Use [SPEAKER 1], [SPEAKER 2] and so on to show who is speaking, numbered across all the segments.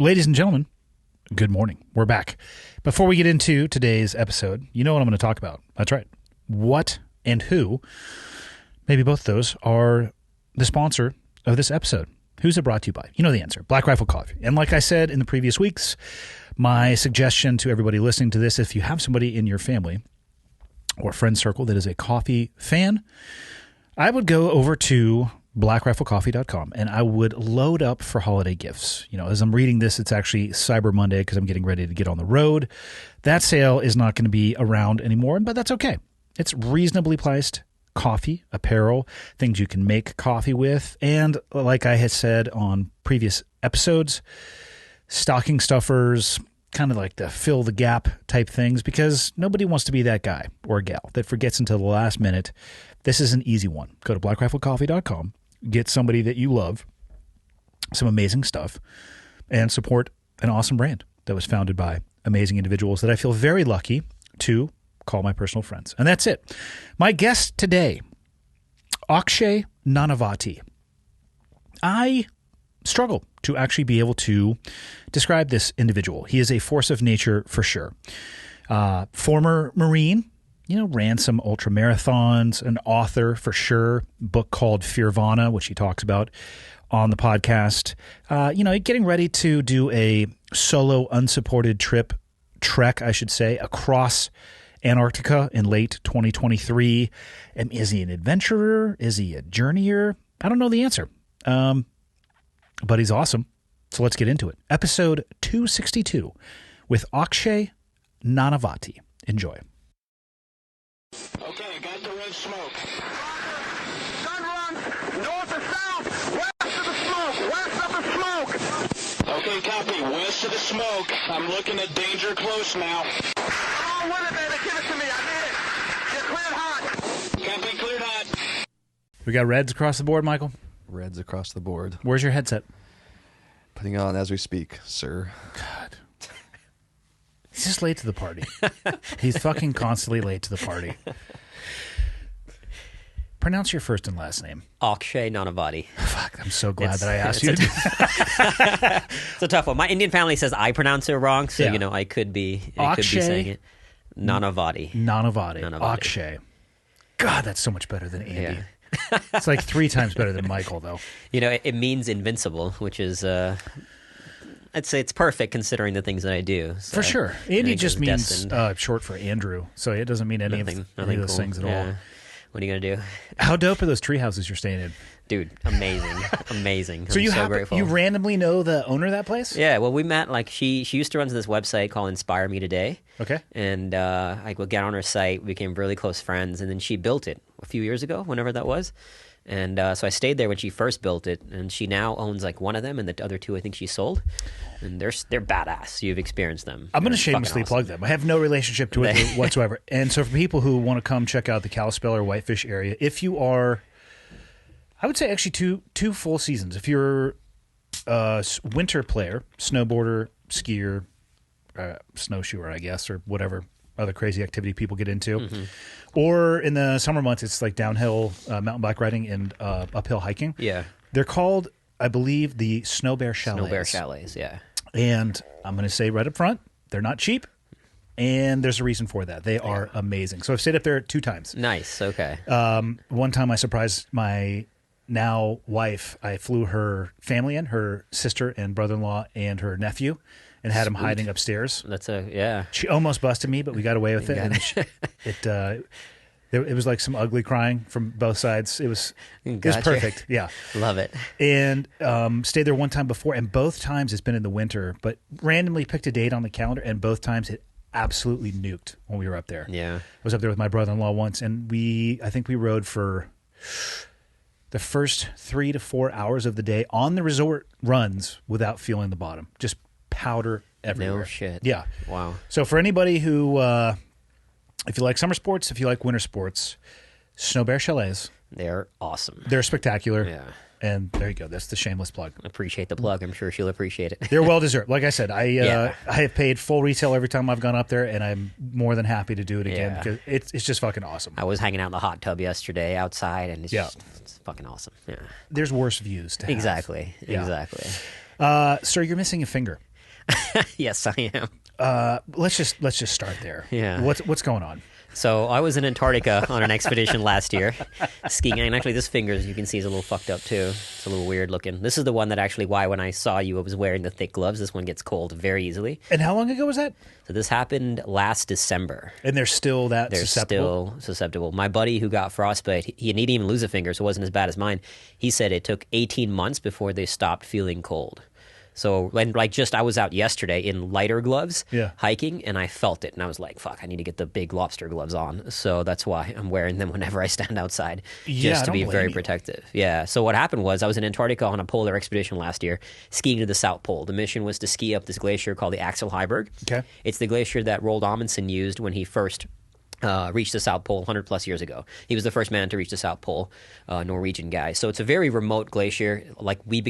[SPEAKER 1] Ladies and gentlemen, good morning. We're back. Before we get into today's episode, you know what I'm going to talk about. That's right. What and who, maybe both of those, are the sponsor of this episode. Who's it brought to you by? You know the answer. Black Rifle Coffee. And like I said in the previous weeks, my suggestion to everybody listening to this, if you have somebody in your family or friend circle that is a coffee fan, I would go over to blackriflecoffee.com and I would load up for holiday gifts. You know, as I'm reading this, it's actually Cyber Monday because I'm getting ready to get on the road. That sale is not going to be around anymore, but that's okay. It's reasonably priced coffee, apparel, things you can make coffee with, and like I had said on previous episodes, stocking stuffers, kind of like the fill the gap type things, because nobody wants to be that guy or gal that forgets until the last minute. This is an easy one. Go to blackriflecoffee.com, get somebody that you love, some amazing stuff, and support an awesome brand that was founded by amazing individuals that I feel very lucky to call my personal friends. And that's it. My guest today, Akshay Nanavati. I struggle to actually be able to describe this individual. He is a force of nature for sure. Former Marine, ran some ultra marathons, an author for sure, book called Fearvana, which he talks about on the podcast. Getting ready to do a solo unsupported trek, I should say, across Antarctica in late 2023. And is he an adventurer? Is he a journeyer? I don't know the answer. But he's awesome. So let's get into it. Episode 262 with Akshay Nanavati. Enjoy.
[SPEAKER 2] Okay, got the red smoke. Gun run, north or south, west of the smoke, west of the smoke. Okay, copy, west of the smoke. I'm looking at danger close now. Come on with it, baby, give it to me, I need it. You're cleared hot. Copy, cleared hot.
[SPEAKER 1] We got reds across the board, Michael?
[SPEAKER 3] Reds across the board.
[SPEAKER 1] Where's your headset?
[SPEAKER 3] Putting on as we speak, sir.
[SPEAKER 1] God. He's just late to the party. He's fucking constantly late to the party. Pronounce your first and last name.
[SPEAKER 4] Akshay Nanavati.
[SPEAKER 1] Fuck, I'm so glad that I asked you to do that.
[SPEAKER 4] It's a tough one. My Indian family says I pronounce it wrong, so I could be saying it. Nanavati.
[SPEAKER 1] Nanavati. Akshay. God, that's so much better than Andy. Yeah. It's like 3 times better than Michael, though.
[SPEAKER 4] It means invincible, which is, I'd say it's perfect considering the things that I do. So
[SPEAKER 1] for sure. Andy just means short for Andrew, so it doesn't mean any of those things at all.
[SPEAKER 4] What are you going to do?
[SPEAKER 1] How dope are those tree houses you're staying in?
[SPEAKER 4] Dude, amazing. Amazing.
[SPEAKER 1] So I'm so grateful. You randomly know the owner of that place?
[SPEAKER 4] Yeah, well, we met, she used to run this website called Inspire Me Today.
[SPEAKER 1] Okay.
[SPEAKER 4] And I would get on her site, we became really close friends, and then she built it a few years ago, whenever that was. And so I stayed there when she first built it, and she now owns one of them, and the other 2 I think she sold. And they're badass. You've experienced them.
[SPEAKER 1] I'm going to shamelessly plug them. I have no relationship to it whatsoever. And so for people who want to come check out the Kalispell or Whitefish area, if you are, I would say actually two full seasons. If you're a winter player, snowboarder, skier, snowshoer, I guess, or whatever other crazy activity people get into. Mm-hmm. Or in the summer months, it's like downhill mountain bike riding and uphill hiking.
[SPEAKER 4] Yeah.
[SPEAKER 1] They're called, I believe, the Snow Bear Chalets.
[SPEAKER 4] Snow Bear Chalets, yeah.
[SPEAKER 1] And I'm going to say right up front, they're not cheap. And there's a reason for that. They are amazing. So I've stayed up there 2 times.
[SPEAKER 4] Nice, okay.
[SPEAKER 1] One time I surprised my now wife. I flew her family in, her sister and brother-in-law and her nephew, and had them hiding upstairs. She almost busted me, but we got away with it. And it was like some ugly crying from both sides. It was perfect. Yeah.
[SPEAKER 4] Love it.
[SPEAKER 1] And stayed there one time before, and both times it's been in the winter, but randomly picked a date on the calendar, and both times it absolutely nuked when we were up there.
[SPEAKER 4] Yeah.
[SPEAKER 1] I was up there with my brother-in-law once, and I think we rode for the first 3 to 4 hours of the day on the resort runs without feeling the bottom. Just powder everywhere.
[SPEAKER 4] No shit.
[SPEAKER 1] Yeah.
[SPEAKER 4] Wow.
[SPEAKER 1] So for anybody who, if you like summer sports, if you like winter sports, Snow Bear Chalets.
[SPEAKER 4] They're awesome.
[SPEAKER 1] They're spectacular.
[SPEAKER 4] Yeah.
[SPEAKER 1] And there you go. That's the shameless plug.
[SPEAKER 4] Appreciate the plug. I'm sure she'll appreciate it.
[SPEAKER 1] They're well deserved. Like I said, I have paid full retail every time I've gone up there, and I'm more than happy to do it again because it's just fucking awesome.
[SPEAKER 4] I was hanging out in the hot tub yesterday outside, and it's fucking awesome. Yeah.
[SPEAKER 1] There's worse views to have.
[SPEAKER 4] Exactly.
[SPEAKER 1] Yeah.
[SPEAKER 4] Exactly.
[SPEAKER 1] Sir, you're missing a finger.
[SPEAKER 4] Yes, I am.
[SPEAKER 1] Let's just start there.
[SPEAKER 4] Yeah.
[SPEAKER 1] What's going on?
[SPEAKER 4] So I was in Antarctica on an expedition last year, skiing. And actually, this finger, as you can see, is a little fucked up too. It's a little weird looking. This is the one that actually why when I saw you, I was wearing the thick gloves. This one gets cold very easily.
[SPEAKER 1] And how long ago was that?
[SPEAKER 4] So this happened last December.
[SPEAKER 1] And they're still that
[SPEAKER 4] They're
[SPEAKER 1] susceptible?
[SPEAKER 4] still susceptible. My buddy who got frostbite, he didn't even lose a finger, so it wasn't as bad as mine. He said it took 18 months before they stopped feeling cold. So, I was out yesterday in lighter gloves hiking, and I felt it, and I was like, fuck, I need to get the big lobster gloves on. So that's why I'm wearing them whenever I stand outside, just to be very protective. Yeah. So what happened was I was in Antarctica on a polar expedition last year, skiing to the South Pole. The mission was to ski up this glacier called the Axel Heiberg.
[SPEAKER 1] Okay.
[SPEAKER 4] It's the glacier that Roald Amundsen used when he first reached the South Pole 100 plus years ago. He was the first man to reach the South Pole, Norwegian guy. So it's a very remote glacier. Like we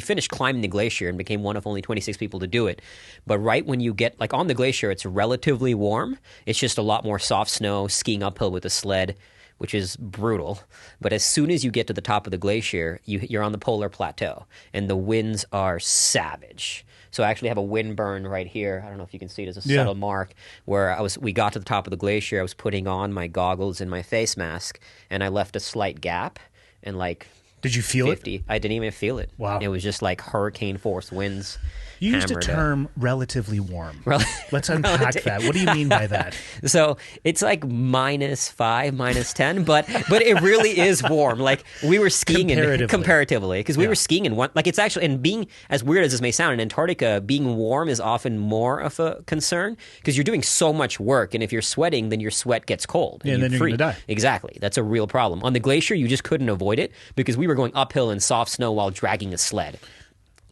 [SPEAKER 4] finished climbing the glacier and became one of only 26 people to do it. But right when you get on the glacier, it's relatively warm. It's just a lot more soft snow, skiing uphill with a sled, which is brutal. But as soon as you get to the top of the glacier, you're on the polar plateau, and the winds are savage. So I actually have a wind burn right here. I don't know if you can see it as a subtle mark where we got to the top of the glacier. I was putting on my goggles and my face mask, and I left a slight gap, and
[SPEAKER 1] Did you feel
[SPEAKER 4] 50.
[SPEAKER 1] it?
[SPEAKER 4] I didn't even feel it.
[SPEAKER 1] Wow.
[SPEAKER 4] It was just like hurricane force winds.
[SPEAKER 1] You used a
[SPEAKER 4] hammered
[SPEAKER 1] term relatively warm. Let's unpack that. What do you mean by that?
[SPEAKER 4] So it's like -5, -10, but it really is warm. Like we were skiing comparatively because we were skiing in one. Like it's actually, and being as weird as this may sound, in Antarctica, being warm is often more of a concern because you're doing so much work, and if you're sweating, then your sweat gets cold.
[SPEAKER 1] And then you're going to die.
[SPEAKER 4] Exactly, that's a real problem. On the glacier, you just couldn't avoid it because we were going uphill in soft snow while dragging a sled.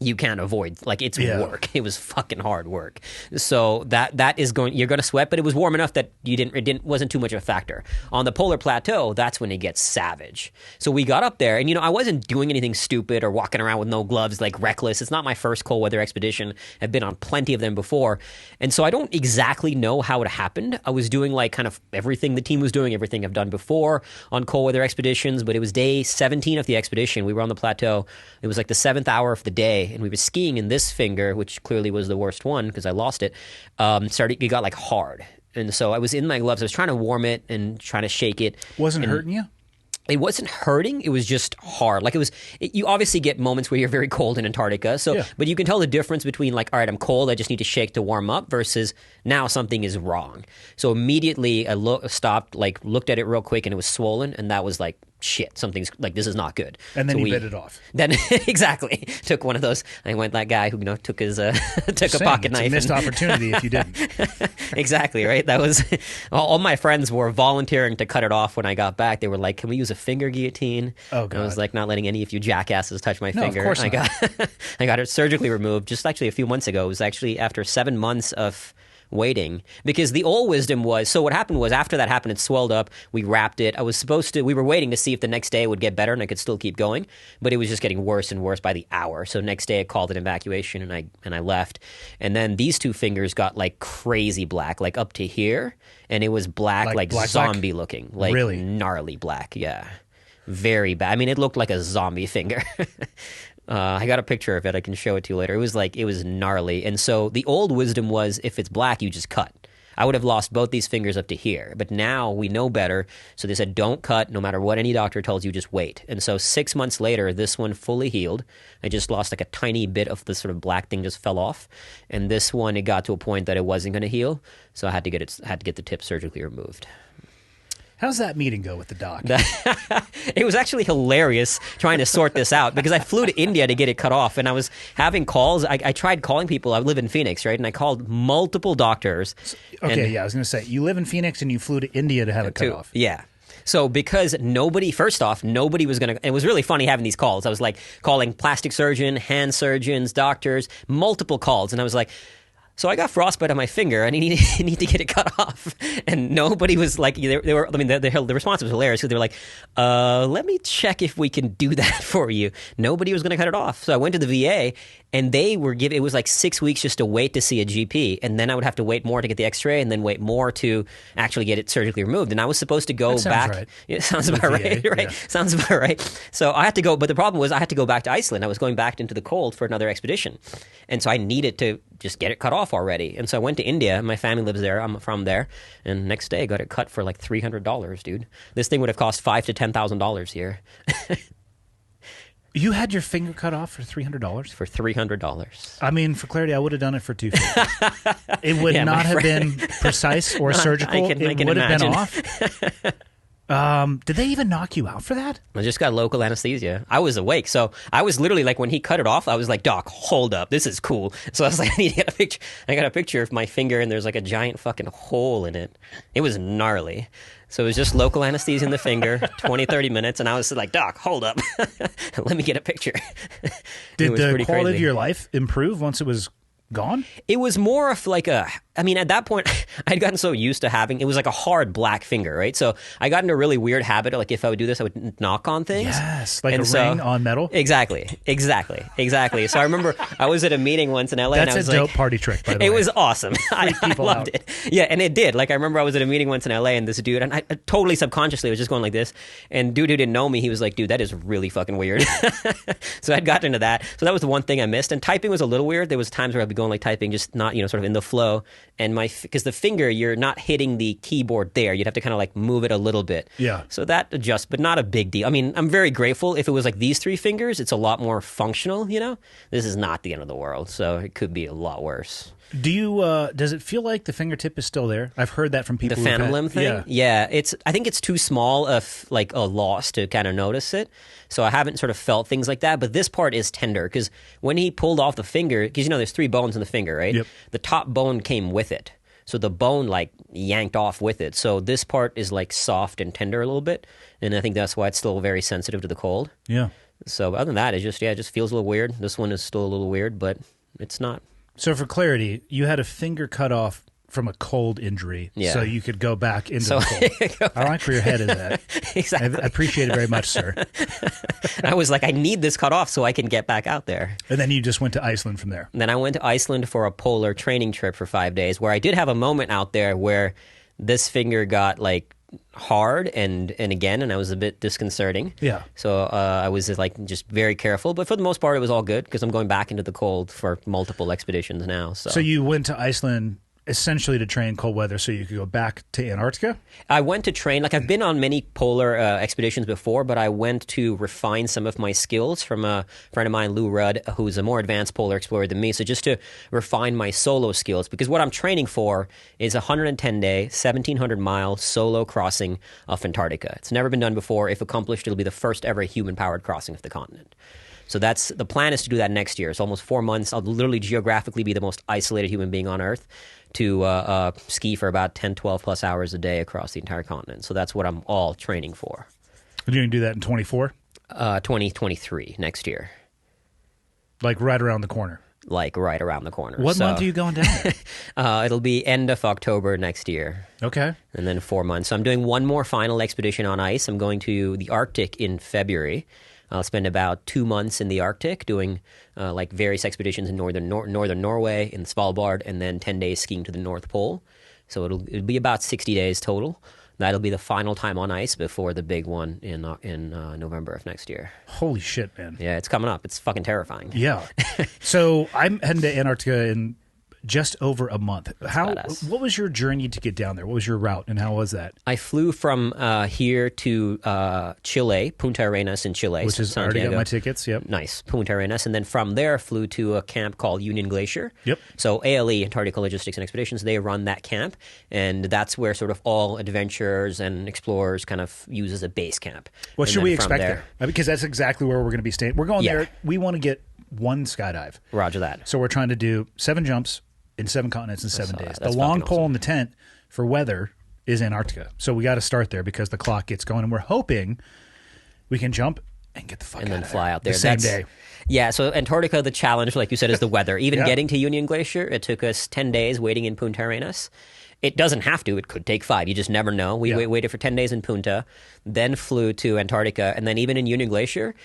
[SPEAKER 4] You can't avoid, it's work. It was fucking hard work. So that is you're going to sweat, but it was warm enough that it wasn't too much of a factor. On the polar plateau, that's when it gets savage. So we got up there, and I wasn't doing anything stupid or walking around with no gloves, reckless. It's not my first cold weather expedition. I've been on plenty of them before. And so I don't exactly know how it happened. I was doing kind of everything the team was doing, everything I've done before on cold weather expeditions, but it was day 17 of the expedition. We were on the plateau. It was the 7th hour of the day. And we were skiing, and this finger, which clearly was the worst one because I lost it, it got hard. And so I was in my gloves. I was trying to warm it and trying to shake it.
[SPEAKER 1] Wasn't hurting you?
[SPEAKER 4] It wasn't hurting. It was just hard. You obviously get moments where you're very cold in Antarctica. So, but you can tell the difference between all right, I'm cold, I just need to shake to warm up versus now something is wrong. So immediately I stopped, looked at it real quick, and it was swollen, and that was shit, something's this is not good.
[SPEAKER 1] And then you bit it off.
[SPEAKER 4] Then exactly took one of those. I went that guy who took his took a pocket knife.
[SPEAKER 1] It's a missed opportunity if you didn't.
[SPEAKER 4] Exactly right. That was all my friends were volunteering to cut it off when I got back. They were like, "Can we use a finger guillotine?"
[SPEAKER 1] Oh God.
[SPEAKER 4] And I was like, "Not letting any of you jackasses touch my
[SPEAKER 1] No,
[SPEAKER 4] finger."
[SPEAKER 1] of course not.
[SPEAKER 4] I got it surgically removed just actually a few months ago. It was actually after 7 months of waiting, because the old wisdom was, so what happened was after that happened, it swelled up, we wrapped it. We were waiting to see if the next day it would get better and I could still keep going, but it was just getting worse and worse by the hour. So next day I called an evacuation and I left. And then these two fingers got crazy black, up to here, and it was black,
[SPEAKER 1] black
[SPEAKER 4] zombie looking,
[SPEAKER 1] really
[SPEAKER 4] gnarly black. Yeah. Very bad. I mean, it looked like a zombie finger. I got a picture of it. I can show it to you later. It was gnarly. And so the old wisdom was, if it's black, you just cut. I would have lost both these fingers up to here. But now we know better. So they said, don't cut. No matter what any doctor tells you, just wait. And so 6 months later, this one fully healed. I just lost a tiny bit of the sort of black thing just fell off. And this one, it got to a point that it wasn't going to heal. So I had to get the tip surgically removed.
[SPEAKER 1] How's that meeting go with the doc?
[SPEAKER 4] It was actually hilarious trying to sort this out because I flew to India to get it cut off, and I was having calls. I tried calling people. I live in Phoenix, right? And I called multiple doctors.
[SPEAKER 1] Okay, I was going to say, you live in Phoenix and you flew to India to have it cut off.
[SPEAKER 4] Yeah. So because nobody was going to, it was really funny having these calls. I was calling plastic surgeon, hand surgeons, doctors, multiple calls. And I was like, so I got frostbite on my finger, and I need to get it cut off. And nobody was the response was hilarious because they were like, let me check if we can do that for you. Nobody was going to cut it off. So I went to the VA, and they were it was 6 weeks just to wait to see a GP. And then I would have to wait more to get the x-ray, and then wait more to actually get it surgically removed. And I was supposed to go back.
[SPEAKER 1] Right.
[SPEAKER 4] It sounds about right, right? Yeah. Sounds about right. So I had to go, but the problem was I had to go back to Iceland. I was going back into the cold for another expedition. And so I needed to just get it cut off already. And so I went to India. My family lives there. I'm from there. And next day I got it cut for like $300, dude. This thing would have cost $5,000 to $10,000 here.
[SPEAKER 1] You had your finger cut off for $300?
[SPEAKER 4] For $300.
[SPEAKER 1] I mean, for clarity, I would have done it for $250. It would not have been precise or surgical.
[SPEAKER 4] I
[SPEAKER 1] It
[SPEAKER 4] can
[SPEAKER 1] would have
[SPEAKER 4] imagine.
[SPEAKER 1] been off. Did they even knock you out for that?
[SPEAKER 4] I just got local anesthesia. I was awake. So I was literally like, when he cut it off, I was like, Doc, hold up. This is cool. So I was like, I need to get a picture. I got a picture of my finger and there's like a giant fucking hole in it. It was gnarly. So it was just local anesthesia in the finger, 20, 30 minutes. And I was like, Doc, hold up. Let me get a picture.
[SPEAKER 1] Did the
[SPEAKER 4] pretty
[SPEAKER 1] quality
[SPEAKER 4] crazy.
[SPEAKER 1] of your life improve once it was gone?
[SPEAKER 4] It was more of like at that point, I'd gotten so used to having, it was like a hard black finger, right? So I got into a really weird habit of like, if I would do this, I would knock on things.
[SPEAKER 1] Yes, like
[SPEAKER 4] And
[SPEAKER 1] a
[SPEAKER 4] so-
[SPEAKER 1] ring on metal.
[SPEAKER 4] Exactly. So I remember I was at a meeting once in LA and
[SPEAKER 1] That's
[SPEAKER 4] I was
[SPEAKER 1] a dope
[SPEAKER 4] like,
[SPEAKER 1] party trick, by the way.
[SPEAKER 4] it was awesome. I
[SPEAKER 1] people
[SPEAKER 4] loved
[SPEAKER 1] out.
[SPEAKER 4] it. Yeah, and it did. Like I remember I was at a meeting once in LA and this dude, and I totally subconsciously was just going like this, and dude who didn't know me, he was like, dude, that is really fucking weird. So I'd gotten into that. So that was the one thing I missed. And typing was a little weird. There was times where I'd be going like typing, just not, sort of in the flow. And because the finger, you're not hitting the keyboard there. You'd have to kind of like move it a little bit.
[SPEAKER 1] Yeah.
[SPEAKER 4] So that adjusts, but not a big deal. I mean, I'm very grateful. If it was like these three fingers, it's a lot more functional, This is not the end of the world, so it could be a lot worse.
[SPEAKER 1] Do you? Does it feel like the fingertip is still there? I've heard that from people.
[SPEAKER 4] The
[SPEAKER 1] who've
[SPEAKER 4] phantom
[SPEAKER 1] had-
[SPEAKER 4] limb thing?
[SPEAKER 1] Yeah.
[SPEAKER 4] I think it's too small of like a loss to kind of notice it. So I haven't sort of felt things like that. But this part is tender because when he pulled off the finger, because there's 3 bones in the finger, right?
[SPEAKER 1] Yep.
[SPEAKER 4] The top bone came with it. So the bone like yanked off with it. So this part is like soft and tender a little bit. And I think that's why it's still very sensitive to the cold.
[SPEAKER 1] Yeah.
[SPEAKER 4] So other than that, it just feels a little weird. This one is still a little weird, but it's not.
[SPEAKER 1] So for clarity, you had a finger cut off from a cold injury,
[SPEAKER 4] Yeah.
[SPEAKER 1] so you could go back into
[SPEAKER 4] So
[SPEAKER 1] the cold. I like where your head is at.
[SPEAKER 4] Exactly.
[SPEAKER 1] I appreciate it very much, sir.
[SPEAKER 4] I was like, I need this cut off so I can get back out there.
[SPEAKER 1] And then you just went to Iceland from there.
[SPEAKER 4] And then I went to Iceland for a polar training trip for 5 days where I did have a moment out there where this finger got like hard and I was a bit disconcerting.
[SPEAKER 1] Yeah.
[SPEAKER 4] So I was like just very careful. But for the most part, it was all good because I'm going back into the cold for multiple expeditions now.
[SPEAKER 1] So you went to Iceland essentially to train cold weather so you could go back to Antarctica?
[SPEAKER 4] I went to train, like I've been on many polar expeditions before, but I went to refine some of my skills from a friend of mine, Lou Rudd, who's a more advanced polar explorer than me. So just to refine my solo skills, because what I'm training for is a 110-day, 1,700-mile solo crossing of Antarctica. It's never been done before. If accomplished, it'll be the first ever human-powered crossing of the continent. So that's the plan, is to do that next year. It's almost 4 months. I'll literally geographically be the most isolated human being on Earth to ski for about 10, 12 plus hours a day across the entire continent. So that's what I'm all training for.
[SPEAKER 1] And you're going to do that in 24?
[SPEAKER 4] 2023, next year.
[SPEAKER 1] Like right around the corner.
[SPEAKER 4] Like right around the corner.
[SPEAKER 1] What month are you going down there?
[SPEAKER 4] It'll be end of October next year.
[SPEAKER 1] Okay.
[SPEAKER 4] And then 4 months. So I'm doing one more final expedition on ice. I'm going to the Arctic in February. I'll spend about 2 months in the Arctic doing like various expeditions in northern Norway, in Svalbard, and then 10 days skiing to the North Pole. So it'll be about 60 days total. That'll be the final time on ice before the big one in November of next year.
[SPEAKER 1] Holy shit, man.
[SPEAKER 4] Yeah, it's coming up. It's fucking terrifying.
[SPEAKER 1] Yeah. So I'm heading to Antarctica in just over a month.
[SPEAKER 4] badass.
[SPEAKER 1] What was your journey to get down there? What was your route and how was that?
[SPEAKER 4] I flew from here to Chile, Punta Arenas in Chile.
[SPEAKER 1] Which is, I already got my tickets, yep.
[SPEAKER 4] Nice, Punta Arenas. And then from there, flew to a camp called Union Glacier.
[SPEAKER 1] Yep.
[SPEAKER 4] So ALE, Antarctica Logistics and Expeditions, they run that camp. And that's where sort of all adventurers and explorers kind of use as a base camp.
[SPEAKER 1] What
[SPEAKER 4] And
[SPEAKER 1] should
[SPEAKER 4] then
[SPEAKER 1] we
[SPEAKER 4] from
[SPEAKER 1] expect there? Because that's exactly where we're going to be staying. We're going
[SPEAKER 4] Yeah.
[SPEAKER 1] there. We want to get one skydive.
[SPEAKER 4] Roger that.
[SPEAKER 1] So we're trying to do 7 jumps in 7 continents in 7 days. The
[SPEAKER 4] that's
[SPEAKER 1] long
[SPEAKER 4] fucking
[SPEAKER 1] pole
[SPEAKER 4] awesome.
[SPEAKER 1] in the tent for weather is Antarctica. So we got to start there because the clock gets going, and we're hoping we can jump and get the fuck
[SPEAKER 4] And
[SPEAKER 1] out
[SPEAKER 4] then
[SPEAKER 1] of
[SPEAKER 4] fly
[SPEAKER 1] there
[SPEAKER 4] out there.
[SPEAKER 1] the same
[SPEAKER 4] That's-
[SPEAKER 1] day.
[SPEAKER 4] Yeah, so Antarctica, the challenge, like you said, is the weather. Even
[SPEAKER 1] Yeah.
[SPEAKER 4] getting to Union Glacier, it took us 10 days waiting in Punta Arenas. It doesn't have to. It could take 5. You just never know. We
[SPEAKER 1] Yeah.
[SPEAKER 4] waited for 10 days in Punta, then flew to Antarctica, and then even in Union Glacier,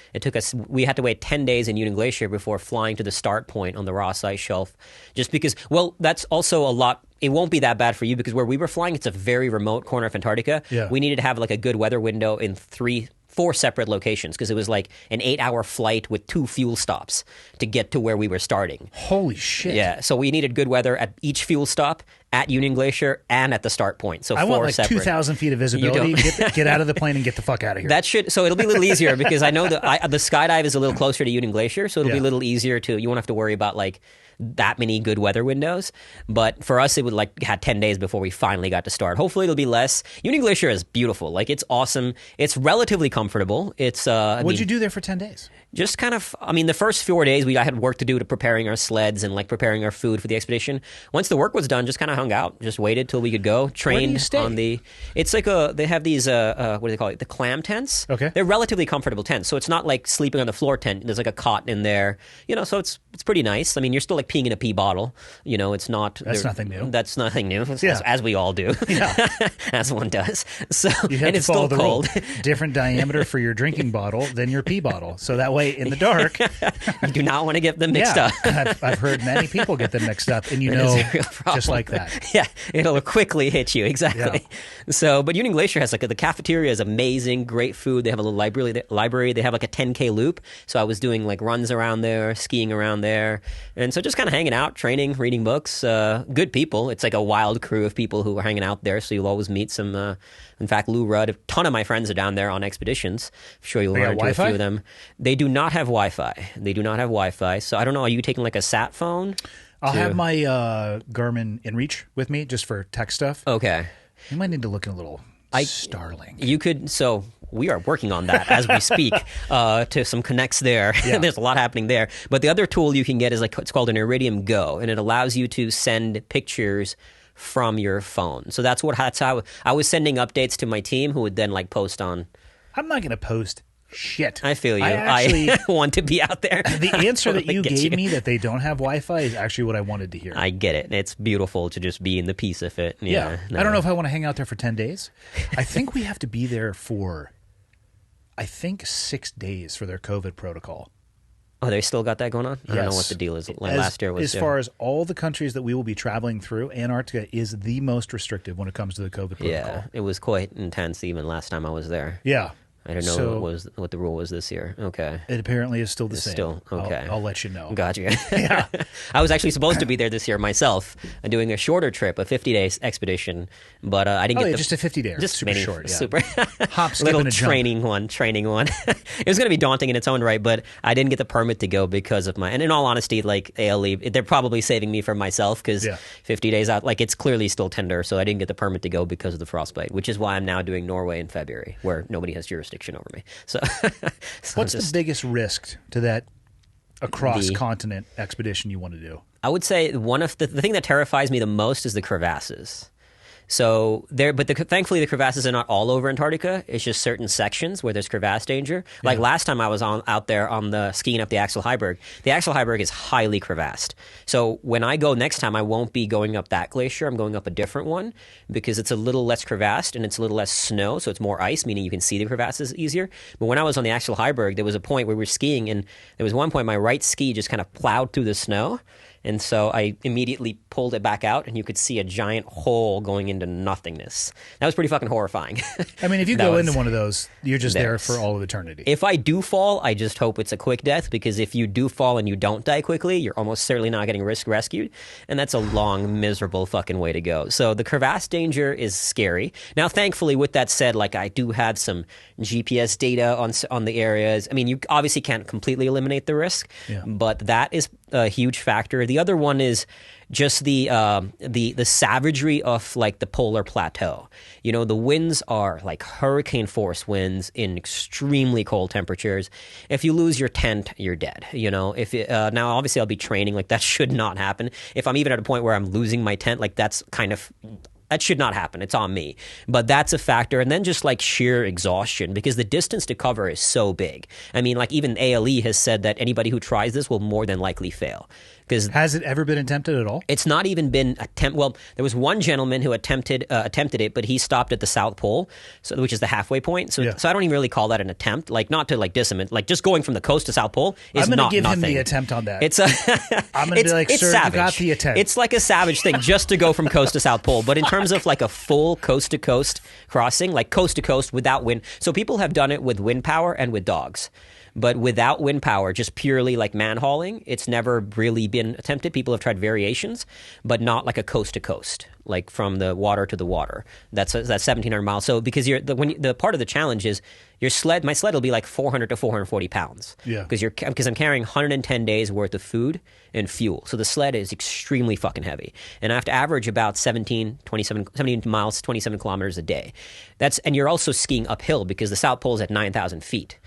[SPEAKER 4] we had to wait 10 days in Union Glacier before flying to the start point on the Ross Ice Shelf. Just because, well, that's also a lot. It won't be that bad for you because where we were flying, it's a very remote corner of Antarctica.
[SPEAKER 1] Yeah.
[SPEAKER 4] We needed to have like a good weather window in 3 4 separate locations because it was like an 8-hour flight with 2 fuel stops to get to where we were starting.
[SPEAKER 1] Holy shit.
[SPEAKER 4] Yeah, so we needed good weather at each fuel stop, at Union Glacier, and at the start point. So
[SPEAKER 1] I
[SPEAKER 4] 4
[SPEAKER 1] want like
[SPEAKER 4] separate.
[SPEAKER 1] 2,000 feet of visibility. Get out of the plane and get the fuck out of here.
[SPEAKER 4] That should, so it'll be a little easier because I know the skydive is a little closer to Union Glacier, so it'll be a little easier you won't have to worry about like that many good weather windows. But for us, it would like had 10 days before we finally got to start. Hopefully it'll be less. Union Glacier is beautiful. Like it's awesome. It's relatively comfortable. It's,
[SPEAKER 1] What'd you do there for 10 days?
[SPEAKER 4] Just kind of, I mean, the first 4 days I had work to do to preparing our sleds and like preparing our food for the expedition. Once the work was done, just kind of hung out, just waited till we could go. Trained
[SPEAKER 1] Where do you stay?
[SPEAKER 4] on the. It's like they have these what do they call it? The clam tents.
[SPEAKER 1] Okay.
[SPEAKER 4] They're relatively comfortable tents, so it's not like sleeping on the floor tent. There's like a cot in there, so it's pretty nice. I mean, you're still like peeing in a pee bottle. It's not.
[SPEAKER 1] That's nothing new.
[SPEAKER 4] That's nothing new.
[SPEAKER 1] Yeah.
[SPEAKER 4] As we all do.
[SPEAKER 1] Yeah.
[SPEAKER 4] As one does. So
[SPEAKER 1] You have
[SPEAKER 4] and
[SPEAKER 1] to
[SPEAKER 4] it's
[SPEAKER 1] follow
[SPEAKER 4] still
[SPEAKER 1] the
[SPEAKER 4] cold.
[SPEAKER 1] rule. Different diameter for your drinking bottle than your pee bottle. So that way, in the dark,
[SPEAKER 4] You do not want to get them mixed up.
[SPEAKER 1] I've heard many people get them mixed up, and
[SPEAKER 4] It is a real problem.
[SPEAKER 1] just like that.
[SPEAKER 4] Yeah, it'll quickly hit you. Exactly. So, but Union Glacier has like the cafeteria is amazing, great food. They have a little library. They have like a 10K loop. So I was doing like runs around there, skiing around there, and so just kind of hanging out, training, reading books. Good people. It's like a wild crew of people who are hanging out there. So you'll always meet some. In fact, Lou Rudd, a ton of my friends are down there on expeditions. I'm sure you'll
[SPEAKER 1] They
[SPEAKER 4] run
[SPEAKER 1] got
[SPEAKER 4] into a
[SPEAKER 1] Wi-Fi?
[SPEAKER 4] few of them. They do not have Wi-Fi. So I don't know. Are you taking like a sat phone?
[SPEAKER 1] I'll have my Garmin InReach with me just for tech stuff.
[SPEAKER 4] Okay.
[SPEAKER 1] You might need to look in a little Starlink.
[SPEAKER 4] You could. So we are working on that as we speak to some connects there.
[SPEAKER 1] Yeah.
[SPEAKER 4] There's a lot happening there. But the other tool you can get is like it's called an Iridium Go, and it allows you to send pictures from your phone. So that's how I was sending updates to my team, who would then like post on.
[SPEAKER 1] I'm not going to post shit.
[SPEAKER 4] I feel you.
[SPEAKER 1] I
[SPEAKER 4] I want to be out there.
[SPEAKER 1] the answer that you
[SPEAKER 4] Get
[SPEAKER 1] gave me that they don't have Wi-Fi is actually what I wanted to hear.
[SPEAKER 4] I get it. It's beautiful to just be in the peace of it.
[SPEAKER 1] Yeah.
[SPEAKER 4] No.
[SPEAKER 1] I don't know if I want to hang out there for 10 days. I think we have to be there for, 6 days for their COVID protocol.
[SPEAKER 4] Oh, they still got that going on? I don't know
[SPEAKER 1] Yes.
[SPEAKER 4] what the deal is. Like last year was
[SPEAKER 1] as far as all the countries that we will be traveling through, Antarctica is the most restrictive when it comes to the COVID protocol.
[SPEAKER 4] Yeah, it was quite intense even last time I was there.
[SPEAKER 1] Yeah.
[SPEAKER 4] I don't know
[SPEAKER 1] So-
[SPEAKER 4] what the rule was this year. Okay.
[SPEAKER 1] It apparently is still the
[SPEAKER 4] It's
[SPEAKER 1] same.
[SPEAKER 4] still okay.
[SPEAKER 1] I'll let you know.
[SPEAKER 4] Gotcha.
[SPEAKER 1] Yeah.
[SPEAKER 4] I was actually supposed to be there this year myself, doing a shorter trip, a 50-day expedition, but I didn't
[SPEAKER 1] Oh,
[SPEAKER 4] get
[SPEAKER 1] yeah,
[SPEAKER 4] the
[SPEAKER 1] just a 50-day.
[SPEAKER 4] just
[SPEAKER 1] super
[SPEAKER 4] mini,
[SPEAKER 1] short. Yeah.
[SPEAKER 4] super
[SPEAKER 1] Hop, skip,
[SPEAKER 4] little
[SPEAKER 1] and a jump.
[SPEAKER 4] training one. It was going to be daunting in its own right, but I didn't get the permit to go because of and in all honesty, like ALE, they're probably saving me from myself because
[SPEAKER 1] Yeah.
[SPEAKER 4] 50 days out, like it's clearly still tender, so I didn't get the permit to go because of the frostbite, which is why I'm now doing Norway in February, where nobody has jurisdiction over me. So,
[SPEAKER 1] What's the biggest risk to that across-continent expedition you want to do?
[SPEAKER 4] I would say one of the thing that terrifies me the most is the crevasses. So thankfully the crevasses are not all over Antarctica. It's just certain sections where there's crevasse danger. Like last time I was out there on the skiing up the Axel Heiberg. The Axel Heiberg is highly crevassed. So when I go next time, I won't be going up that glacier. I'm going up a different one because it's a little less crevassed and it's a little less snow, so it's more ice, meaning you can see the crevasses easier. But when I was on the Axel Heiberg, there was a point where we were skiing, and there was one point my right ski just kind of plowed through the snow. And so I immediately pulled it back out, and you could see a giant hole going into nothingness. That was pretty fucking horrifying.
[SPEAKER 1] I mean, if you
[SPEAKER 4] That
[SPEAKER 1] go
[SPEAKER 4] was-
[SPEAKER 1] into one of those, you're just there
[SPEAKER 4] There's-
[SPEAKER 1] for all of eternity.
[SPEAKER 4] If I do fall, I just hope it's a quick death, because if you do fall and you don't die quickly, you're almost certainly not getting rescued. And that's a long, miserable fucking way to go. So the crevasse danger is scary. Now, thankfully, with that said, like I do have some GPS data on the areas. I mean, you obviously can't completely eliminate the risk, but that is a huge factor. The other one is just the savagery of like the polar plateau. You know, the winds are like hurricane force winds in extremely cold temperatures. If you lose your tent, you're dead. You know, if now obviously I'll be training, like that should not happen. If I'm even at a point where I'm losing my tent, like that should not happen. It's on me. But that's a factor. And then just like sheer exhaustion, because the distance to cover is so big. I mean, like even ALE has said that anybody who tries this will more than likely fail, because
[SPEAKER 1] Has it ever been attempted at all?
[SPEAKER 4] it's not even been Well, there was one gentleman who attempted it, but he stopped at the South Pole, so which is the halfway point. So,
[SPEAKER 1] Yeah.
[SPEAKER 4] so I don't even really call that an attempt. Like, not to like diss him, like just going from the coast to South Pole is
[SPEAKER 1] I'm going
[SPEAKER 4] not
[SPEAKER 1] to give
[SPEAKER 4] nothing.
[SPEAKER 1] him the attempt on that.
[SPEAKER 4] It's a.
[SPEAKER 1] I'm going to be like,
[SPEAKER 4] it's
[SPEAKER 1] sir,
[SPEAKER 4] savage.
[SPEAKER 1] you got the attempt.
[SPEAKER 4] It's like a savage thing just to go from coast to South Pole. But in terms of like a full coast to coast crossing, like coast to coast without wind, so people have done it with wind power and with dogs. But without wind power, just purely like man hauling, it's never really been attempted. People have tried variations, but not like a coast to coast, like from the water to the water. That's 1,700 miles. So because the part of the challenge is your sled. My sled will be like 400 to 440 pounds.
[SPEAKER 1] Yeah.
[SPEAKER 4] Because I'm carrying 110 days worth of food and fuel. So the sled is extremely fucking heavy, and I have to average about 17 miles, 27 kilometers a day. And you're also skiing uphill because the South Pole is at 9,000 feet.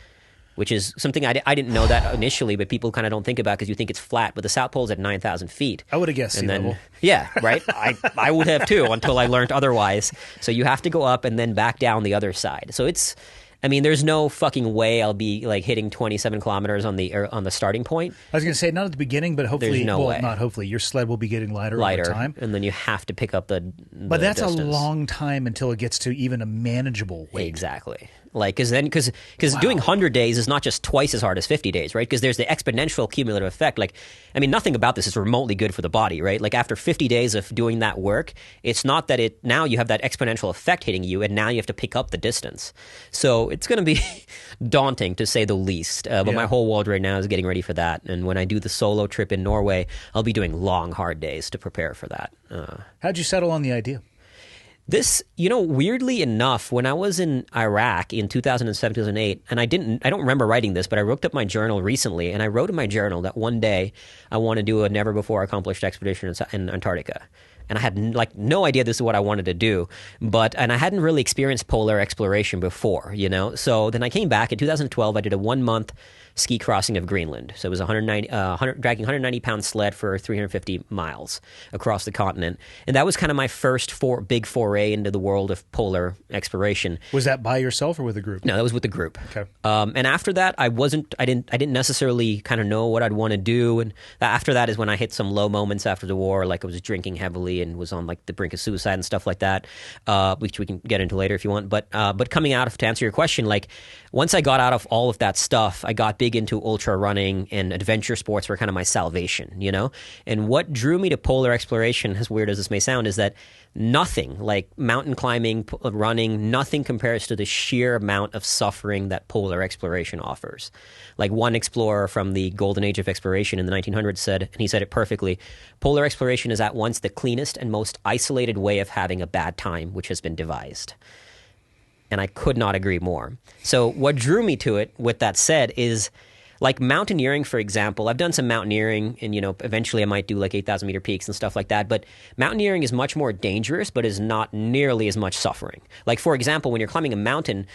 [SPEAKER 4] Which is something I didn't know that initially, but people kind of don't think about because you think it's flat. But the South Pole is at 9,000 feet.
[SPEAKER 1] I would have guessed sea level.
[SPEAKER 4] Yeah, right? I would have too until I learned otherwise. So you have to go up and then back down the other side. So there's no fucking way I'll be like hitting 27 kilometers on the starting point.
[SPEAKER 1] I was going to say, not at the beginning, but hopefully,
[SPEAKER 4] There's no way.
[SPEAKER 1] not hopefully, your sled will be getting lighter over time.
[SPEAKER 4] And then you have to pick up the
[SPEAKER 1] But that's
[SPEAKER 4] distance.
[SPEAKER 1] a long time until it gets to even a manageable weight.
[SPEAKER 4] Exactly. Like, because doing 100 days is not just twice as hard as 50 days, right? Because there's the exponential cumulative effect. Like, I mean, nothing about this is remotely good for the body, right? Like, after 50 days of doing that work, it's not that now you have that exponential effect hitting you, and now you have to pick up the distance. So it's going to be daunting, to say the least. But my whole world right now is getting ready for that. And when I do the solo trip in Norway, I'll be doing long, hard days to prepare for that.
[SPEAKER 1] How'd you settle on the idea?
[SPEAKER 4] This, weirdly enough, when I was in Iraq in 2007, 2008, and I don't remember writing this, but I looked up my journal recently, and I wrote in my journal that one day I want to do a never before accomplished expedition in Antarctica. And I had no idea this is what I wanted to do, and I hadn't really experienced polar exploration before, So then I came back in 2012. I did a 1-month ski crossing of Greenland. So it was dragging 190-pound sled for 350 miles across the continent, and that was kind of my first big foray into the world of polar exploration.
[SPEAKER 1] Was that by yourself or with a group?
[SPEAKER 4] No, that was with the group.
[SPEAKER 1] Okay.
[SPEAKER 4] And after that, I didn't necessarily kind of know what I'd want to do. And after that is when I hit some low moments after the war, like I was drinking heavily and was on like the brink of suicide and stuff like that, which we can get into later if you want. But coming out to answer your question, like once I got out of all of that stuff, I got big into ultra running, and adventure sports were kind of my salvation, And what drew me to polar exploration, as weird as this may sound, is that nothing like mountain climbing, running, nothing compares to the sheer amount of suffering that polar exploration offers. Like one explorer from the golden age of exploration in the 1900s said, and he said it perfectly, polar exploration is at once the cleanest and most isolated way of having a bad time which has been devised. And I could not agree more. So what drew me to it, with that said, is like mountaineering, for example. I've done some mountaineering, and eventually I might do like 8,000 meter peaks and stuff like that. But mountaineering is much more dangerous, but is not nearly as much suffering. Like, for example, when you're climbing a mountain,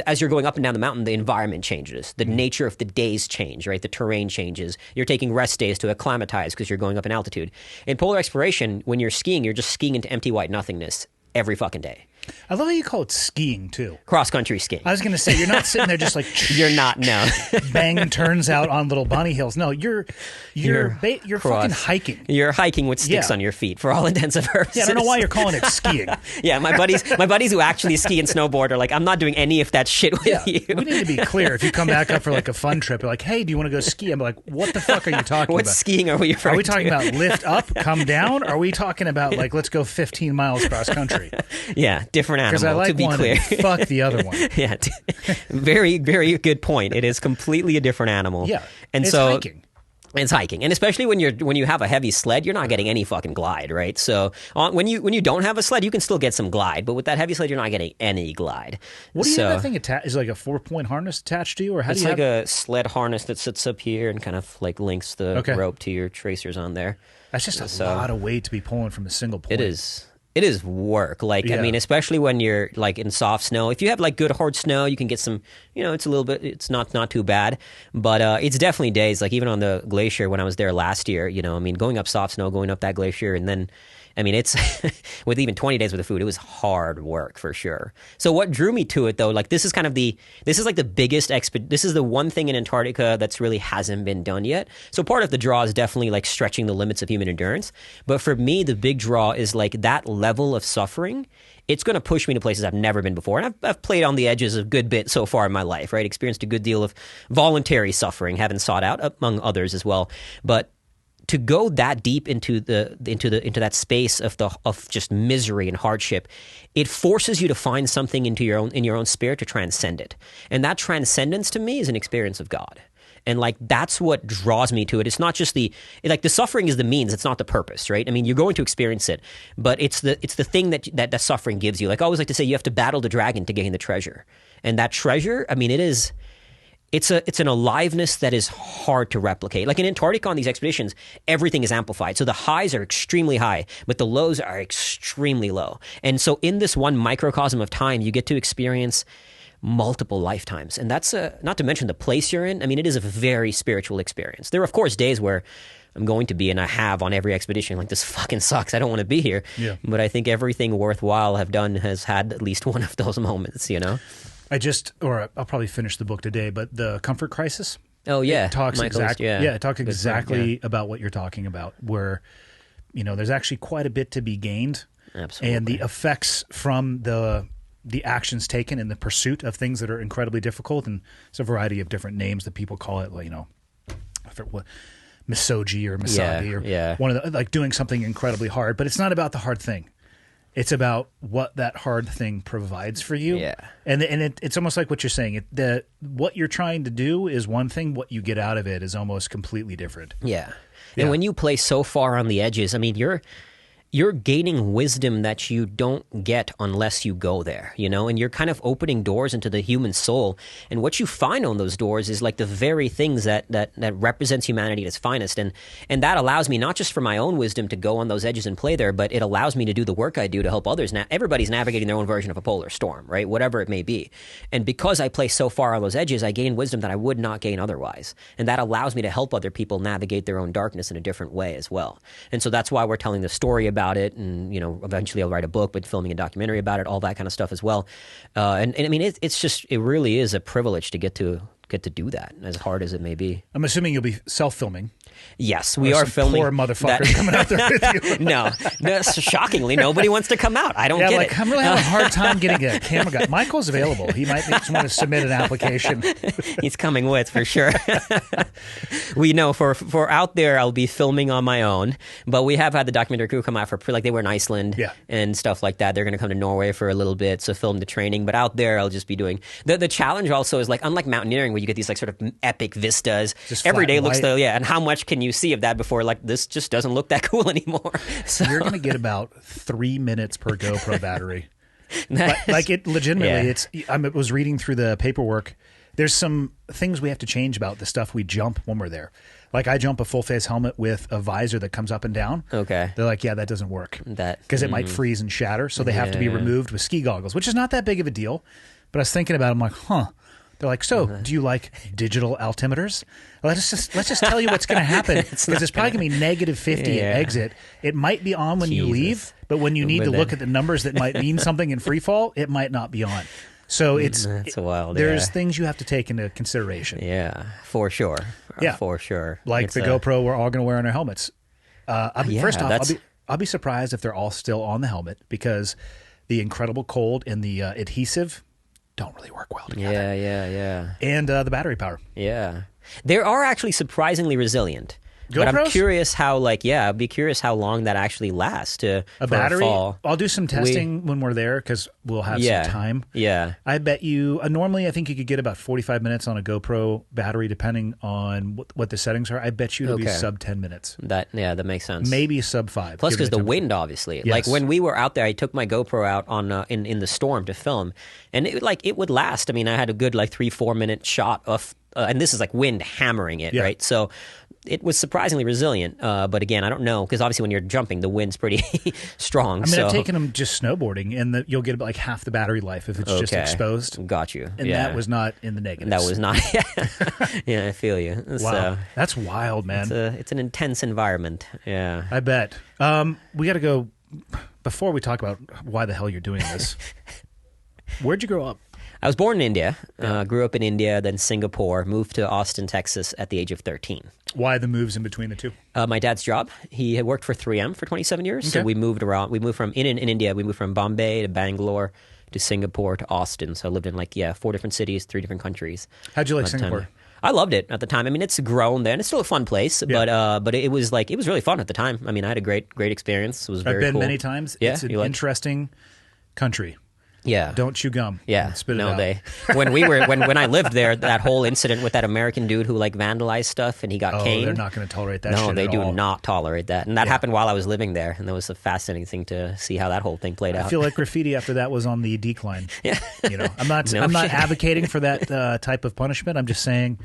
[SPEAKER 4] as you're going up and down the mountain, the environment changes. The nature of the days change, right? The terrain changes. You're taking rest days to acclimatize because you're going up in altitude. In polar exploration, when you're skiing, you're just skiing into empty white nothingness every fucking day.
[SPEAKER 1] I love how you call it skiing, too.
[SPEAKER 4] Cross-country skiing.
[SPEAKER 1] I was going to say, you're not sitting there just like...
[SPEAKER 4] You're not, no.
[SPEAKER 1] bang turns out on little bunny hills. No, you're fucking hiking.
[SPEAKER 4] You're hiking with sticks on your feet, for all intents and purposes.
[SPEAKER 1] Yeah, I don't know why you're calling it skiing.
[SPEAKER 4] Yeah, my buddies who actually ski and snowboard are like, I'm not doing any of that shit with you.
[SPEAKER 1] We need to be clear. If you come back up for like a fun trip, you're like, hey, do you want to go ski? I'm like, what the fuck are you talking
[SPEAKER 4] what
[SPEAKER 1] about?
[SPEAKER 4] What skiing are we referring to?
[SPEAKER 1] Are we talking about lift up, come down? Are we talking about like, let's go 15 miles cross country?
[SPEAKER 4] Yeah, different animal.
[SPEAKER 1] Because I like
[SPEAKER 4] to be
[SPEAKER 1] one
[SPEAKER 4] clear.
[SPEAKER 1] and fuck the other one.
[SPEAKER 4] Yeah, very, very good point. It is completely a different animal.
[SPEAKER 1] Yeah,
[SPEAKER 4] and
[SPEAKER 1] it's
[SPEAKER 4] so
[SPEAKER 1] hiking.
[SPEAKER 4] It's hiking, and especially when you have a heavy sled, you're not getting any fucking glide, right? So when you don't have a sled, you can still get some glide, but with that heavy sled, you're not getting any glide.
[SPEAKER 1] What do you have that thing attached? Is it like a 4-point harness attached to you, or how do you?
[SPEAKER 4] It's like a sled harness that sits up here and kind of like links the rope to your tracers on there.
[SPEAKER 1] That's just a lot of weight to be pulling from a single point.
[SPEAKER 4] It is. It is work. Like, I
[SPEAKER 1] Yeah.
[SPEAKER 4] mean, especially when you're like in soft snow. If you have like good hard snow, you can get some, it's a little bit, it's not too bad. But it's definitely days, like even on the glacier when I was there last year, I mean, going up soft snow, going up that glacier, and then, I mean, it's with even 20 days with the food, it was hard work for sure. So what drew me to it though, like this is like the biggest this is the one thing in Antarctica that's really hasn't been done yet. So part of the draw is definitely like stretching the limits of human endurance. But for me, the big draw is like that level of suffering. It's going to push me to places I've never been before. And I've played on the edges a good bit so far in my life, right? Experienced a good deal of voluntary suffering, haven't sought out among others as well. But to go that deep into that space of just misery and hardship, it forces you to find something in your own spirit to transcend it. And that transcendence to me is an experience of God. And like that's what draws me to it. It's not just the suffering is the means, it's not the purpose, right? I mean, you're going to experience it, but it's the thing that suffering gives you. Like I always like to say, you have to battle the dragon to gain the treasure. And that treasure, I mean, it's an aliveness that is hard to replicate. Like in Antarctica on these expeditions, everything is amplified. So the highs are extremely high, but the lows are extremely low. And so in this one microcosm of time, you get to experience multiple lifetimes. And that's not to mention the place you're in. I mean, it is a very spiritual experience. There are, of course, days where I'm going to be, and I have on every expedition, like this fucking sucks. I don't want to be here.
[SPEAKER 1] Yeah.
[SPEAKER 4] But I think everything worthwhile I've done has had at least one of those moments,
[SPEAKER 1] I'll probably finish the book today, but the Comfort Crisis.
[SPEAKER 4] Oh yeah,
[SPEAKER 1] It talks exactly.
[SPEAKER 4] Yeah,
[SPEAKER 1] it talks exactly
[SPEAKER 4] yeah.
[SPEAKER 1] about what you're talking about, where there's actually quite a bit to be gained,
[SPEAKER 4] Absolutely.
[SPEAKER 1] and the effects from the actions taken in the pursuit of things that are incredibly difficult, and it's a variety of different names that people call it, misogy or misagi or one of the, like doing something incredibly hard, but it's not about the hard thing. It's about what that hard thing provides for you.
[SPEAKER 4] Yeah.
[SPEAKER 1] And it's almost like what you're saying. What you're trying to do is one thing. What you get out of it is almost completely different.
[SPEAKER 4] Yeah.
[SPEAKER 1] Yeah.
[SPEAKER 4] And when you play so far on the edges, I mean, you're gaining wisdom that you don't get unless you go there, and you're kind of opening doors into the human soul. And what you find on those doors is like the very things that represents humanity at its finest. And that allows me not just for my own wisdom to go on those edges and play there, but it allows me to do the work I do to help others. Now, everybody's navigating their own version of a polar storm, right? Whatever it may be. And because I play so far on those edges, I gain wisdom that I would not gain otherwise. And that allows me to help other people navigate their own darkness in a different way as well. And so that's why we're telling the story about it, and eventually I'll write a book, but filming a documentary about it, all that kind of stuff as well. And I mean, it really is a privilege to get to do that, as hard as it may be.
[SPEAKER 1] I'm assuming you'll be self-filming.
[SPEAKER 4] Yes, we
[SPEAKER 1] Or
[SPEAKER 4] are
[SPEAKER 1] some
[SPEAKER 4] filming.
[SPEAKER 1] poor motherfuckers coming out there with you.
[SPEAKER 4] No, shockingly, nobody wants to come out. I don't
[SPEAKER 1] Yeah,
[SPEAKER 4] get
[SPEAKER 1] like
[SPEAKER 4] it.
[SPEAKER 1] I'm really having a hard time getting a camera guy. Michael's available. He might just want to submit an application.
[SPEAKER 4] He's coming with for sure. We know for out there, I'll be filming on my own, but we have had the documentary crew come out for like they were in Iceland and stuff like that. They're going to come to Norway for a little bit, so film the training. But out there, I'll just be doing the challenge. Also, is like unlike mountaineering, where you get these like sort of epic vistas.
[SPEAKER 1] Just
[SPEAKER 4] Every
[SPEAKER 1] flat
[SPEAKER 4] day
[SPEAKER 1] and
[SPEAKER 4] looks
[SPEAKER 1] white.
[SPEAKER 4] and how much can you see of that before like this just doesn't look that cool anymore? So
[SPEAKER 1] You're going to get about 3 minutes per GoPro battery. Like it legitimately,
[SPEAKER 4] Yeah.
[SPEAKER 1] I was reading through the paperwork. There's some things we have to change about the stuff we jump when we're there. Like I jump a full face helmet with a visor that comes up and down.
[SPEAKER 4] Okay.
[SPEAKER 1] They're like, yeah, that doesn't work
[SPEAKER 4] That-
[SPEAKER 1] because it might freeze and shatter. So they have to be
[SPEAKER 4] Yeah.
[SPEAKER 1] removed with ski goggles, which is not that big of a deal. But I was thinking about it. I'm like, huh. They're like, so do you like digital altimeters? Let's just tell you what's going to happen because it's probably going to be negative 50 at exit. It might be on when you
[SPEAKER 4] Jesus.
[SPEAKER 1] leave, but when you need
[SPEAKER 4] But
[SPEAKER 1] to look
[SPEAKER 4] then-
[SPEAKER 1] at the numbers that might mean something in free fall, it might not be on. So
[SPEAKER 4] That's wild.
[SPEAKER 1] There's
[SPEAKER 4] Yeah.
[SPEAKER 1] things you have to take into consideration.
[SPEAKER 4] Yeah, for sure.
[SPEAKER 1] Yeah.
[SPEAKER 4] For sure.
[SPEAKER 1] Like
[SPEAKER 4] It's
[SPEAKER 1] the GoPro we're all going to wear on our helmets. First off,
[SPEAKER 4] that's-
[SPEAKER 1] I'll be surprised if they're all still on the helmet because the incredible cold and the adhesive don't really work well together.
[SPEAKER 4] Yeah.
[SPEAKER 1] And the battery power.
[SPEAKER 4] Yeah. They are actually surprisingly resilient. But I'm
[SPEAKER 1] GoPros?
[SPEAKER 4] curious how, I'd be curious how long that actually lasts
[SPEAKER 1] A
[SPEAKER 4] for
[SPEAKER 1] battery?
[SPEAKER 4] fall.
[SPEAKER 1] I'll do some testing when we're there because we'll have some time.
[SPEAKER 4] Yeah.
[SPEAKER 1] I bet you, normally I think you could get about 45 minutes on a GoPro battery depending on what the settings are. I bet you it'll be
[SPEAKER 4] Okay.
[SPEAKER 1] sub 10 minutes.
[SPEAKER 4] That makes sense.
[SPEAKER 1] Maybe sub 5.
[SPEAKER 4] Plus,
[SPEAKER 1] given
[SPEAKER 4] because the
[SPEAKER 1] temperature.
[SPEAKER 4] wind, obviously.
[SPEAKER 1] Yes.
[SPEAKER 4] Like when we were out there, I took my GoPro out on in the storm to film, and it would last. I mean, I had a good 3-4 minute shot of, and this is like wind hammering it,
[SPEAKER 1] Yeah.
[SPEAKER 4] right? So it was surprisingly resilient. But again, I don't know, because obviously when you're jumping, the wind's pretty strong.
[SPEAKER 1] I mean, I've taken them just snowboarding, and you'll get like half the battery life if it's just
[SPEAKER 4] Okay.
[SPEAKER 1] exposed.
[SPEAKER 4] Got you.
[SPEAKER 1] And that was not in the negatives.
[SPEAKER 4] That was not. Yeah, I feel you.
[SPEAKER 1] Wow.
[SPEAKER 4] So,
[SPEAKER 1] That's wild, man.
[SPEAKER 4] it's an intense environment. Yeah.
[SPEAKER 1] I bet. We got to go, before we talk about why the hell you're doing this, where'd you grow up?
[SPEAKER 4] I was born in India, grew up in India, then Singapore, moved to Austin, Texas at the age of 13.
[SPEAKER 1] Why the moves in between the two?
[SPEAKER 4] My dad's job. He had worked for 3M for 27 years. So
[SPEAKER 1] Okay.
[SPEAKER 4] we moved around. We moved from, in India, we moved from Bombay to Bangalore to Singapore to Austin. So I lived in 4 different cities, 3 different countries.
[SPEAKER 1] How'd you like
[SPEAKER 4] at the time.
[SPEAKER 1] Singapore?
[SPEAKER 4] I loved it at the time. I mean, it's grown then. It's still a fun place, but it was really fun at the time. I mean, I had a great experience. It was very
[SPEAKER 1] I've been
[SPEAKER 4] cool.
[SPEAKER 1] many times.
[SPEAKER 4] Yeah,
[SPEAKER 1] It's an
[SPEAKER 4] you like-
[SPEAKER 1] interesting country.
[SPEAKER 4] Yeah.
[SPEAKER 1] Don't chew gum.
[SPEAKER 4] Yeah,
[SPEAKER 1] Spit it
[SPEAKER 4] no,
[SPEAKER 1] out.
[SPEAKER 4] when I lived there, that whole incident with that American dude who vandalized stuff and he got
[SPEAKER 1] Oh,
[SPEAKER 4] caned.
[SPEAKER 1] they're not going to tolerate that
[SPEAKER 4] No,
[SPEAKER 1] shit
[SPEAKER 4] they
[SPEAKER 1] at
[SPEAKER 4] do
[SPEAKER 1] all.
[SPEAKER 4] not tolerate that, and that happened while I was living there, and that was a fascinating thing to see how that whole thing played out.
[SPEAKER 1] I feel like graffiti after that was on the decline.
[SPEAKER 4] Yeah.
[SPEAKER 1] You know, I'm not
[SPEAKER 4] No
[SPEAKER 1] I'm not
[SPEAKER 4] shit.
[SPEAKER 1] advocating for that type of punishment. I'm just saying,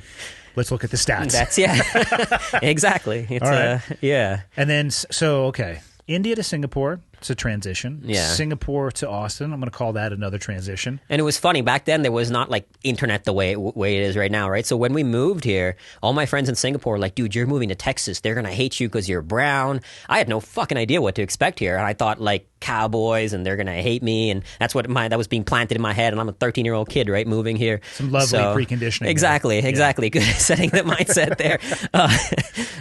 [SPEAKER 1] let's look at the stats.
[SPEAKER 4] That's exactly. It's
[SPEAKER 1] All right.
[SPEAKER 4] yeah.
[SPEAKER 1] And then okay, India to Singapore, it's a transition.
[SPEAKER 4] Yeah.
[SPEAKER 1] Singapore to Austin, I'm going to call that another transition.
[SPEAKER 4] And it was funny back then. There was not internet the way it is right now, right? So when we moved here, all my friends in Singapore were like, "Dude, you're moving to Texas. They're gonna hate you because you're brown." I had no fucking idea what to expect here, and I thought cowboys and they're gonna hate me, and that's what that was being planted in my head. And I'm a 13-year-old kid, right, moving here.
[SPEAKER 1] Some lovely preconditioning there.
[SPEAKER 4] Exactly. Good setting the mindset there.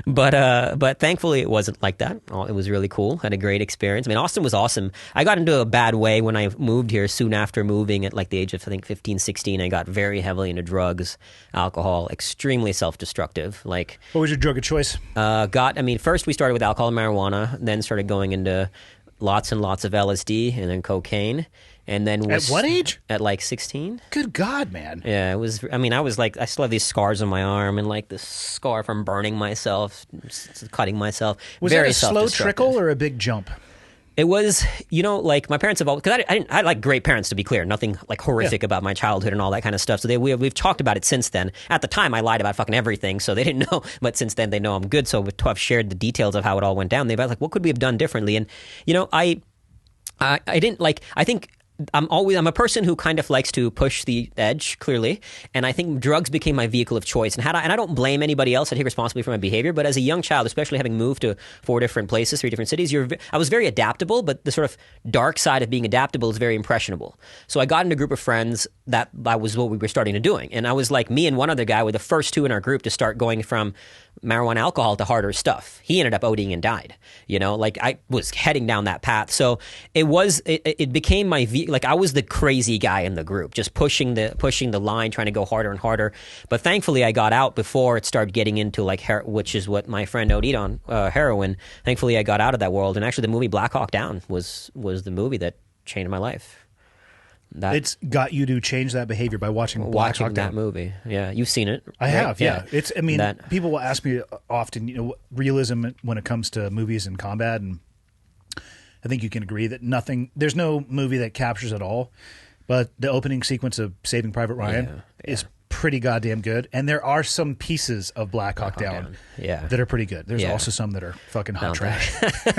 [SPEAKER 4] But thankfully it wasn't like that. It was really cool. Had a great experience. I mean, Austin was awesome. I got into a bad way when I moved here soon after moving at the age of, I think, 15, 16. I got very heavily into drugs, alcohol, extremely self-destructive.
[SPEAKER 1] What was your drug of choice?
[SPEAKER 4] First we started with alcohol and marijuana, then started going into lots and lots of LSD and then cocaine. And then
[SPEAKER 1] At what age?
[SPEAKER 4] At 16.
[SPEAKER 1] Good God, man.
[SPEAKER 4] Yeah, it was. I mean, I still have these scars on my arm and this scar from burning myself, cutting myself.
[SPEAKER 1] Was
[SPEAKER 4] Very
[SPEAKER 1] that a slow
[SPEAKER 4] self-destructive.
[SPEAKER 1] trickle or a big jump?
[SPEAKER 4] It was, my parents have always, because I like great parents, to be clear, nothing horrific about my childhood and all that kind of stuff. So we've talked about it since then. At the time, I lied about fucking everything, so they didn't know. But since then, they know I'm good. So I've shared the details of how it all went down. They've been what could we have done differently? And I didn't I think. I'm a person who kind of likes to push the edge, clearly, and I think drugs became my vehicle of choice. And I don't blame anybody else. I take responsibility for my behavior. But as a young child, especially having moved to 4 different places, 3 different cities, I was very adaptable. But the sort of dark side of being adaptable is very impressionable. So I got in a group of friends that was what we were starting to doing, and I was me and one other guy were the first 2 in our group to start going from marijuana, alcohol to harder stuff. He ended up ODing and died. I was heading down that path. So it became my I was the crazy guy in the group, just pushing the line, trying to go harder and harder. But thankfully, I got out before it started getting into which is what my friend OD'd on, heroin. Thankfully, I got out of that world. And actually, the movie Black Hawk Down was the movie that changed my life.
[SPEAKER 1] It's got you to change that behavior by watching Black Hawk
[SPEAKER 4] that
[SPEAKER 1] Down.
[SPEAKER 4] movie. Yeah, you've seen it.
[SPEAKER 1] I
[SPEAKER 4] right?
[SPEAKER 1] have, yeah. It's. I mean,
[SPEAKER 4] That-
[SPEAKER 1] people will ask me often, realism when it comes to movies and combat, and I think you can agree that there's no movie that captures it all. But the opening sequence of Saving Private Ryan is pretty goddamn good, and there are some pieces of Black Hawk Down that are pretty good. There's also some that are fucking hot trash.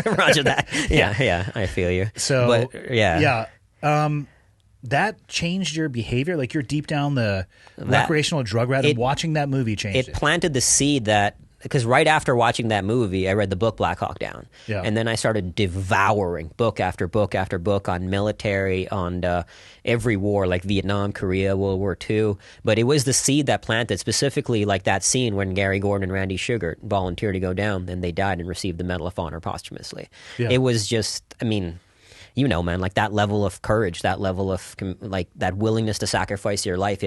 [SPEAKER 4] Roger that. Yeah, I feel you.
[SPEAKER 1] So,
[SPEAKER 4] but, yeah.
[SPEAKER 1] That changed your behavior? You're deep down the recreational drug route, and watching that movie changed
[SPEAKER 4] it planted the seed that, because right after watching that movie, I read the book Black Hawk Down.
[SPEAKER 1] Yeah.
[SPEAKER 4] And then I started devouring book after book after book on military, on every war, like Vietnam, Korea, World War II. But it was the seed that planted, specifically that scene when Gary Gordon and Randy Sugar volunteered to go down, and they died and received the Medal of Honor posthumously. Yeah. It was just, man, that level of courage, that level of that willingness to sacrifice your life.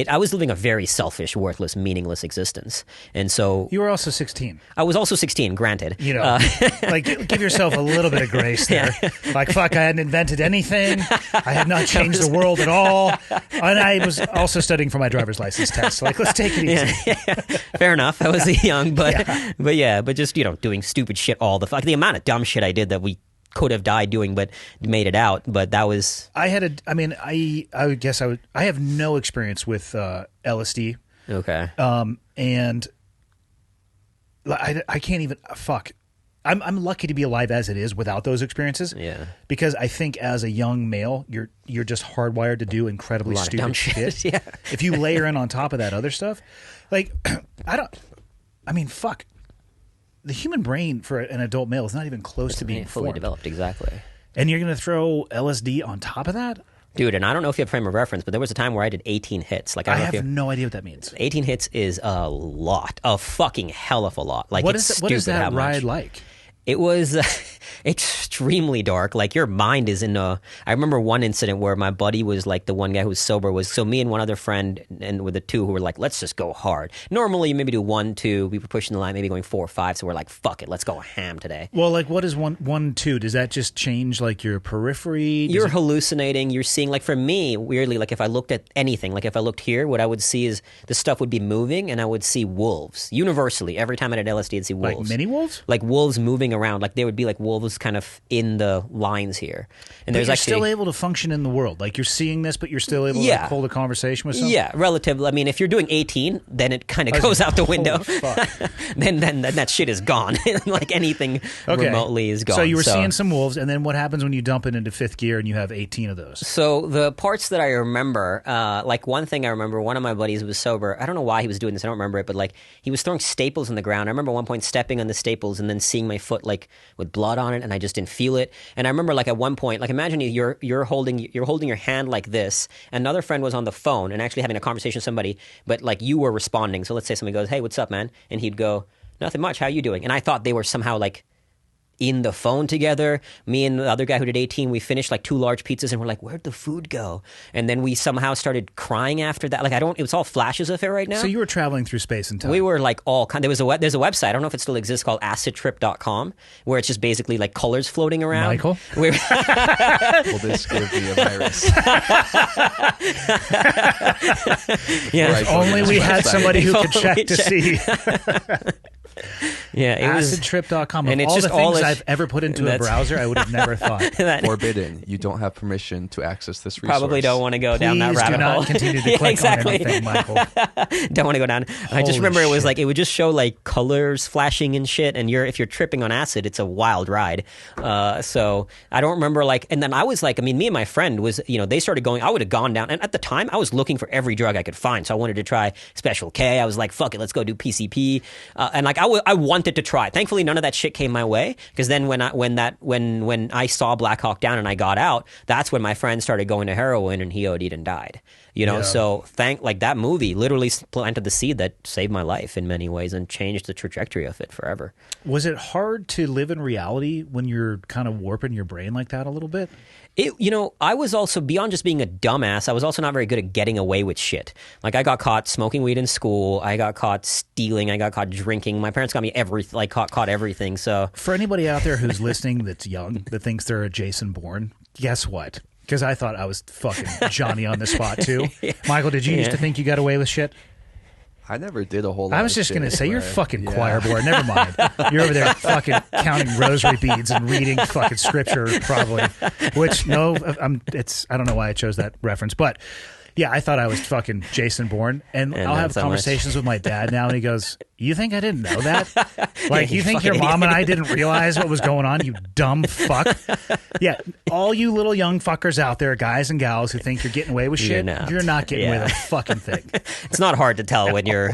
[SPEAKER 4] I was living a very selfish, worthless, meaningless existence, and so
[SPEAKER 1] You were also 16.
[SPEAKER 4] I was also 16. Granted,
[SPEAKER 1] Give yourself a little bit of grace there. Fuck, I hadn't invented anything. I had not changed the world at all, and I was also studying for my driver's license test. So let's take it easy.
[SPEAKER 4] Fair enough. I was young, but just doing stupid shit all the amount of dumb shit I did that we could have died doing, but made it out. But that was.
[SPEAKER 1] I have no experience with LSD.
[SPEAKER 4] Okay.
[SPEAKER 1] And I can't even fuck. I'm lucky to be alive as it is without those experiences.
[SPEAKER 4] Yeah.
[SPEAKER 1] Because I think as a young male, you're just hardwired to do incredibly stupid shit.
[SPEAKER 4] Yeah.
[SPEAKER 1] If you layer in on top of that other stuff, like fuck. The human brain for an adult male is not even close to being
[SPEAKER 4] fully
[SPEAKER 1] formed.
[SPEAKER 4] developed. Exactly.
[SPEAKER 1] And you're going to throw LSD on top of that?
[SPEAKER 4] Dude, and I don't know if you have frame of reference, but there was a time where I did 18 hits. Like I
[SPEAKER 1] have no idea what that means.
[SPEAKER 4] 18 hits is a lot, a fucking hell of a lot. Like
[SPEAKER 1] What
[SPEAKER 4] it's
[SPEAKER 1] is that
[SPEAKER 4] stupid how
[SPEAKER 1] ride
[SPEAKER 4] much.
[SPEAKER 1] like?
[SPEAKER 4] It was extremely dark. Like your mind is in a. I remember one incident where my buddy was like the one guy who was sober was so me and one other friend and with the two who were like, let's just go hard. Normally you maybe do 1, 2. We were pushing the line, maybe going 4 or 5. So we're like, fuck it, let's go ham today.
[SPEAKER 1] Well, like what is 1, 2? Does that just change like your periphery?
[SPEAKER 4] You're hallucinating. You're seeing, like for me, weirdly, like if I looked at anything, like if I looked here, what I would see is the stuff would be moving and I would see wolves. Universally, every time I did LSD, I'd see wolves.
[SPEAKER 1] Like mini wolves?
[SPEAKER 4] Like wolves moving around. Like they would be like wolves kind of in the lines here. And
[SPEAKER 1] But
[SPEAKER 4] there's
[SPEAKER 1] you're
[SPEAKER 4] actually
[SPEAKER 1] still able to function in the world. Like you're seeing this, but you're still able to like, hold a conversation with someone?
[SPEAKER 4] Yeah, relatively. I mean, if you're doing 18, then it kind of goes out the window.
[SPEAKER 1] Fuck.
[SPEAKER 4] then that shit is gone. Like anything remotely is gone.
[SPEAKER 1] So you were seeing some wolves, and then what happens when you dump it into fifth gear and you have 18 of those?
[SPEAKER 4] So the parts that I remember, like one thing I remember, one of my buddies was sober. I don't know why he was doing this. I don't remember it, but like he was throwing staples in the ground. I remember at one point stepping on the staples and then seeing my foot like with blood on it, and I just didn't feel it. And I remember like at one point, like imagine you're holding your hand like this. Another friend was on the phone and actually having a conversation with somebody, but like you were responding. So let's say somebody goes, "Hey, what's up, man?" And he'd go, "Nothing much. How you doing?" And I thought they were somehow like in the phone together. Me and the other guy who did 18, we finished like 2 large pizzas and we're like, where'd the food go? And then we somehow started crying after that. Like it was all flashes of it right now.
[SPEAKER 1] So you were traveling through space and time.
[SPEAKER 4] We were like all kind. There's a website. I don't know if it still exists called acidtrip.com where it's just basically like colors floating around.
[SPEAKER 1] Michael?
[SPEAKER 3] Will this give me a virus?
[SPEAKER 4] Yeah.
[SPEAKER 3] Right.
[SPEAKER 1] Only we had somebody who could check to see.
[SPEAKER 4] Yeah, it was
[SPEAKER 1] Acidtrip.com.
[SPEAKER 4] and
[SPEAKER 1] Of
[SPEAKER 4] it's
[SPEAKER 1] all
[SPEAKER 4] just
[SPEAKER 1] the
[SPEAKER 4] all
[SPEAKER 1] things
[SPEAKER 4] this-
[SPEAKER 1] I've ever put into a
[SPEAKER 4] that's-
[SPEAKER 1] browser, I would have never thought.
[SPEAKER 4] that-
[SPEAKER 3] Forbidden. You don't have permission to access this resource.
[SPEAKER 4] Probably don't want to go down that
[SPEAKER 1] Please
[SPEAKER 4] rabbit
[SPEAKER 1] do not
[SPEAKER 4] hole.
[SPEAKER 1] continue to
[SPEAKER 4] Yeah,
[SPEAKER 1] click
[SPEAKER 4] exactly.
[SPEAKER 1] on anything, Michael.
[SPEAKER 4] Don't want to go down. I just
[SPEAKER 1] Holy
[SPEAKER 4] remember it was
[SPEAKER 1] shit.
[SPEAKER 4] like it would just show like colors flashing and shit. And if you're tripping on acid, it's a wild ride. So I don't remember like. And then I was like, I mean, me and my friend was, they started going. I would have gone down. And at the time, I was looking for every drug I could find. So I wanted to try Special K. I was like, fuck it, let's go do PCP. And like I wanted to try. Thankfully, none of that shit came my way. Because then when I saw Black Hawk Down and I got out, that's when my friend started going to heroin and he OD'd and died.
[SPEAKER 1] Yeah.
[SPEAKER 4] So that movie literally planted the seed that saved my life in many ways and changed the trajectory of it forever.
[SPEAKER 1] Was it hard to live in reality when you're kind of warping your brain like that a little bit?
[SPEAKER 4] I was also, beyond just being a dumbass, I was also not very good at getting away with shit. Like, I got caught smoking weed in school. I got caught stealing. I got caught drinking. My parents got me caught everything. So
[SPEAKER 1] For anybody out there who's listening that's young, that thinks they're a Jason Bourne, guess what? Because I thought I was fucking Johnny on the spot, too. Michael, did you used to think you got away with shit?
[SPEAKER 3] I never did a whole lot.
[SPEAKER 1] I was
[SPEAKER 3] of
[SPEAKER 1] just
[SPEAKER 3] shit,
[SPEAKER 1] going to say, you're
[SPEAKER 3] but,
[SPEAKER 1] fucking
[SPEAKER 3] yeah.
[SPEAKER 1] choir boy. Never mind. You're over there fucking counting rosary beads and reading fucking scripture, probably. Which, no, I don't know why I chose that reference. But, yeah, I thought I was fucking Jason Bourne. And I'll
[SPEAKER 4] not
[SPEAKER 1] have
[SPEAKER 4] so much.
[SPEAKER 1] conversations with my dad now, and he goes, you think I didn't know that? Like,
[SPEAKER 4] you
[SPEAKER 1] you think your
[SPEAKER 4] fucking
[SPEAKER 1] mom and
[SPEAKER 4] idiot.
[SPEAKER 1] I didn't realize what was going on, you dumb fuck? Yeah, all you little young fuckers out there, guys and gals who think you're getting away with shit, you're not getting away
[SPEAKER 4] Yeah.
[SPEAKER 1] with a fucking thing.
[SPEAKER 4] it's not hard to tell when you're,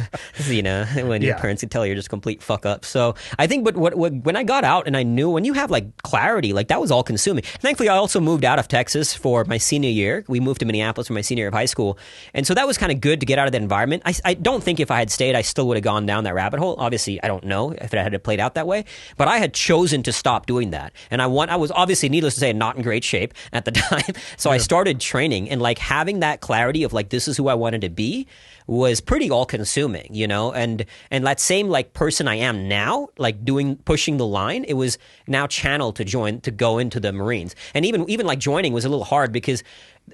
[SPEAKER 4] when your
[SPEAKER 1] Yeah.
[SPEAKER 4] parents can tell you're just a complete fuck up. So I think, but when I got out and I knew, when you have like clarity, like that was all consuming. Thankfully, I also moved out of Texas for my senior year. We moved to Minneapolis for my senior year of high school. And so that was kind of good to get out of that environment. I don't think if I had stayed, I still would have gone down that rabbit hole. Obviously, I don't know if it had played out that way, but I had chosen to stop doing that. And I was obviously, needless to say, not in great shape at the time. So I started training, and like having that clarity of like, this is who I wanted to be was pretty all consuming, and that same like person I am now, like pushing the line, it was now channeled to go into the Marines. And even like joining was a little hard because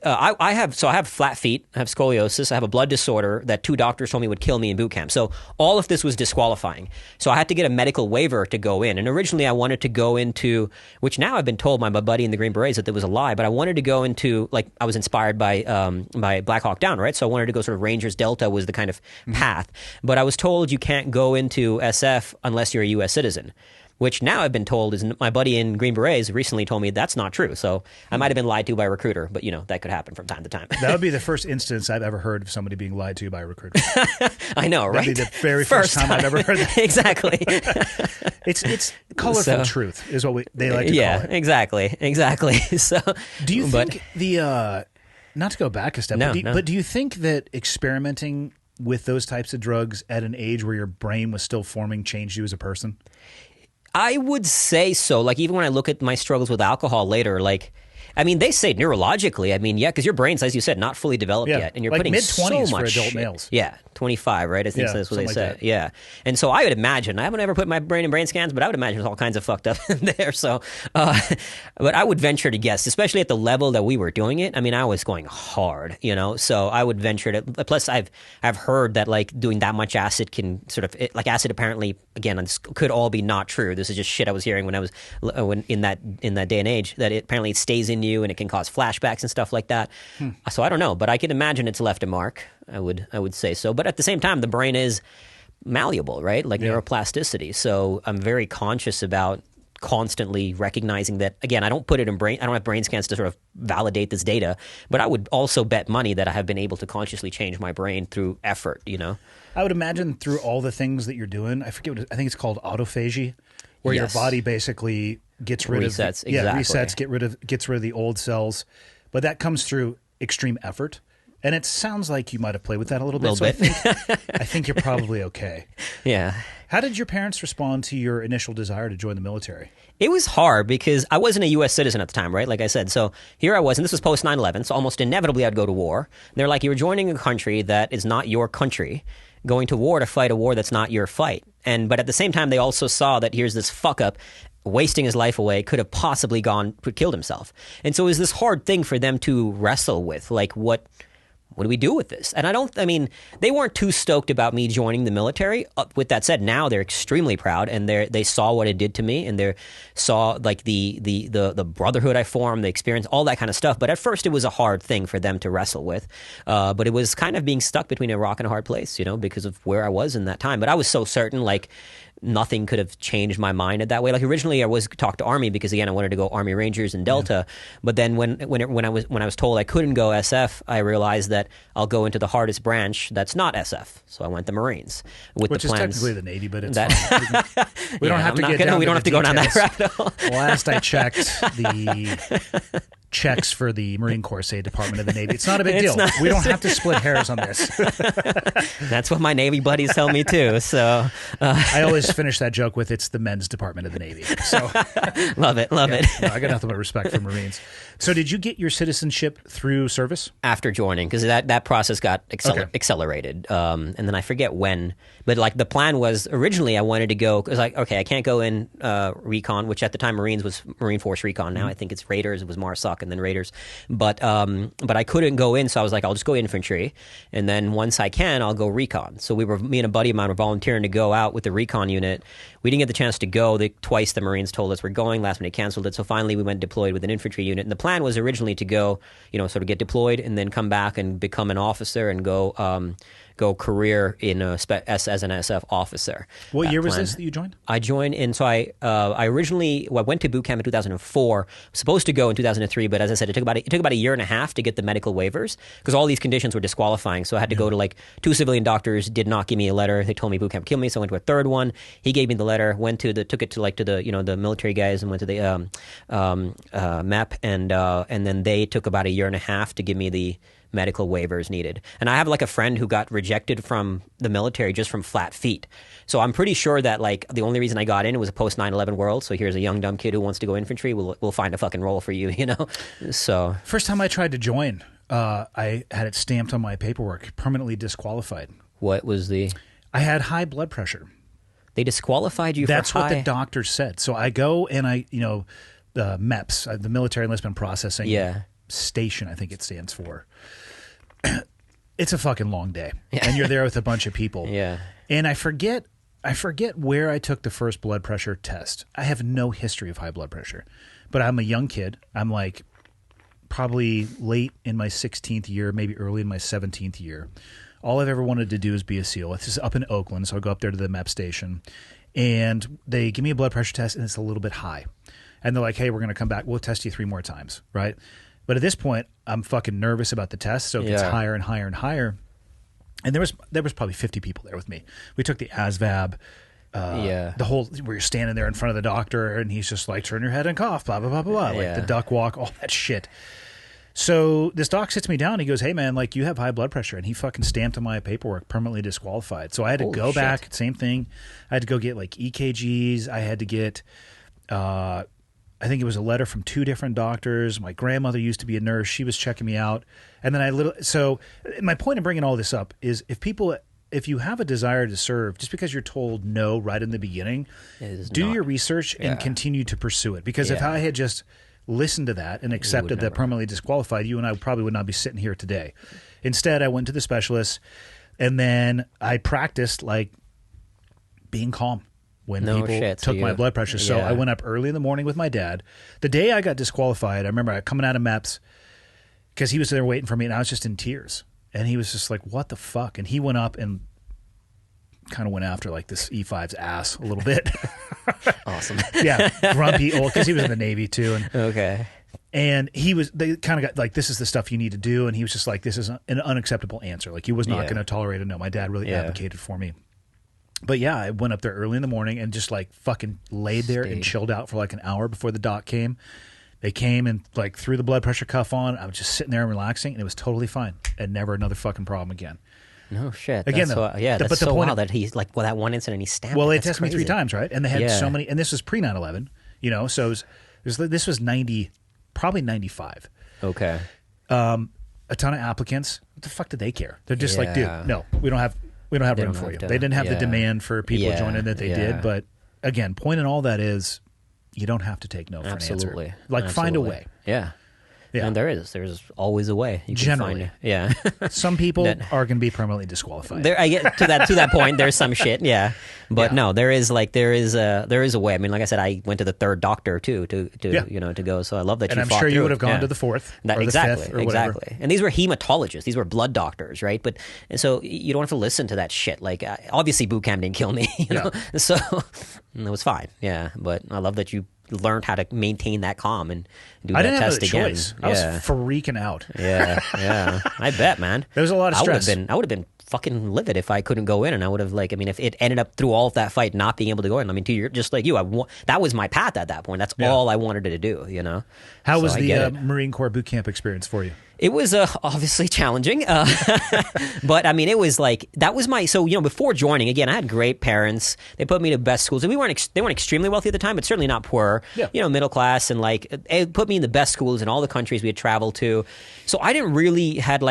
[SPEAKER 4] I have flat feet, I have scoliosis, I have a blood disorder that 2 doctors told me would kill me in boot camp. So all of this was disqualifying. So I had to get a medical waiver to go in. And originally I wanted to go into, which now I've been told by my buddy in the Green Berets that there was a lie, but I wanted to go into, like, I was inspired by Black Hawk Down, right? So I wanted to go sort of Rangers Delta was the kind of path. But I was told you can't go into SF unless you're a U.S. citizen, which now I've been told is, my buddy in Green Berets recently told me that's not true. So I might have been lied to by a recruiter, but that could happen from time to time.
[SPEAKER 1] That would be the first instance I've ever heard of somebody being lied to by a recruiter.
[SPEAKER 4] I know, right?
[SPEAKER 1] That'd be the very first time I've ever heard that.
[SPEAKER 4] Exactly.
[SPEAKER 1] It's colorful truth is what they like to call it.
[SPEAKER 4] Exactly. So,
[SPEAKER 1] do you think not to go back a step, but do you think that experimenting with those types of drugs at an age where your brain was still forming changed you as a person?
[SPEAKER 4] I would say so. Like, even when I look at my struggles with alcohol later, like, I mean, they say neurologically, because your brain's, as you said, not fully developed yet, and you're putting
[SPEAKER 1] mid-20s
[SPEAKER 4] so much
[SPEAKER 1] for adult males.
[SPEAKER 4] Yeah, 25, right? I think that's what they say.
[SPEAKER 1] Like
[SPEAKER 4] yeah, and so I would imagine, I haven't ever put my brain in brain scans, but I would imagine there's all kinds of fucked up in there. So, but I would venture to guess, especially at the level that we were doing it. I mean, I was going hard, So I would venture to. Plus, I've heard that like doing that much acid can sort of like acid apparently again this could all be not true. This is just shit I was hearing when I was in that day and age, that it apparently it stays in you and it can cause flashbacks and stuff like that. So I don't know, but I can imagine it's left a mark. I would say so. But at the same time, the brain is malleable, right? Like neuroplasticity. So I'm very conscious about constantly recognizing that. Again, I don't put it in brain. I don't have brain scans to sort of validate this data. But I would also bet money that I have been able to consciously change my brain through effort.
[SPEAKER 1] I would imagine through all the things that you're doing. I forget I think it's called autophagy, where your body basically gets rid
[SPEAKER 4] resets,
[SPEAKER 1] of gets rid of the old cells, but that comes through extreme effort. And it sounds like you might have played with that a little bit. I think you're probably okay.
[SPEAKER 4] Yeah.
[SPEAKER 1] How did your parents respond to your initial desire to join the military?
[SPEAKER 4] It was hard because I wasn't a U.S. citizen at the time, right? Like I said. So here I was, and this was post 9/11, so almost inevitably I'd go to war. They're like, you're joining a country that is not your country, going to war to fight a war that's not your fight. But at the same time, they also saw that here's this fuck up wasting his life away, could have possibly killed himself. And so it was this hard thing for them to wrestle with, like what do we do with this? And they weren't too stoked about me joining the military. With that said, now they're extremely proud, and they saw what it did to me, and they saw like the brotherhood I formed, the experience, all that kind of stuff. But at first, it was a hard thing for them to wrestle with. But it was kind of being stuck between a rock and a hard place, because of where I was in that time. But I was so certain, like, nothing could have changed my mind in that way. Like originally, I was talked to Army because again, I wanted to go Army Rangers and Delta. But then when I was told I couldn't go SF, I realized that I'll go into the hardest branch that's not SF. So I went the Marines with
[SPEAKER 1] Which
[SPEAKER 4] the plans.
[SPEAKER 1] Which is technically the Navy, but it's fine. We don't have to get down.
[SPEAKER 4] We don't have to go down that rabbit hole.
[SPEAKER 1] Last I checked, the checks for the Marine Corps say Department of the Navy. It's not a big deal. We don't have to split hairs on this.
[SPEAKER 4] That's what my Navy buddies tell me too. So
[SPEAKER 1] I always finish that joke with it's the men's Department of the Navy. So
[SPEAKER 4] love it.
[SPEAKER 1] No, I got nothing but respect for Marines. So did you get your citizenship through service?
[SPEAKER 4] After joining, because that process got accelerated. And then I forget when, but like the plan was originally I wanted to go, because like, okay, I can't go in recon, which at the time Marines was Marine Force Recon. Now I think it's Raiders. It was MARSOC and then Raiders. But I couldn't go in, so I was like, I'll just go infantry. And then once I can, I'll go recon. So me and a buddy of mine were volunteering to go out with the recon unit. We didn't get the chance to go. Twice the Marines told us we're going. Last minute canceled it. So finally we went deployed with an infantry unit. And the plan was originally to go, sort of get deployed and then come back and become an officer and go career in as an SF officer.
[SPEAKER 1] What year was this that you joined?
[SPEAKER 4] I joined in, so I originally went to boot camp in 2004. Supposed to go in 2003, but as I said, it took about a year and a half to get the medical waivers because all these conditions were disqualifying. So I had to go to like 2 civilian doctors, did not give me a letter. They told me boot camp killed me, so I went to a third one. He gave me the letter. Took it to the military guys and went to the MEP, and then they took about a year and a half to give me the medical waivers needed. And I have like a friend who got rejected from the military just from flat feet. So I'm pretty sure that like the only reason I got in was a post 9/11 world. So here's a young dumb kid who wants to go infantry. We'll find a fucking role for you, So
[SPEAKER 1] first time I tried to join, I had it stamped on my paperwork, permanently disqualified.
[SPEAKER 4] What was
[SPEAKER 1] I had high blood pressure.
[SPEAKER 4] They disqualified you
[SPEAKER 1] That's
[SPEAKER 4] for high...
[SPEAKER 1] what the doctor said. So I go and the MEPS, the military enlistment processing station, I think it stands for. It's a fucking long day, and you're there with a bunch of people.
[SPEAKER 4] Yeah.
[SPEAKER 1] And I forget where I took the first blood pressure test. I have no history of high blood pressure, but I'm a young kid. I'm like probably late in my 16th year, maybe early in my 17th year. All I've ever wanted to do is be a SEAL. This is up in Oakland, so I go up there to the MEP station, and they give me a blood pressure test, and it's a little bit high. And they're like, hey, we're going to come back. We'll test you 3 more times, right? But at this point, I'm fucking nervous about the test, so it gets higher and higher and higher. And there was probably 50 people there with me. We took the ASVAB, the whole where you're standing there in front of the doctor, and he's just like, turn your head and cough, blah, blah, blah, blah, blah, like the duck walk, all that shit. So this doc sits me down. He goes, hey, man, like you have high blood pressure. And he fucking stamped on my paperwork, permanently disqualified. So I had to go back, same thing. I had to go get like EKGs. I had to get, I think it was a letter from 2 different doctors. My grandmother used to be a nurse. She was checking me out. And then so my point in bringing all this up is if you have a desire to serve, just because you're told no right in the beginning, do your research and continue to pursue it. Because if I had just listened to that and accepted that permanently disqualified, you and I probably would not be sitting here today. Instead, I went to the specialist, and then I practiced like being calm when people took my blood pressure. So I went up early in the morning with my dad. The day I got disqualified, I remember coming out of MEPS because he was there waiting for me, and I was just in tears. And he was just like, what the fuck? And he went up and kind of went after like this E5's ass a little bit.
[SPEAKER 4] Awesome.
[SPEAKER 1] Yeah, grumpy old, because he was in the Navy too.
[SPEAKER 4] And
[SPEAKER 1] And they kind of got like, this is the stuff you need to do. And he was just like, this is an unacceptable answer. Like he was not going to tolerate a no. My dad really advocated for me. But yeah, I went up there early in the morning and just like fucking laid there and chilled out for like an hour before the doc came. They came and like threw the blood pressure cuff on. I was just sitting there and relaxing, and it was totally fine. And never another fucking problem again.
[SPEAKER 4] No shit.
[SPEAKER 1] Again,
[SPEAKER 4] that's
[SPEAKER 1] though,
[SPEAKER 4] that's
[SPEAKER 1] but the
[SPEAKER 4] so
[SPEAKER 1] point
[SPEAKER 4] wild that he's like, well, that one incident he stamped.
[SPEAKER 1] Well, they
[SPEAKER 4] tested
[SPEAKER 1] tested me 3 times, right? And they had so many, and this was pre 9/11, you know. So this was 90, probably 95.
[SPEAKER 4] Okay.
[SPEAKER 1] A ton of applicants. What the fuck did they care? They're just like, dude, no, we don't have room for you. They didn't have the demand for people joining that they did. But again, point in all that is, you don't have to take no for an answer. Like find a way.
[SPEAKER 4] Yeah. And there's always a way. You can
[SPEAKER 1] Generally,
[SPEAKER 4] find
[SPEAKER 1] some people are going to be permanently disqualified.
[SPEAKER 4] I get to that point. There's some shit, but no, there is a way. I mean, like I said, I went to the 3rd doctor too to go. So I love that.
[SPEAKER 1] And
[SPEAKER 4] you
[SPEAKER 1] I'm
[SPEAKER 4] fought
[SPEAKER 1] sure you
[SPEAKER 4] through
[SPEAKER 1] would have gone to the 4th, or the 5th, or whatever.
[SPEAKER 4] And these were hematologists. These were blood doctors, right? And so you don't have to listen to that shit. Like obviously, boot camp didn't kill me, you know. So it was fine. Yeah, but I love that you learned how to maintain that calm and do that test again.
[SPEAKER 1] Choice. I was freaking out.
[SPEAKER 4] I bet, man.
[SPEAKER 1] There was a lot of stress.
[SPEAKER 4] I would have been fucking livid if I couldn't go in, and I would have if it ended up through all of that fight not being able to go in. I mean, just like you, that was my path at that point. That's all I wanted to do, you know.
[SPEAKER 1] How was the Marine Corps boot camp experience for you?
[SPEAKER 4] It was obviously challenging, but I mean, it was like that was my before joining. Again, I had great parents. They put me to best schools, and they weren't extremely wealthy at the time, but certainly not poor. Middle class, and like it put me in the best schools in all the countries we had traveled to. So I didn't really had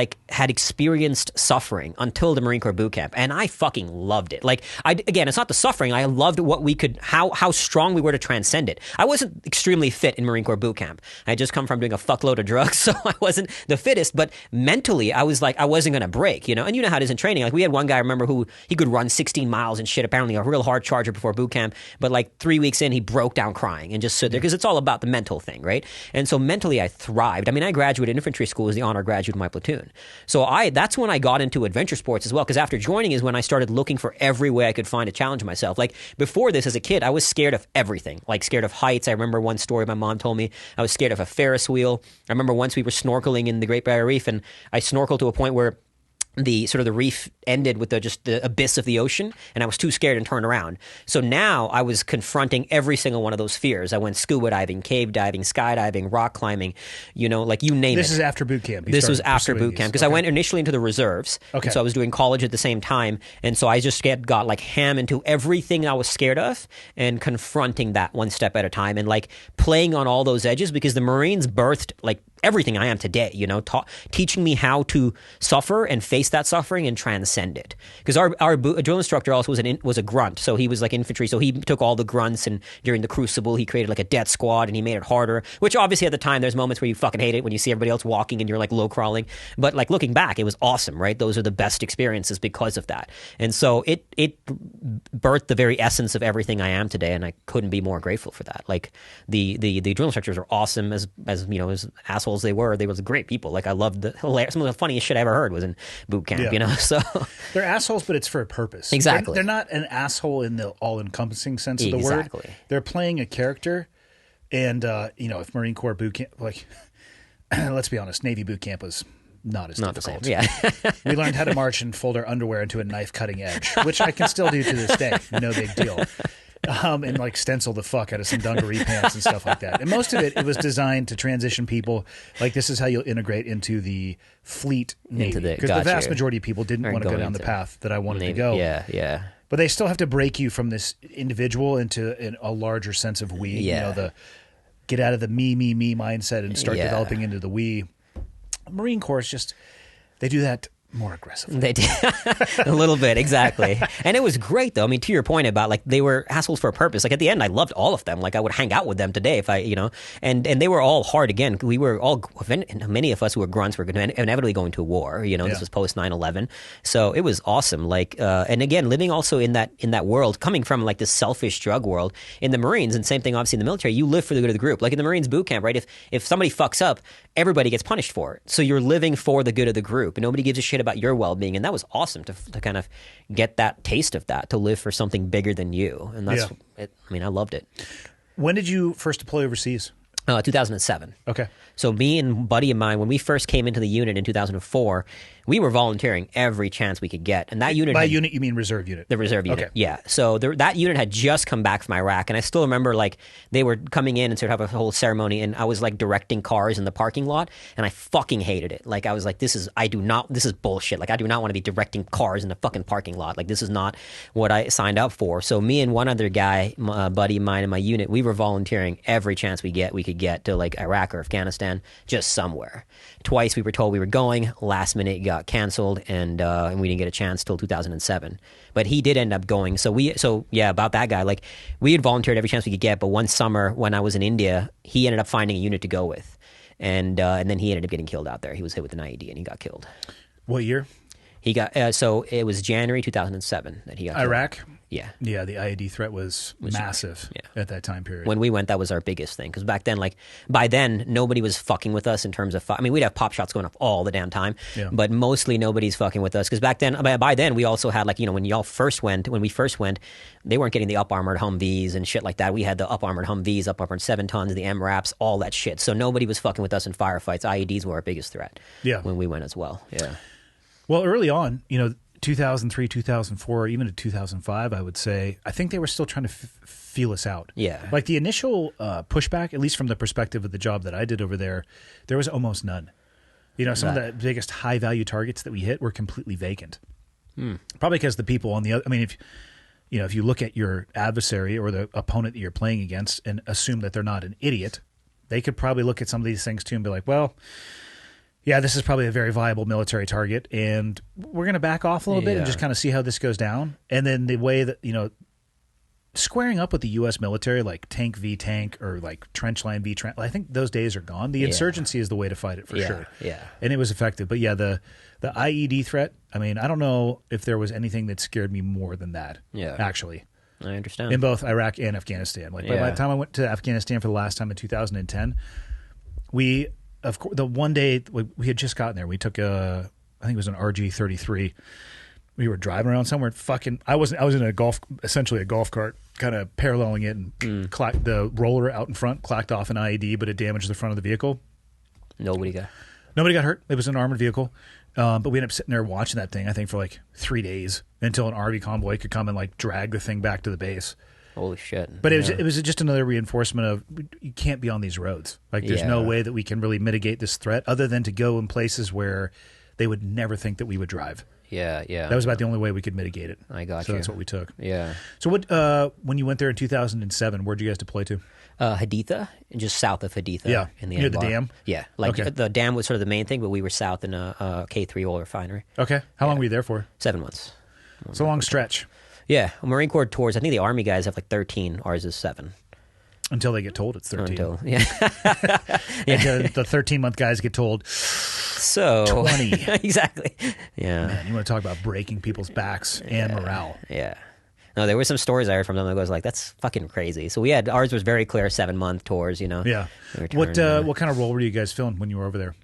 [SPEAKER 4] experienced suffering until the Marine Corps boot camp, and I fucking loved it. Like it's not the suffering. I loved what we could, how strong we were to transcend it. I wasn't extremely fit in Marine Corps boot camp. I had just come from doing a fuckload of drugs, so I wasn't the fittest, but mentally I was like, I wasn't going to break, you know. And you know how it is in training. Like we had one guy, I remember, who he could run 16 miles and shit, apparently a real hard charger before boot camp, but like 3 weeks in he broke down crying and just stood there, because it's all about the mental thing, right? And so mentally I thrived. I mean, I graduated infantry school as the honor graduate of my platoon. So that's when I got into adventure sports as well, because after joining is when I started looking for every way I could find to challenge myself. Like before this, as a kid, I was scared of everything, like scared of heights. I remember one story my mom told me. I was scared of a Ferris wheel. I remember once we were snorkeling in the Great Barrier Reef, and I snorkeled to a point where the reef ended with the abyss of the ocean, and I was too scared and turned around. So now I was confronting every single one of those fears. I went scuba diving, cave diving, skydiving, rock climbing, you know, like you name it.
[SPEAKER 1] This is after boot camp.
[SPEAKER 4] This was after boot camp, because I went initially into the reserves. Okay. And so I was doing college at the same time, and so I just got like ham into everything I was scared of and confronting that one step at a time, and like playing on all those edges, because the Marines birthed like everything I am today, you know, teaching me how to suffer and face that suffering and transcend it. Because our drill instructor also was a grunt, so he was like infantry, so he took all the grunts, and during the Crucible, he created like a death squad, and he made it harder, which obviously at the time, there's moments where you fucking hate it when you see everybody else walking and you're like low crawling, but like looking back, it was awesome, right? Those are the best experiences because of that. And so it birthed the very essence of everything I am today, and I couldn't be more grateful for that. Like the drill instructors are awesome, as you know, as assholes they were great people. Like I loved some of the funniest shit I ever heard was in boot camp, you know. So
[SPEAKER 1] they're assholes, but it's for a purpose.
[SPEAKER 4] Exactly.
[SPEAKER 1] They're not an asshole in the all-encompassing sense of the word.
[SPEAKER 4] Exactly.
[SPEAKER 1] They're playing a character, and you know, if Marine Corps boot camp, like let's be honest, Navy boot camp was not as difficult.
[SPEAKER 4] Yeah.
[SPEAKER 1] We learned how to march and fold our underwear into a knife cutting edge, which I can still do to this day. No big deal. And like stencil the fuck out of some dungaree pants and stuff like that. And most of it was designed to transition people. Like, this is how you'll integrate into the fleet Navy. Because the vast majority of people didn't want to go down the path that I wanted to go.
[SPEAKER 4] Yeah.
[SPEAKER 1] But they still have to break you from this individual into a larger sense of we.
[SPEAKER 4] Yeah.
[SPEAKER 1] You know, get out of the me mindset and start developing into the we. Marine Corps is just, they do that more aggressively.
[SPEAKER 4] They did. A little bit, exactly. And it was great, though. I mean, to your point about, like, they were assholes for a purpose. Like, at the end, I loved all of them. Like, I would hang out with them today if I, you know, and they were all hard. Again, we were all, many of us who were grunts were inevitably going to war, you know. This was post 9/11. So it was awesome. Like, and again, living also in that world, coming from, like, this selfish drug world in the Marines, and same thing, obviously, in the military, you live for the good of the group. Like, in the Marines boot camp, right? If somebody fucks up, everybody gets punished for it. So you're living for the good of the group, and nobody gives a shit about your well-being. And that was awesome to kind of get that taste of that, to live for something bigger than you. And that's it. I mean, I loved it.
[SPEAKER 1] When did you first deploy overseas?
[SPEAKER 4] 2007.
[SPEAKER 1] Okay.
[SPEAKER 4] So me and a buddy of mine, when we first came into the unit in 2004, we were volunteering every chance we could get. And that unit...
[SPEAKER 1] By unit, you mean reserve unit?
[SPEAKER 4] The reserve unit,
[SPEAKER 1] okay.
[SPEAKER 4] Yeah. So that unit had just come back from Iraq. And I still remember, like, they were coming in and sort of have a whole ceremony, and I was, like, directing cars in the parking lot, and I fucking hated it. Like, I was like, this is bullshit. Like, I do not want to be directing cars in the fucking parking lot. Like, this is not what I signed up for. So me and one other guy, buddy of mine in my unit, we were volunteering every chance we could get to, like, Iraq or Afghanistan, just somewhere. Twice we were told we were going, last minute got canceled, and we didn't get a chance till 2007. But he did end up going. So about that guy, like, we had volunteered every chance we could get, but one summer when I was in India, he ended up finding a unit to go with. And then he ended up getting killed out there. He was hit with an IED and he got killed.
[SPEAKER 1] What year?
[SPEAKER 4] He got so it was January 2007 that he got
[SPEAKER 1] Iraq?
[SPEAKER 4] killed. Yeah.
[SPEAKER 1] Yeah, the IED threat was massive at that time period.
[SPEAKER 4] When we went, that was our biggest thing. Because back then, like, by then, nobody was fucking with us in terms of... I mean, we'd have pop shots going off all the damn time. Yeah. But mostly nobody's fucking with us. Because back then, by then, we also had, like, you know, when we first went, they weren't getting the up-armored Humvees and shit like that. We had the up-armored Humvees, up-armored 7 tons, the MRAPs, all that shit. So nobody was fucking with us in firefights. IEDs were our biggest threat when we went as well. Yeah.
[SPEAKER 1] Well, early on, you know, 2003, 2004, even to 2005, I would say, I think they were still trying to feel us out.
[SPEAKER 4] Yeah.
[SPEAKER 1] Like the initial pushback, at least from the perspective of the job that I did over there was almost none. You know, some of the biggest high-value targets that we hit were completely vacant. Probably because the people on the other... I mean, if you look at your adversary or the opponent that you're playing against and assume that they're not an idiot, they could probably look at some of these things too and be like, well... yeah, this is probably a very viable military target, and we're going to back off a little bit and just kind of see how this goes down. And then the way that, you know, squaring up with the U.S. military, like tank v. tank or like trench line v. trench, I think those days are gone. The insurgency is the way to fight it for sure.
[SPEAKER 4] Yeah.
[SPEAKER 1] And it was effective. But yeah, the IED threat, I mean, I don't know if there was anything that scared me more than that, actually.
[SPEAKER 4] I understand.
[SPEAKER 1] In both Iraq and Afghanistan. Like by the time I went to Afghanistan for the last time in 2010, of course, the one day we had just gotten there, we took I think it was an RG-33. We were driving around somewhere. I was in essentially a golf cart, kind of paralleling it, and the roller out in front clacked off an IED, but it damaged the front of the vehicle.
[SPEAKER 4] Nobody got
[SPEAKER 1] hurt. It was an armored vehicle, but we ended up sitting there watching that thing, I think, for like 3 days until an RV convoy could come and like drag the thing back to the base.
[SPEAKER 4] Holy shit.
[SPEAKER 1] But it was just another reinforcement of you can't be on these roads. Like there's no way that we can really mitigate this threat other than to go in places where they would never think that we would drive.
[SPEAKER 4] Yeah, yeah.
[SPEAKER 1] That was about the only way we could mitigate it.
[SPEAKER 4] I got
[SPEAKER 1] So
[SPEAKER 4] you.
[SPEAKER 1] that's what we took.
[SPEAKER 4] Yeah.
[SPEAKER 1] So what? When you went there in 2007, where'd you guys deploy to?
[SPEAKER 4] Haditha, just south of Haditha.
[SPEAKER 1] Yeah.
[SPEAKER 4] In the
[SPEAKER 1] Near the
[SPEAKER 4] Anbar.
[SPEAKER 1] dam?
[SPEAKER 4] Yeah. Like
[SPEAKER 1] Okay.
[SPEAKER 4] the dam was sort of the main thing, but we were south in a K3 oil refinery.
[SPEAKER 1] Okay. How long were you there for?
[SPEAKER 4] 7 months.
[SPEAKER 1] It's a long stretch
[SPEAKER 4] Yeah. Marine Corps tours, I think the Army guys have like 13. Ours is 7.
[SPEAKER 1] until they get told it's 13.
[SPEAKER 4] Yeah.
[SPEAKER 1] Until the 13-month guys get told,
[SPEAKER 4] So
[SPEAKER 1] 20.
[SPEAKER 4] Exactly. Yeah.
[SPEAKER 1] man, you want to talk about breaking people's backs and morale.
[SPEAKER 4] Yeah. No, there were some stories I heard from them that was like, that's fucking crazy. So we had, ours was very clear 7-month tours, you know.
[SPEAKER 1] Yeah.
[SPEAKER 4] We returned,
[SPEAKER 1] What kind of role were you guys filling when you were over there?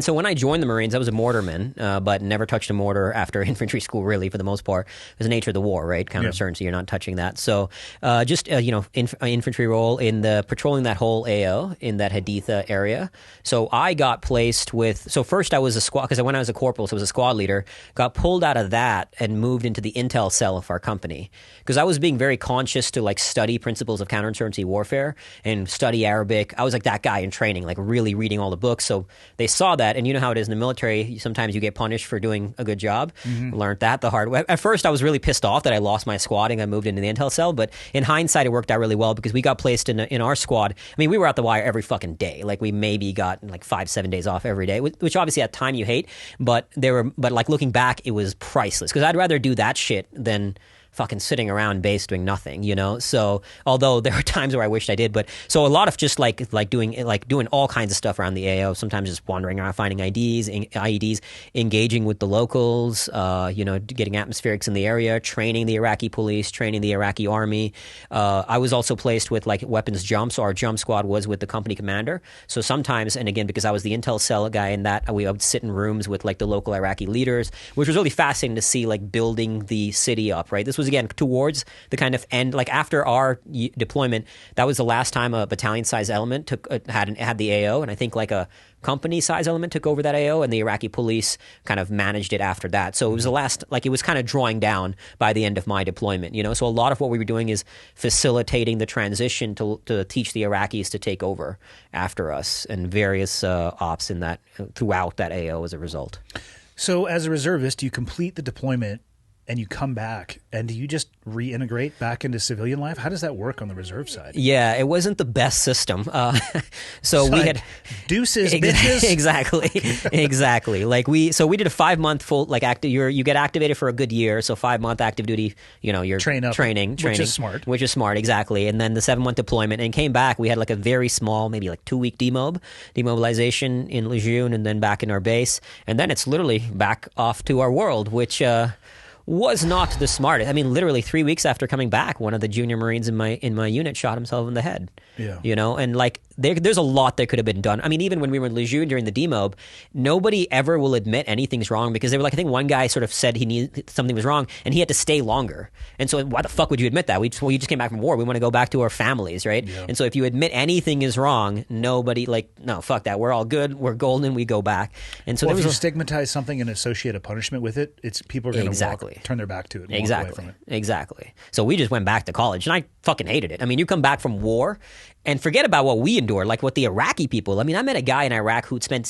[SPEAKER 4] So when I joined the Marines, I was a mortarman, but never touched a mortar after infantry school, really, for the most part. It was the nature of the war, right? Counterinsurgency, you're not touching that. So infantry role in the patrolling that whole AO in that Haditha area. So I got placed with, so first I was a squad, because when I was a corporal, so I was a squad leader, got pulled out of that and moved into the intel cell of our company. Because I was being very conscious to like study principles of counterinsurgency warfare and study Arabic. I was like that guy in training, like really reading all the books. So they saw that, and you know how it is in the military. Sometimes you get punished for doing a good job. Learned that the hard way. At first, I was really pissed off that I lost my squad and I moved into the intel cell. But in hindsight, it worked out really well because we got placed in our squad. I mean, we were out the wire every fucking day. Like we maybe got like 5-7 days off every day, which obviously at the time you hate. But like looking back, it was priceless because I'd rather do that shit than fucking sitting around base doing nothing, you know? So although there were times where I wished I did, but so a lot of just like doing all kinds of stuff around the AO, sometimes just wandering around, finding IEDs, engaging with the locals, getting atmospherics in the area, training the Iraqi police, training the Iraqi army. I was also placed with like weapons jump. So our jump squad was with the company commander. So sometimes, and again, because I was the intel cell guy in that, we would sit in rooms with like the local Iraqi leaders, which was really fascinating to see like building the city up, right? This was again towards the kind of end, like after our deployment, that was the last time a battalion size element had the AO, and I think like a company size element took over that AO, and the Iraqi police kind of managed it after that. So it was the last, like it was kind of drawing down by the end of my deployment, you know. So a lot of what we were doing is facilitating the transition to teach the Iraqis to take over after us, and various ops in that throughout that AO as a result.
[SPEAKER 1] So as a reservist, you complete the deployment and you come back, and do you just reintegrate back into civilian life? How does that work on the reserve side?
[SPEAKER 4] Yeah, it wasn't the best system. So we had
[SPEAKER 1] deuces, bitches.
[SPEAKER 4] Exactly. Like we did a 5-month full like you get activated for a good year. So 5-month active duty. You know, you're training,
[SPEAKER 1] which is smart.
[SPEAKER 4] Exactly. And then the 7-month deployment, and came back. We had like a very small, maybe like 2-week demobilization in Lejeune, and then back in our base, and then it's literally back off to our world, which. Was not the smartest. I mean, literally 3 weeks after coming back, one of the junior Marines in my unit shot himself in the head.
[SPEAKER 1] Yeah.
[SPEAKER 4] You know, and like there's a lot that could have been done. I mean, even when we were in Lejeune during the demob, nobody ever will admit anything's wrong, because they were like, I think one guy sort of said something was wrong, and he had to stay longer. And so why the fuck would you admit that? You just came back from war. We want to go back to our families, right? Yeah. And so if you admit anything is wrong, nobody no, fuck that. We're all good. We're golden. We go back. And so
[SPEAKER 1] if you stigmatize something and associate a punishment with it, people are going to turn their back to it and walk away from it.
[SPEAKER 4] Exactly. So we just went back to college, and I fucking hated it. I mean, you come back from war and forget about what we endured, like what the Iraqi people. I mean, I met a guy in Iraq who'd spent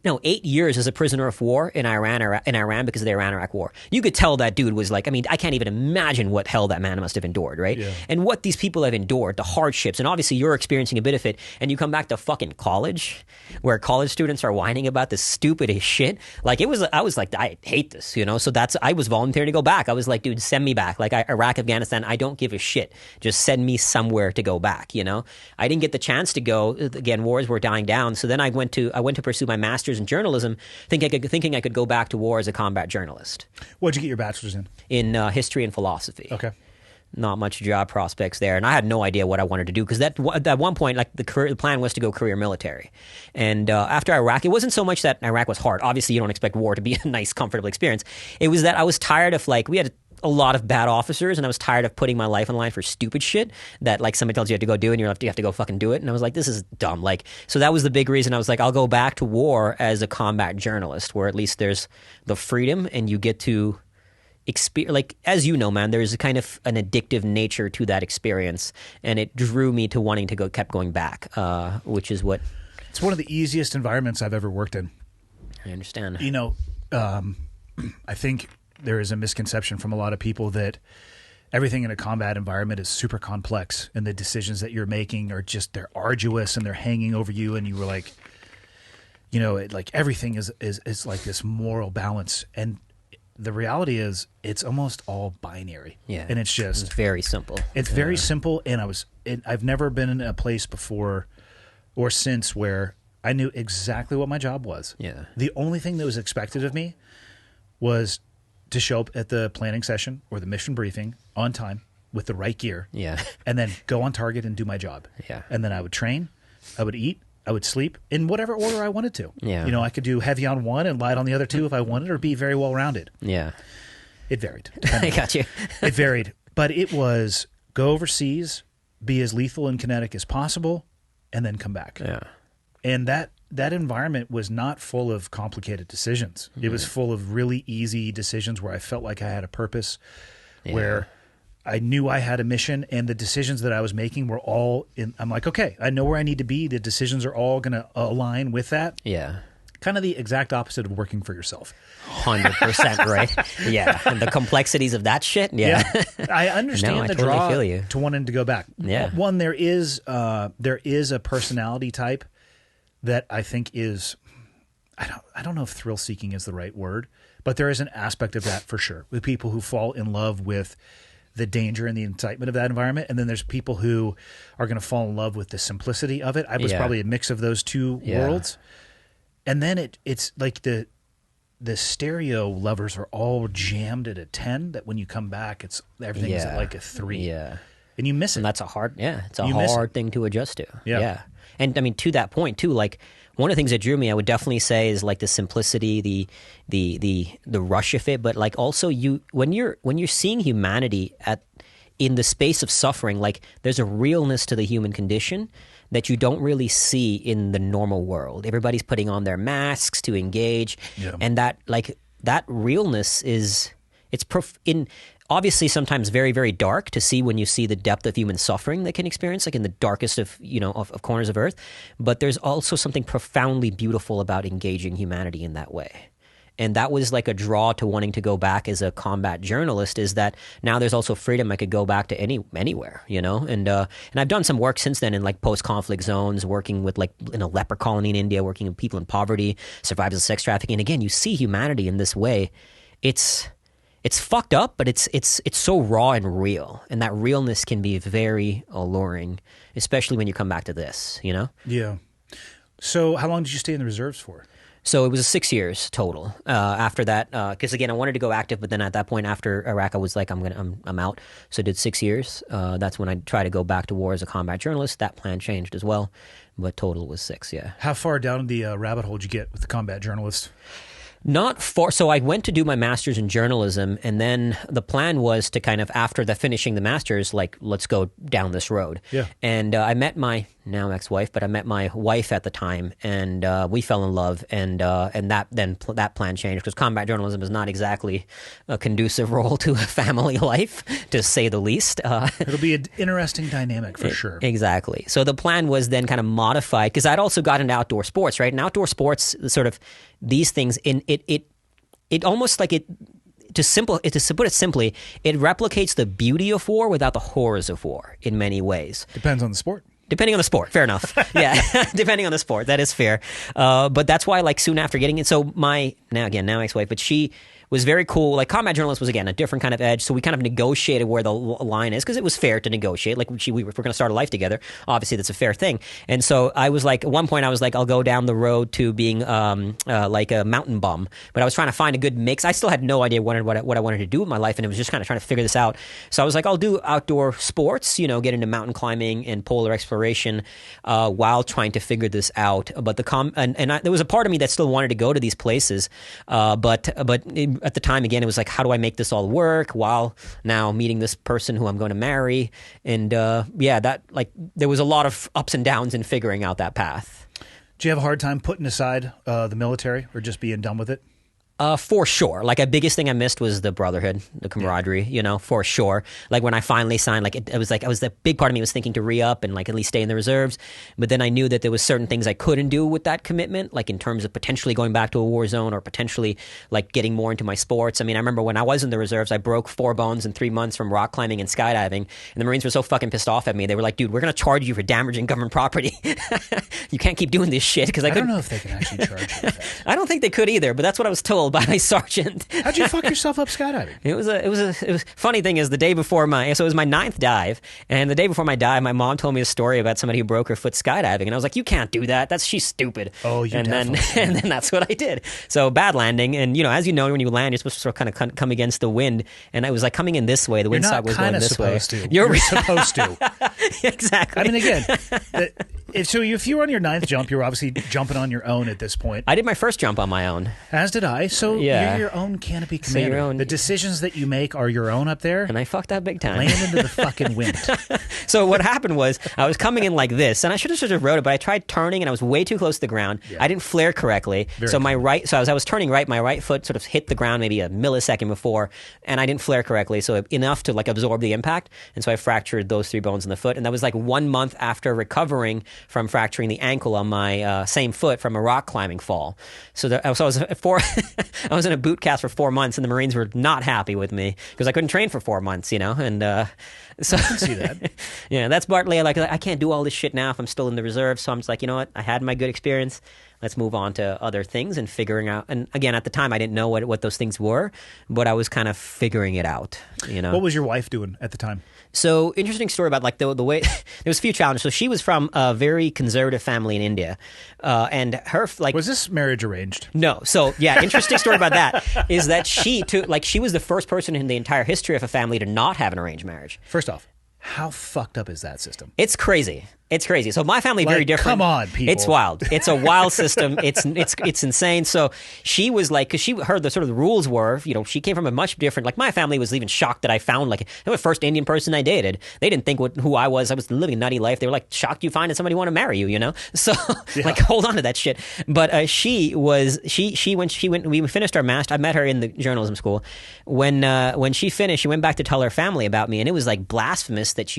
[SPEAKER 4] 8 years as a prisoner of war in Iran because of the Iran-Iraq war. You could tell that dude was like, I mean, I can't even imagine what hell that man must have endured, right? Yeah. And what these people have endured, the hardships, and obviously you're experiencing a bit of it, and you come back to fucking college, where college students are whining about this stupidest shit. Like I was like, I hate this, you know? So I was volunteering to go back. I was like, dude, send me back. Like Iraq, Afghanistan, I don't give a shit. Just send me somewhere to go back, you know? I didn't get the chance to go. Again, wars were dying down. So then I went to pursue my master's in journalism, thinking I could go back to war as a combat journalist.
[SPEAKER 1] What'd you get your bachelor's in?
[SPEAKER 4] In history and philosophy.
[SPEAKER 1] Okay.
[SPEAKER 4] Not much job prospects there, and I had no idea what I wanted to do, because at one point, like the plan was to go career military. And after Iraq, it wasn't so much that Iraq was hard. Obviously, you don't expect war to be a nice, comfortable experience. It was that I was tired of we had a lot of bad officers, and I was tired of putting my life on the line for stupid shit that like somebody tells you have to go do it, and you have to go fucking do it. And I was like, this is dumb. So that was the big reason I was like, I'll go back to war as a combat journalist, where at least there's the freedom and you get to experience. Like, as you know, man, there's a kind of an addictive nature to that experience, and it drew me to wanting to kept going back, which is what. It's
[SPEAKER 1] one of the easiest environments I've ever worked in.
[SPEAKER 4] I understand.
[SPEAKER 1] You know, I think there is a misconception from a lot of people that everything in a combat environment is super complex, and the decisions that you're making are just, they're arduous and they're hanging over you. And you were like, you know, like everything is like this moral balance. And the reality is it's almost all binary.
[SPEAKER 4] Yeah.
[SPEAKER 1] And it's just,
[SPEAKER 4] It's very simple.
[SPEAKER 1] it's very simple. And I've never been in a place before or since where I knew exactly what my job was.
[SPEAKER 4] Yeah.
[SPEAKER 1] The only thing that was expected of me was to show up at the planning session or the mission briefing on time with the right gear.
[SPEAKER 4] Yeah.
[SPEAKER 1] And then go on target and do my job.
[SPEAKER 4] Yeah.
[SPEAKER 1] And then I would train, I would eat, I would sleep in whatever order I wanted to.
[SPEAKER 4] Yeah.
[SPEAKER 1] You know, I could do heavy on one and light on the other two if I wanted, or be very well rounded.
[SPEAKER 4] Yeah.
[SPEAKER 1] It varied.
[SPEAKER 4] I got you.
[SPEAKER 1] It varied. But it was go overseas, be as lethal and kinetic as possible, and then come back.
[SPEAKER 4] Yeah.
[SPEAKER 1] And that environment was not full of complicated decisions. It was full of really easy decisions where I felt like I had a purpose, where I knew I had a mission, and the decisions that I was making were all in. I'm like, okay, I know where I need to be. The decisions are all going to align with that.
[SPEAKER 4] Yeah.
[SPEAKER 1] Kind of the exact opposite of working for yourself.
[SPEAKER 4] 100%, right? Yeah. And the complexities of that shit. Yeah.
[SPEAKER 1] I understand
[SPEAKER 4] No, I
[SPEAKER 1] the
[SPEAKER 4] totally
[SPEAKER 1] draw
[SPEAKER 4] feel you.
[SPEAKER 1] to wanting to go back.
[SPEAKER 4] Yeah.
[SPEAKER 1] One, there is a personality type that I think is, I don't know if thrill seeking is the right word, but there is an aspect of that for sure, with people who fall in love with the danger and the incitement of that environment. And then there's people who are going to fall in love with the simplicity of it. I was probably a mix of those two worlds. And then it's like the stereo levers are all jammed at a 10, that when you come back, everything's at like a 3.
[SPEAKER 4] Yeah.
[SPEAKER 1] And you miss it.
[SPEAKER 4] And that's it's a
[SPEAKER 1] You miss
[SPEAKER 4] hard thing to adjust to.
[SPEAKER 1] Yeah.
[SPEAKER 4] And I mean, to that point too, like one of the things that drew me, I would definitely say, is like the simplicity, the rush of it, but like also when you're seeing humanity in the space of suffering, like there's a realness to the human condition that you don't really see in the normal world. Everybody's putting on their masks to engage, and that realness is obviously sometimes very, very dark to see when you see the depth of human suffering they can experience, like in the darkest of corners of Earth. But there's also something profoundly beautiful about engaging humanity in that way. And that was like a draw to wanting to go back as a combat journalist, is that now there's also freedom. I could go back to anywhere, and I've done some work since then in like post-conflict zones, working with like in a leper colony in India, working with people in poverty, survivors of sex trafficking. And again, you see humanity in this way. It's fucked up, but it's so raw and real, and that realness can be very alluring, especially when you come back to this,
[SPEAKER 1] Yeah. So how long did you stay in the reserves for?
[SPEAKER 4] So it was 6 years total. After that, because again, I wanted to go active, but then at that point after Iraq, I was like, I'm out. So I did 6 years. That's when I tried to go back to war as a combat journalist. That plan changed as well, but total was 6. Yeah.
[SPEAKER 1] How far down the rabbit hole did you get with the combat journalist?
[SPEAKER 4] Not far. So I went to do my master's in journalism, and then the plan was to kind of, after finishing the master's, like, let's go down this road.
[SPEAKER 1] Yeah.
[SPEAKER 4] And I met my now ex-wife, but I met my wife at the time, and we fell in love, and that plan changed, because combat journalism is not exactly a conducive role to a family life, to say the least.
[SPEAKER 1] It'll be an interesting dynamic for sure.
[SPEAKER 4] Exactly. So the plan was then kind of modified, because I'd also got into outdoor sports, right? And outdoor sports, sort of these things, it almost like it. To put it simply, it replicates the beauty of war without the horrors of war in many ways.
[SPEAKER 1] Depends on the sport.
[SPEAKER 4] Depending on the sport, fair enough. Yeah, depending on the sport, that is fair. But that's why, like, soon after getting it, so my now ex-wife, but she was very cool. Like, combat journalist was, again, a different kind of edge. So we kind of negotiated where the line is, because it was fair to negotiate. Like, if we're going to start a life together, obviously that's a fair thing. And so I was like, at one point I was like, I'll go down the road to being like a mountain bum. But I was trying to find a good mix. I still had no idea what I wanted to do with my life, and it was just kind of trying to figure this out. So I was like, I'll do outdoor sports, get into mountain climbing and polar exploration while trying to figure this out. But there was a part of me that still wanted to go to these places, but at the time, again, it was like, how do I make this all work while now meeting this person who I'm going to marry? And there was a lot of ups and downs in figuring out that path.
[SPEAKER 1] Do you have a hard time putting aside the military, or just being done with it?
[SPEAKER 4] For sure. Like, the biggest thing I missed was the brotherhood, the camaraderie, for sure. Like, when I finally signed, like, it was the big part of me was thinking to re-up and, like, at least stay in the reserves. But then I knew that there was certain things I couldn't do with that commitment, like in terms of potentially going back to a war zone or potentially, like, getting more into my sports. I mean, I remember when I was in the reserves, I broke 4 bones in 3 months from rock climbing and skydiving. And the Marines were so fucking pissed off at me. They were like, dude, we're going to charge you for damaging government property. You can't keep doing this shit. Because
[SPEAKER 1] I don't know if they can actually charge you with that.
[SPEAKER 4] I don't think they could either, but that's what I was told by my sergeant.
[SPEAKER 1] How'd you fuck yourself up skydiving?
[SPEAKER 4] It was funny thing is the day before it was my 9th dive, and the day before my dive, my mom told me a story about somebody who broke her foot skydiving, and I was like, you can't do that. She's stupid.
[SPEAKER 1] Oh, you
[SPEAKER 4] and
[SPEAKER 1] definitely.
[SPEAKER 4] And then that's what I did. So bad landing, and as you know, when you land, you're supposed to sort of kind of come against the wind, and I was like coming in this way. The wind side was going this way.
[SPEAKER 1] You're supposed to.
[SPEAKER 4] Exactly.
[SPEAKER 1] I mean, again, if you were on your 9th jump, you're obviously jumping on your own at this point.
[SPEAKER 4] I did my first jump on my own.
[SPEAKER 1] As did I. So you're your own canopy commander. The decisions that you make are your own up there.
[SPEAKER 4] And I fucked that big time.
[SPEAKER 1] Land into the fucking wind.
[SPEAKER 4] So what happened was I was coming in like this, and I should have just wrote it, but I tried turning, and I was way too close to the ground. Yeah. I didn't flare correctly. So as I was turning right, my right foot sort of hit the ground maybe a millisecond before, and I didn't flare correctly, so enough to like absorb the impact. And so I fractured those 3 bones in the foot, and that was like 1 month after recovering from fracturing the ankle on my same foot from a rock climbing fall. So I was in a boot cast for 4 months, and the Marines were not happy with me because I couldn't train for 4 months, and so
[SPEAKER 1] I can see that.
[SPEAKER 4] Yeah, that's partly like I can't do all this shit now if I'm still in the reserve. So I'm just like, you know what? I had my good experience. Let's move on to other things and figuring out. And again, at the time, I didn't know what those things were, but I was kind of figuring it out.
[SPEAKER 1] What was your wife doing at the time?
[SPEAKER 4] So interesting story about like the way there was a few challenges. So she was from a very conservative family in India, and her like
[SPEAKER 1] was this marriage arranged?
[SPEAKER 4] No. So yeah, interesting story about that is that she was the first person in the entire history of a family to not have an arranged marriage.
[SPEAKER 1] First off, how fucked up is that system?
[SPEAKER 4] It's crazy. It's crazy. So my family very different.
[SPEAKER 1] Come on, people.
[SPEAKER 4] It's wild. It's a wild system. It's insane. So she was like, because she heard the sort of the rules were, she came from a much different. Like my family was even shocked that I found they were the first Indian person I dated. They didn't think who I was. I was living a nutty life. They were like shocked you find somebody who want to marry you. So like hold on to that shit. But we finished our master. I met her in the journalism school. When she finished, she went back to tell her family about me, and it was like blasphemous that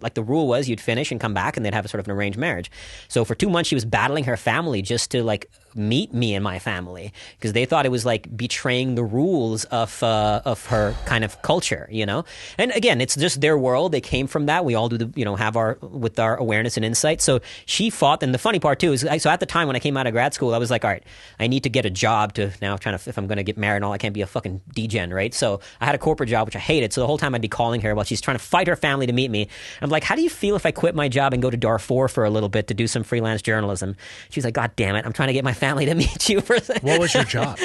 [SPEAKER 4] like the rule was you'd finish and come back and they'd have a sort of an arranged marriage. So for 2 months she was battling her family just to like meet me and my family because they thought it was like betraying the rules of her kind of culture, And again, it's just their world. They came from that. We all do have our awareness and insight. So she fought. And the funny part too is, so at the time when I came out of grad school, I was like, all right, I need to get a job to now if I'm going to get married and all, I can't be a fucking degen, right? So I had a corporate job, which I hated. So the whole time I'd be calling her while she's trying to fight her family to meet me. I'm like, how do you feel if I quit my job and go to Darfur for a little bit to do some freelance journalism? She's like, God damn it, I'm trying to get my family to meet you.
[SPEAKER 1] What was your job?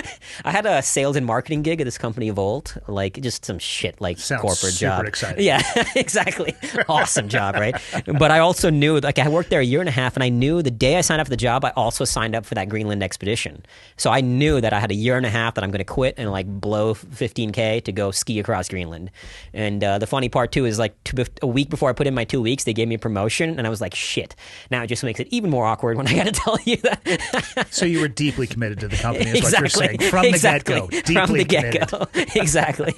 [SPEAKER 4] I had a sales and marketing gig at this company Volt, like just some shit like
[SPEAKER 1] sounds
[SPEAKER 4] corporate
[SPEAKER 1] super
[SPEAKER 4] job.
[SPEAKER 1] Exciting.
[SPEAKER 4] Yeah, exactly. Awesome job, right? But I also knew, like I worked there a year and a half, and I knew the day I signed up for the job, I also signed up for that Greenland expedition. So I knew that I had a year and a half that I'm going to quit and like blow $15K to go ski across Greenland. And the funny part too is like a week before I put in my 2 weeks, they gave me a promotion, and I was like, shit. Now it just makes it even more awkward when I got to tell you that.
[SPEAKER 1] So you were deeply committed to the company, is what you're saying. From the get-go. Deeply committed.
[SPEAKER 4] Exactly.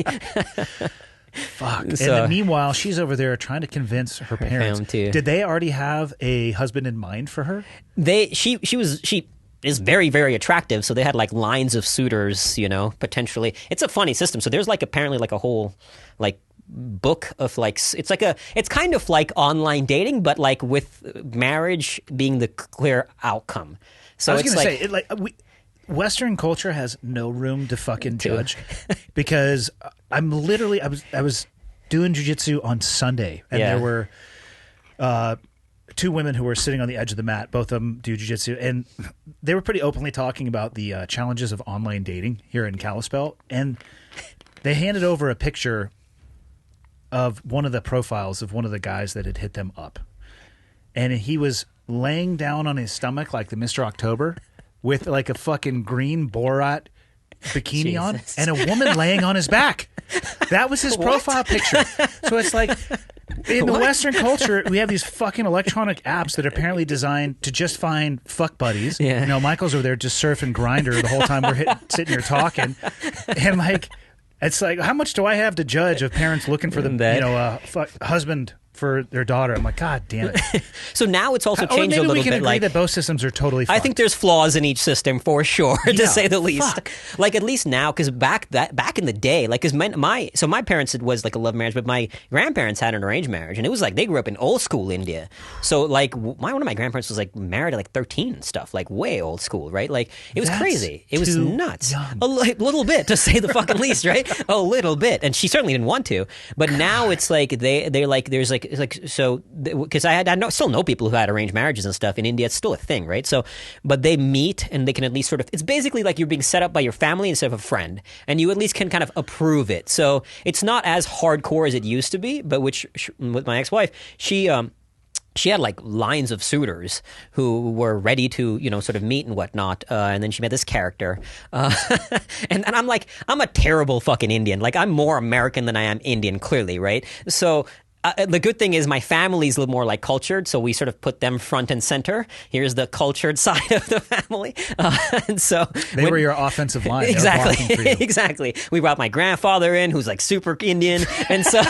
[SPEAKER 1] Fuck. So, and meanwhile, she's over there trying to convince her parents. Did they already have a husband in mind for her?
[SPEAKER 4] She is very, very attractive, so they had like lines of suitors, potentially. It's a funny system. So there's like apparently like a whole like book of like it's kind of like online dating, but like with marriage being the clear outcome. So
[SPEAKER 1] I was going to say, Western culture has no room to fucking judge because I was doing jiu-jitsu on Sunday, and there were 2 women who were sitting on the edge of the mat. Both of them do jiu-jitsu, and they were pretty openly talking about the challenges of online dating here in Kalispell, and they handed over a picture of one of the profiles of one of the guys that had hit them up, and he was laying down on his stomach like the Mr. October with like a fucking green Borat bikini on, and a woman laying on his back. That was his profile picture. So it's like, In the Western culture, we have these fucking electronic apps that are apparently designed to just find fuck buddies.
[SPEAKER 4] Yeah.
[SPEAKER 1] You know, Michael's over there just surfing Grindr the whole time we're sitting here talking. And like, it's like, how much do I have to judge of parents looking for the, husband for their daughter? I'm like, God damn it.
[SPEAKER 4] So now it's also
[SPEAKER 1] Or
[SPEAKER 4] changed
[SPEAKER 1] maybe
[SPEAKER 4] a little
[SPEAKER 1] we can
[SPEAKER 4] bit.
[SPEAKER 1] agree
[SPEAKER 4] Like,
[SPEAKER 1] that both systems are totally fine.
[SPEAKER 4] I think there's flaws in each system for sure, to
[SPEAKER 1] Yeah,
[SPEAKER 4] say the least.
[SPEAKER 1] fuck.
[SPEAKER 4] Like at least now, because back in the day, like because my parents, it was like a love marriage, but my grandparents had an arranged marriage, and it was like they grew up in old school India. So like one of my grandparents was like married at like 13 and stuff, like way old school, right? Like it was
[SPEAKER 1] That's
[SPEAKER 4] crazy. It was
[SPEAKER 1] too
[SPEAKER 4] nuts.
[SPEAKER 1] young.
[SPEAKER 4] A little bit, to say the fucking least, right? A little bit, and she certainly didn't want to. But now it's like they're like there's like it's like so. Because still know people who had arranged marriages and stuff in India. It's still a thing, right? So, but they meet and they can at least sort of. It's basically like you're being set up by your family instead of a friend, and you at least can kind of approve it. So it's not as hardcore as it used to be. But with my ex-wife, she had like lines of suitors who were ready to, sort of meet and whatnot. And then she met this character. And I'm like, I'm a terrible fucking Indian. Like I'm more American than I am Indian, clearly, right? So. The good thing is my family's a little more like cultured, so we sort of put them front and center. Here's the cultured side of the family, and so
[SPEAKER 1] they were your offensive line.
[SPEAKER 4] Exactly, exactly. We brought my grandfather in, who's like super Indian, and so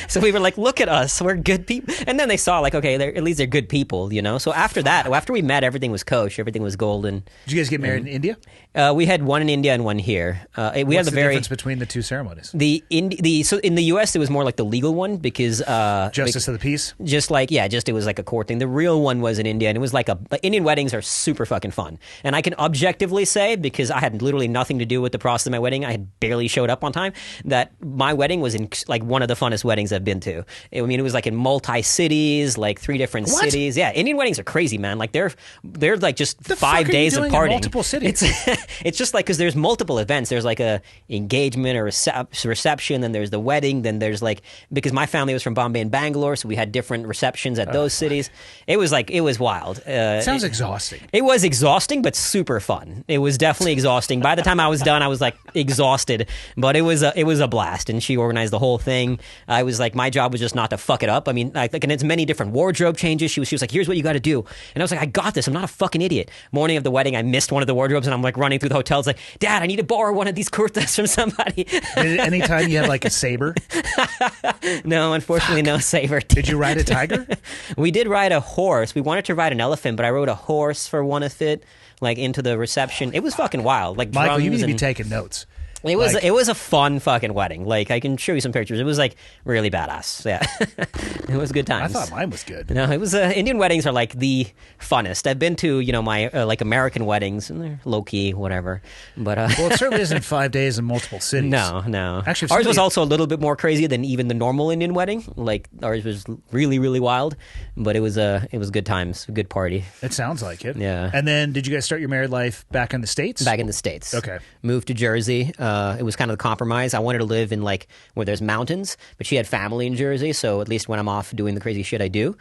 [SPEAKER 4] so we were like, look at us, we're good people. And then they saw like, okay, at least they're good people, So after that, after we met, everything was kosher, everything was golden.
[SPEAKER 1] Did you guys get married in India?
[SPEAKER 4] We had one in India and one here.
[SPEAKER 1] What's the difference between the two ceremonies?
[SPEAKER 4] So in the U.S. it was more like the legal one because
[SPEAKER 1] justice of the peace.
[SPEAKER 4] It was like a court thing. The real one was in India, and it was like Indian weddings are super fucking fun. And I can objectively say, because I had literally nothing to do with the process of my wedding, I had barely showed up on time, that my wedding was in like one of the funnest weddings I've been to. I mean, it was like in multi cities, like 3 different cities. Yeah, Indian weddings are crazy, man. Like they're like just 5 days of partying.
[SPEAKER 1] Multiple cities.
[SPEAKER 4] It's just like because there's multiple events. There's like a engagement or reception, then there's the wedding, then there's like, because my family was from Bombay and Bangalore, so we had different receptions at those cities. It was wild.
[SPEAKER 1] Sounds exhausting.
[SPEAKER 4] It was exhausting, but super fun. It was definitely exhausting. By the time I was done, I was like exhausted, but it was a blast. And she organized the whole thing. I was like, my job was just not to fuck it up. I mean, like, and it's many different wardrobe changes. She was like, here's what you got to do. And I was like, I got this. I'm not a fucking idiot. Morning of the wedding, I missed one of the wardrobes, and I'm like running through the hotels like, Dad, I need to borrow one of these kurtas from somebody.
[SPEAKER 1] Anytime you had like a saber?
[SPEAKER 4] No, unfortunately, no saber.
[SPEAKER 1] Did you ride a tiger?
[SPEAKER 4] We did ride a horse. We wanted to ride an elephant, but I rode a horse for one of it, like into the reception. It was fucking wild. Like
[SPEAKER 1] Michael, you need to
[SPEAKER 4] and
[SPEAKER 1] be taking notes.
[SPEAKER 4] It was a fun fucking wedding. Like I can show you some pictures. It was like really badass. Yeah, it was good times.
[SPEAKER 1] I thought mine was good.
[SPEAKER 4] No, it was Indian weddings are like the funnest. I've been to my like American weddings, and they're low key, whatever. But
[SPEAKER 1] well, it certainly isn't 5 days in multiple cities.
[SPEAKER 4] No.
[SPEAKER 1] Actually,
[SPEAKER 4] ours was also a little bit more crazy than even the normal Indian wedding. Like ours was really, really wild, but it was good times, a good party.
[SPEAKER 1] It sounds like it.
[SPEAKER 4] Yeah.
[SPEAKER 1] And then, did you guys start your married life back in the States?
[SPEAKER 4] Back in the States.
[SPEAKER 1] Okay.
[SPEAKER 4] Moved to Jersey. It was kind of the compromise. I wanted to live in like where there's mountains, but she had family in Jersey, so at least when I'm off doing the crazy shit I do,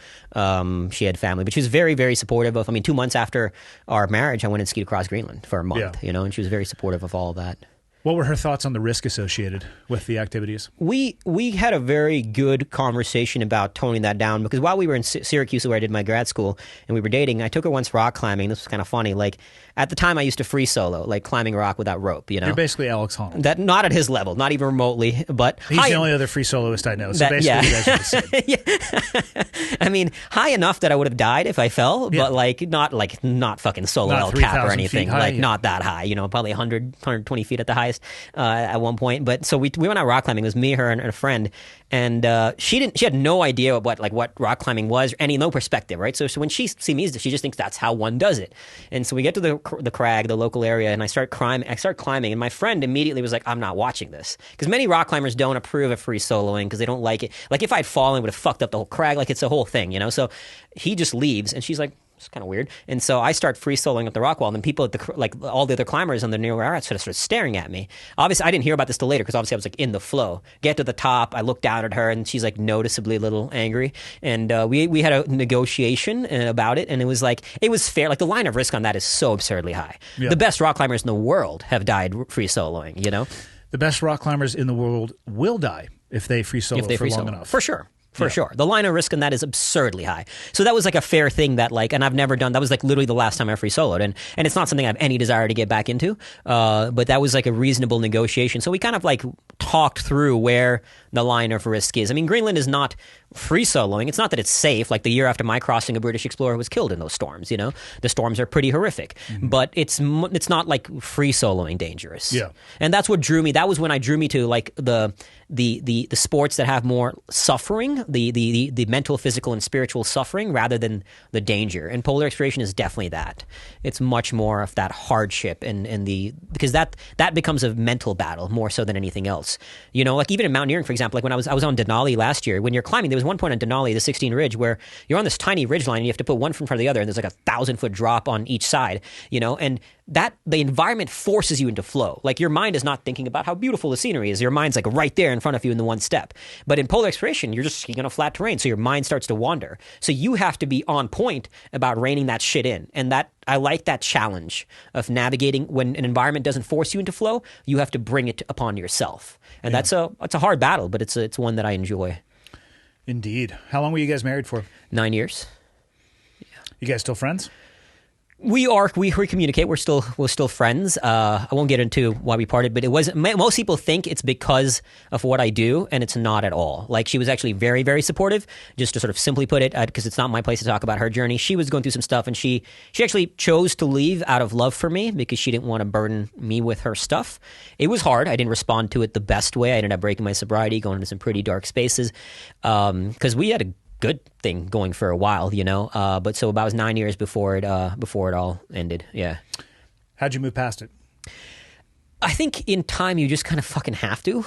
[SPEAKER 4] she had family. But she was very, very supportive of. I mean, 2 months after our marriage, I went and skied across Greenland for a month.
[SPEAKER 1] Yeah.
[SPEAKER 4] And she was very supportive of all of that.
[SPEAKER 1] What were her thoughts on the risk associated with the activities?
[SPEAKER 4] We had a very good conversation about toning that down, because while we were in Syracuse, where I did my grad school, and we were dating, I took her once rock climbing. This was kind of funny. Like at the time, I used to free solo, like climbing rock without rope.
[SPEAKER 1] You're basically Alex Honnold.
[SPEAKER 4] That not at his level, not even remotely. But
[SPEAKER 1] he's the only other free soloist I know. So basically, you guys are the same.
[SPEAKER 4] Yeah. I mean, high enough that I would have died if I fell, but not fucking solo
[SPEAKER 1] Not
[SPEAKER 4] El Cap or
[SPEAKER 1] 3,000
[SPEAKER 4] anything.
[SPEAKER 1] feet high,
[SPEAKER 4] Not that high. Probably 120 feet at the highest at one point. But so we went out rock climbing. It was me, her, and a friend, and she had no idea what rock climbing was, or no perspective, right? So when she sees me, she just thinks that's how one does it. And so we get to the crag, the local area, and I start climbing, and my friend immediately was like, I'm not watching this, because many rock climbers don't approve of free soloing because they don't like it. Like if I'd fallen, it would have fucked up the whole crag. Like it's a whole thing, So he just leaves, and she's like, it's kind of weird. And so I start free soloing up the rock wall, and then people at all the other climbers on the near area sort of staring at me. Obviously, I didn't hear about this till later, because obviously I was like in the flow. Get to the top, I look down at her, and she's like noticeably a little angry. And we had a negotiation about it, and it was fair. Like the line of risk on that is so absurdly high. Yeah. The best rock climbers in the world have died free soloing.
[SPEAKER 1] The best rock climbers in the world will die if they free solo for long enough.
[SPEAKER 4] For sure. For sure. The line of risk in that is absurdly high. So that was like a fair thing that like, and I've never done, that was like literally the last time I free soloed. And it's not something I have any desire to get back into. But that was like a reasonable negotiation. So we kind of like talked through where the line of risk is. I mean, Greenland is not free soloing. It's not that it's safe. Like the year after my crossing, a British explorer was killed in those storms, you know? The storms are pretty horrific. But it's not like free soloing dangerous.
[SPEAKER 1] Yeah.
[SPEAKER 4] And that's what drew me. That was when I drew me to like the sports that have more suffering, the mental, physical, and spiritual suffering rather than the danger. And polar exploration is definitely that. It's much more of that hardship and because that becomes a mental battle more so than anything else. You know, like even in mountaineering, for example, like when I was on Denali last year, when you're climbing, there was one point on Denali, the 16 Ridge, where you're on this tiny ridge line and you have to put one foot in front of the other, and there's like a 1,000-foot drop on each side, you know, and that the environment forces you into flow. Like your mind is not thinking about how beautiful the scenery is. Your mind's like right there in front of you in the one step. But in polar exploration, you're just skiing on a flat terrain, so your mind starts to wander. So you have to be on point about reining that shit in. And that I like that challenge of navigating when an environment doesn't force you into flow, you have to bring it upon yourself. And it's a hard battle, but it's one that I enjoy.
[SPEAKER 1] Indeed. How long were you guys married for?
[SPEAKER 4] 9 years.
[SPEAKER 1] You guys still friends?
[SPEAKER 4] We communicate. We're still friends. I won't get into why we parted, but it wasn't. Most people think it's because of what I do, and it's not at all. Like she was actually very, very supportive. Just to sort of simply put it, because it's not my place to talk about her journey. She was going through some stuff, and she actually chose to leave out of love for me because she didn't want to burden me with her stuff. It was hard. I didn't respond to it the best way. I ended up breaking my sobriety, going into some pretty dark spaces, because we had a good thing going for a while, you know. But so about 9 years before it all ended. Yeah.
[SPEAKER 1] How'd you move past it?
[SPEAKER 4] I think in time you just kind of fucking have to,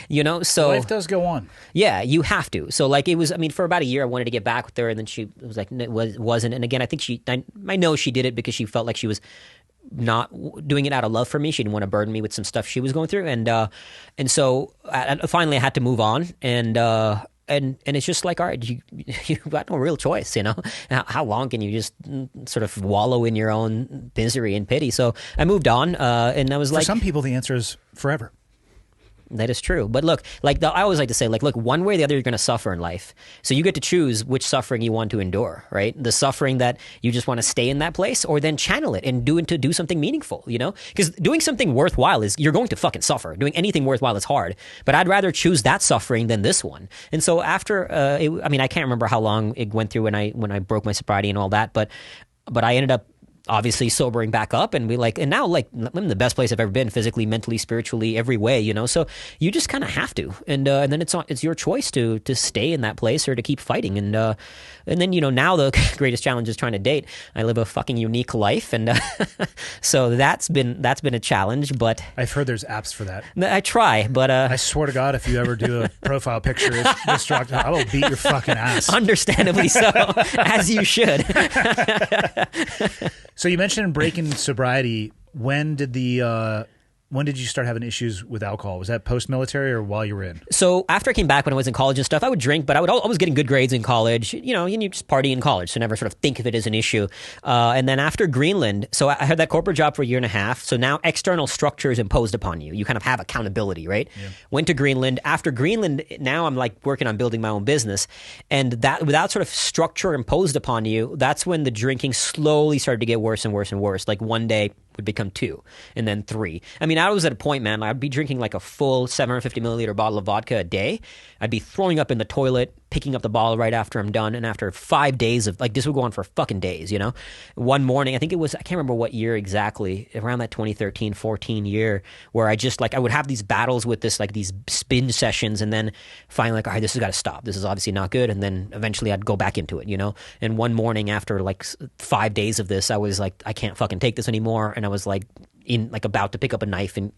[SPEAKER 4] you know. So
[SPEAKER 1] life does go on.
[SPEAKER 4] Yeah, you have to. So like it was. I mean, for about a year I wanted to get back with her, and then she was like, wasn't. And again, I think I know she did it because she felt like she was not doing it out of love for me. She didn't want to burden me with some stuff she was going through, and so finally I had to move on, and it's just like, all right, you got no real choice, you know. How long can you just sort of wallow in your own misery and pity? So I moved on, and I was like,
[SPEAKER 1] for some people, the answer is forever.
[SPEAKER 4] That is true. But look, like I always like to say, like, look, one way or the other, you're going to suffer in life. So you get to choose which suffering you want to endure, right? The suffering that you just want to stay in that place, or then channel it and do something meaningful, you know? Because doing something worthwhile you're going to fucking suffer. Doing anything worthwhile is hard. But I'd rather choose that suffering than this one. And so after, I can't remember how long it went through when I broke my sobriety and all that, but I ended up obviously sobering back up, and now I'm in the best place I've ever been, physically, mentally, spiritually, every way, you know. So you just kind of have to, and then it's your choice to stay in that place or to keep fighting, and then, you know, now the greatest challenge is trying to date. I live a fucking unique life, and so that's been a challenge. But
[SPEAKER 1] I've heard there's apps for that.
[SPEAKER 4] I try, but I
[SPEAKER 1] swear to God, if you ever do a profile picture as destructive, I will beat your fucking ass.
[SPEAKER 4] Understandably so, as you should.
[SPEAKER 1] So you mentioned breaking sobriety. When did you start having issues with alcohol? Was that post-military or while you were in?
[SPEAKER 4] So after I came back, when I was in college and stuff, I would drink, but I was getting good grades in college. You know, you just party in college, so never sort of think of it as an issue. And then after Greenland, so I had that corporate job for a year and a half. So now external structure is imposed upon you. You kind of have accountability, right? Yeah. Went to Greenland. After Greenland, now I'm like working on building my own business. And that without sort of structure imposed upon you, that's when the drinking slowly started to get worse and worse and worse. Like one day would become 2 and then 3. I mean, I was at a point, man, I'd be drinking like a full 750 milliliter bottle of vodka a day. I'd be throwing up in the toilet, picking up the bottle right after I'm done. And after 5 days of, like, this would go on for fucking days, you know? One morning, I think it was, I can't remember what year exactly, around that 2013, 14 year, where I just, like, I would have these battles with this, like, these spin sessions, and then finally, like, all right, this has got to stop. This is obviously not good. And then eventually I'd go back into it, you know? And one morning after, like, 5 days of this, I was like, I can't fucking take this anymore. And I was like, about to pick up a knife and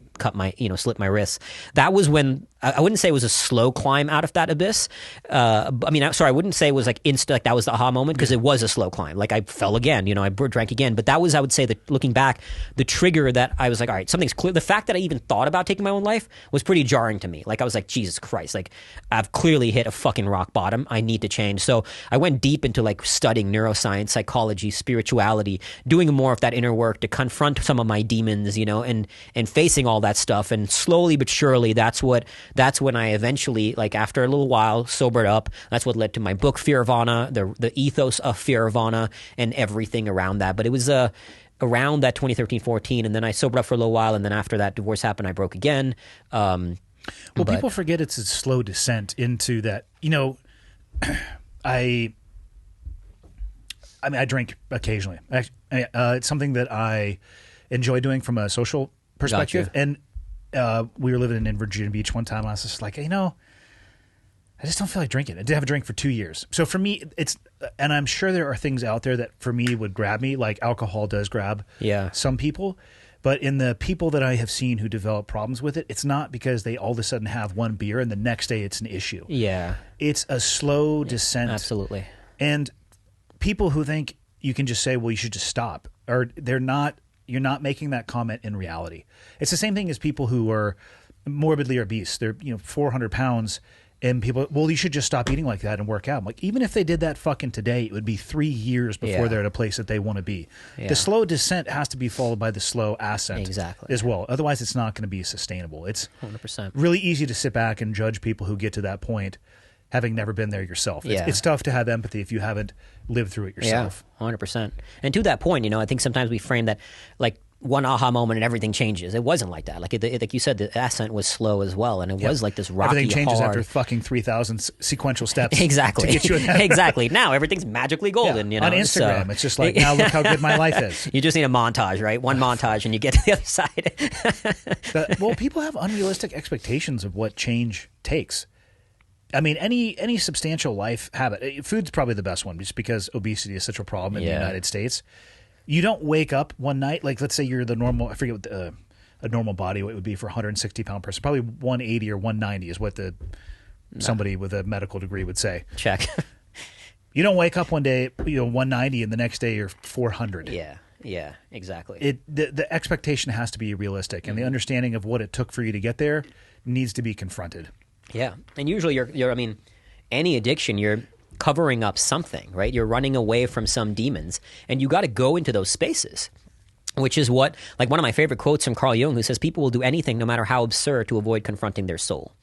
[SPEAKER 4] slit my wrists. That was when I wouldn't say it was a slow climb out of that abyss. I wouldn't say it was like instant, like that was the aha moment, because it was a slow climb. Like I fell again, you know, I drank again. But that was, I would say, that looking back, the trigger that I was like, all right, something's clear. The fact that I even thought about taking my own life was pretty jarring to me. Like I was like, Jesus Christ, like I've clearly hit a fucking rock bottom. I need to change. So I went deep into like studying neuroscience, psychology, spirituality, doing more of that inner work to confront some of my demons, you know, and facing all that stuff. And slowly but surely, that's when I eventually, like after a little while, sobered up. That's what led to my book, Fearvana, the ethos of Fearvana and everything around that. But it was around that 2013-14, and then I sobered up for a little while, and then after that divorce happened, I broke again.
[SPEAKER 1] Well, people forget it's a slow descent into that. You know, I drink occasionally. It's something that I enjoy doing from a social perspective.
[SPEAKER 4] Gotcha.
[SPEAKER 1] And we were living in Virginia Beach one time. I was just like, you know, I just don't feel like drinking. I did have a drink for 2 years. So for me, and I'm sure there are things out there that for me would grab me, like alcohol does grab some people. But in the people that I have seen who develop problems with it, it's not because they all of a sudden have one beer and the next day it's an issue.
[SPEAKER 4] Yeah.
[SPEAKER 1] It's a slow descent.
[SPEAKER 4] Absolutely.
[SPEAKER 1] And people who think you can just say, well, you should just stop, or you're not making that comment in reality. It's the same thing as people who are morbidly obese. They're 400 pounds, and people, well, you should just stop eating like that and work out. I'm like, even if they did that fucking today, it would be 3 years before they're at a place that they want to be. Yeah. The slow descent has to be followed by the slow ascent as well. Otherwise, it's not going to be sustainable. It's
[SPEAKER 4] 100%.
[SPEAKER 1] Really easy to sit back and judge people who get to that point having never been there yourself. It's tough to have empathy if you haven't lived through it yourself.
[SPEAKER 4] Yeah, 100%. And to that point, I think sometimes we frame that like one aha moment and everything changes. It wasn't like that. Like like you said, the ascent was slow as well, and it was like this rocky,
[SPEAKER 1] everything changes
[SPEAKER 4] hard...
[SPEAKER 1] after fucking 3,000 sequential steps.
[SPEAKER 4] Exactly.
[SPEAKER 1] To get you in that.
[SPEAKER 4] Exactly. Now everything's magically golden.
[SPEAKER 1] On Instagram, it's just like, now look how good my life is.
[SPEAKER 4] You just need a montage, right? One montage, and you get to the other side.
[SPEAKER 1] Well, people have unrealistic expectations of what change takes. I mean, any substantial life habit, food's probably the best one, just because obesity is such a problem in the United States. You don't wake up one night, like let's say you're the normal, I forget what a normal body weight would be for a 160-pound person. Probably 180 or 190 is what somebody with a medical degree would say.
[SPEAKER 4] Check.
[SPEAKER 1] You don't wake up one day, 190, and the next day you're 400.
[SPEAKER 4] Yeah, exactly.
[SPEAKER 1] The expectation has to be realistic, and the understanding of what it took for you to get there needs to be confronted.
[SPEAKER 4] Yeah, and usually any addiction, you're covering up something, right? You're running away from some demons, and you got to go into those spaces, which is what, like one of my favorite quotes from Carl Jung, who says, people will do anything, no matter how absurd, to avoid confronting their soul.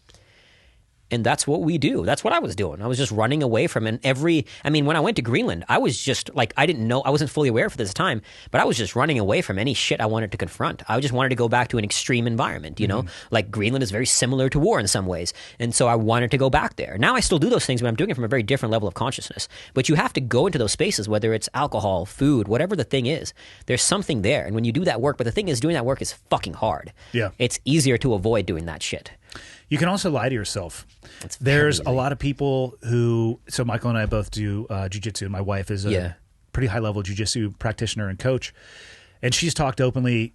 [SPEAKER 4] And that's what we do. That's what I was doing. I was just running away from it. When I went to Greenland, I was just like, I didn't know, I wasn't fully aware for this time, but I was just running away from any shit I wanted to confront. I just wanted to go back to an extreme environment, like Greenland is very similar to war in some ways. And so I wanted to go back there. Now I still do those things, but I'm doing it from a very different level of consciousness. But you have to go into those spaces, whether it's alcohol, food, whatever the thing is, there's something there. And when you do that work, but the thing is, doing that work is fucking hard.
[SPEAKER 1] Yeah.
[SPEAKER 4] It's easier to avoid doing that shit.
[SPEAKER 1] You can also lie to yourself. There's a lot of people who, so Michael and I both do jiu-jitsu. My wife is a pretty high-level jiu-jitsu practitioner and coach. And she's talked openly,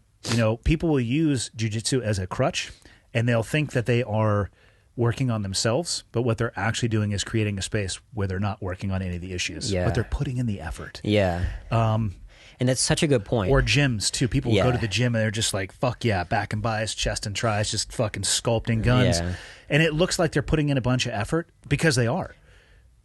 [SPEAKER 1] people will use jiu-jitsu as a crutch, and they'll think that they are working on themselves, but what they're actually doing is creating a space where they're not working on any of the issues, but they're putting in the effort.
[SPEAKER 4] Yeah. And that's such a good point.
[SPEAKER 1] Or gyms, too. People will go to the gym and they're just like, fuck yeah, back and buys, chest and tries, just fucking sculpting guns. Yeah. And it looks like they're putting in a bunch of effort because they are.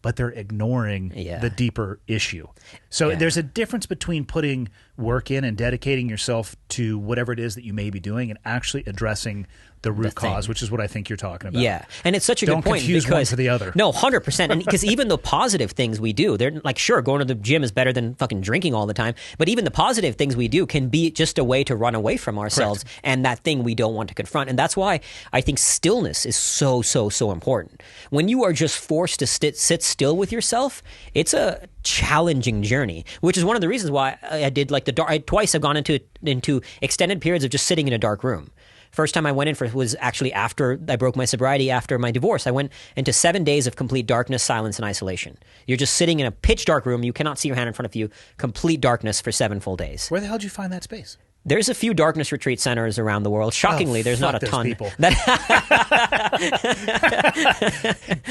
[SPEAKER 1] But they're ignoring the deeper issue. So there's a difference between putting work in and dedicating yourself to whatever it is that you may be doing and actually addressing the root cause, which is what I think you're talking about.
[SPEAKER 4] Yeah, and it's such a good point.
[SPEAKER 1] Don't confuse one for the other.
[SPEAKER 4] No, 100%. And because even the positive things we do, they're like, sure, going to the gym is better than fucking drinking all the time. But even the positive things we do can be just a way to run away from ourselves and that thing we don't want to confront. And that's why I think stillness is so, so, so important. When you are just forced to sit still with yourself, it's a challenging journey, which is one of the reasons why I did like twice I've gone into extended periods of just sitting in a dark room. First time I went in for was actually after I broke my sobriety, after my divorce. I went into 7 days of complete darkness, silence, and isolation. You're just sitting in a pitch dark room. You cannot see your hand in front of you. Complete darkness for 7 full days.
[SPEAKER 1] Where the hell did you find that space?
[SPEAKER 4] There's a few darkness retreat centers around the world. Shockingly, there's not a ton.
[SPEAKER 1] People.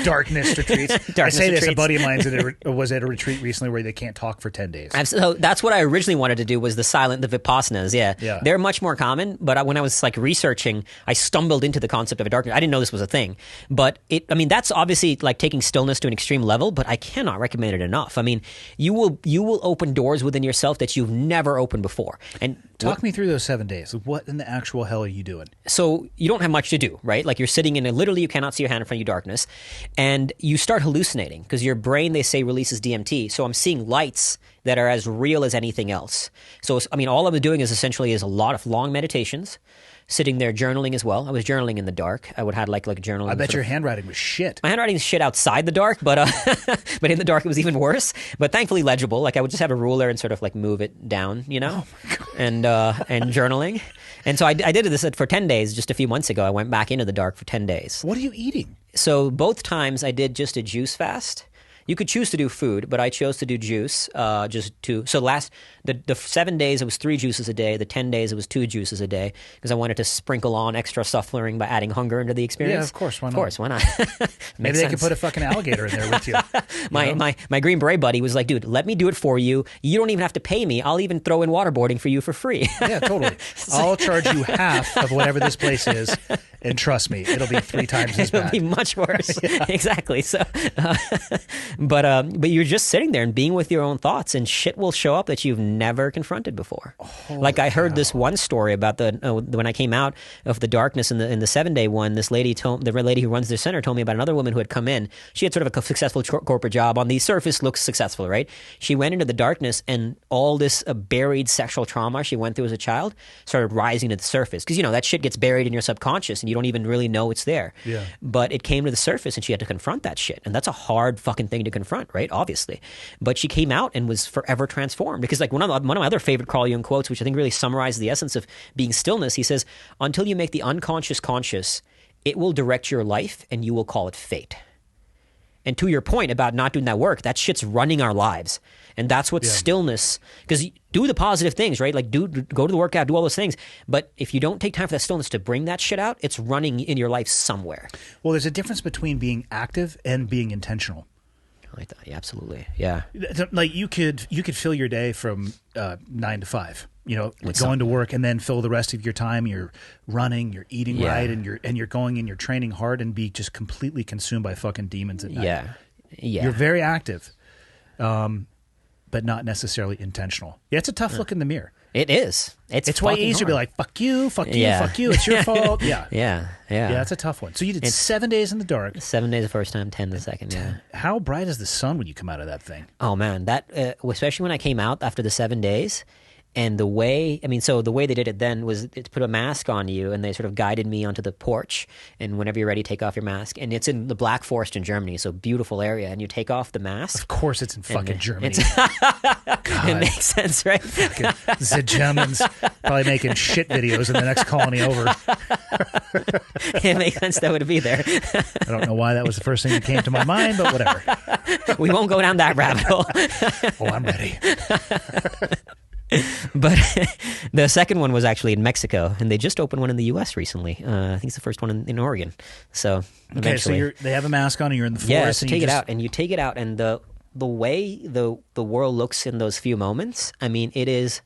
[SPEAKER 1] Darkness retreats. I say this, a buddy of mine was at a retreat recently where they can't talk for 10 days.
[SPEAKER 4] So that's what I originally wanted to do was the Vipassanas. Yeah. They're much more common, but when I was like researching, I stumbled into the concept of a darkness. I didn't know this was a thing. But that's obviously like taking stillness to an extreme level, but I cannot recommend it enough. I mean, you will open doors within yourself that you've never opened before. And
[SPEAKER 1] Talk walk me through those 7 days. What in the actual hell are you doing?
[SPEAKER 4] So you don't have much to do, right? Like you're sitting in literally you cannot see your hand in front of you, darkness, and you start hallucinating because your brain, they say, releases DMT. So I'm seeing lights that are as real as anything else. So, I mean, all I was doing is essentially a lot of long meditations, sitting there journaling as well. I was journaling in the dark. I would have like journaling.
[SPEAKER 1] I bet your handwriting was shit.
[SPEAKER 4] My handwriting is shit outside the dark, but but in the dark it was even worse. But thankfully legible. Like I would just have a ruler and sort of like move it down, you know, and journaling. And so I did this for 10 days just a few months ago. I went back into the dark for 10 days.
[SPEAKER 1] What are you eating?
[SPEAKER 4] So both times I did just a juice fast. You could choose to do food, but I chose to do juice. The 7 days it was 3 juices a day. The 10 days it was 2 juices a day because I wanted to sprinkle on extra suffering by adding hunger into the experience.
[SPEAKER 1] Yeah, of course. Why not?
[SPEAKER 4] Of course, why not?
[SPEAKER 1] Maybe they could put a fucking alligator in there with you.
[SPEAKER 4] My Green Beret buddy was like, dude, let me do it for you. You don't even have to pay me. I'll even throw in waterboarding for you for free.
[SPEAKER 1] Yeah, totally. I'll charge you half of whatever this place is, and trust me, it'll be 3 times as bad.
[SPEAKER 4] It'll be much worse. Yeah. Exactly. So, but you're just sitting there and being with your own thoughts, and shit will show up that you've never confronted before. Like I heard this one story about when I came out of the darkness in the 7-day one. This lady the lady who runs the center told me about another woman who had come in. She had sort of a successful corporate job. On the surface, looks successful, right? She went into the darkness, and all this buried sexual trauma she went through as a child started rising to the surface because that shit gets buried in your subconscious, and you don't even really know it's there.
[SPEAKER 1] Yeah.
[SPEAKER 4] But it came to the surface, and she had to confront that shit, and that's a hard fucking thing to confront, right? Obviously. But she came out and was forever transformed because like one of my other favorite Carl Jung quotes, which I think really summarizes the essence of being stillness, he says, until you make the unconscious conscious, it will direct your life and you will call it fate. And to your point about not doing that work, that shit's running our lives. And that's what stillness, because do the positive things, right? Like go to the workout, do all those things. But if you don't take time for that stillness to bring that shit out, it's running in your life somewhere.
[SPEAKER 1] Well, there's a difference between being active and being intentional.
[SPEAKER 4] I like that. Yeah, absolutely. Yeah.
[SPEAKER 1] Like you could fill your day from 9 to 5, going to work, and then fill the rest of your time. You're running, you're eating right, and you're going and you're training hard, and be just completely consumed by fucking demons at night.
[SPEAKER 4] Yeah.
[SPEAKER 1] You're very active, but not necessarily intentional. Yeah, it's a tough look in the mirror.
[SPEAKER 4] It is. It's
[SPEAKER 1] way easier to be like, fuck you, fuck you, fuck you. It's your fault. Yeah.
[SPEAKER 4] Yeah.
[SPEAKER 1] Yeah, it's a tough one. So you did 7 days in the dark.
[SPEAKER 4] 7 days the first time, 10 the second, yeah.
[SPEAKER 1] How bright is the sun when you come out of that thing?
[SPEAKER 4] Oh, man. That, especially when I came out after the 7 days, and the way they did it then was to put a mask on you, and they sort of guided me onto the porch, and whenever you're ready, take off your mask. And it's in the Black Forest in Germany, so beautiful area, and you take off the mask.
[SPEAKER 1] Of course it's in fucking Germany.
[SPEAKER 4] It makes sense, right?
[SPEAKER 1] The Germans probably making shit videos in the next colony over.
[SPEAKER 4] It makes sense that would be there.
[SPEAKER 1] I don't know why that was the first thing that came to my mind, but whatever.
[SPEAKER 4] We won't go down that rabbit hole.
[SPEAKER 1] Oh, I'm ready.
[SPEAKER 4] But the second one was actually in Mexico, and they just opened one in the U.S. recently. I think it's the first one in Oregon. So eventually,
[SPEAKER 1] so they have a mask on, and you're in the forest.
[SPEAKER 4] Yeah, so take it out, and you take it out, and the way the world looks in those few moments, I mean, it is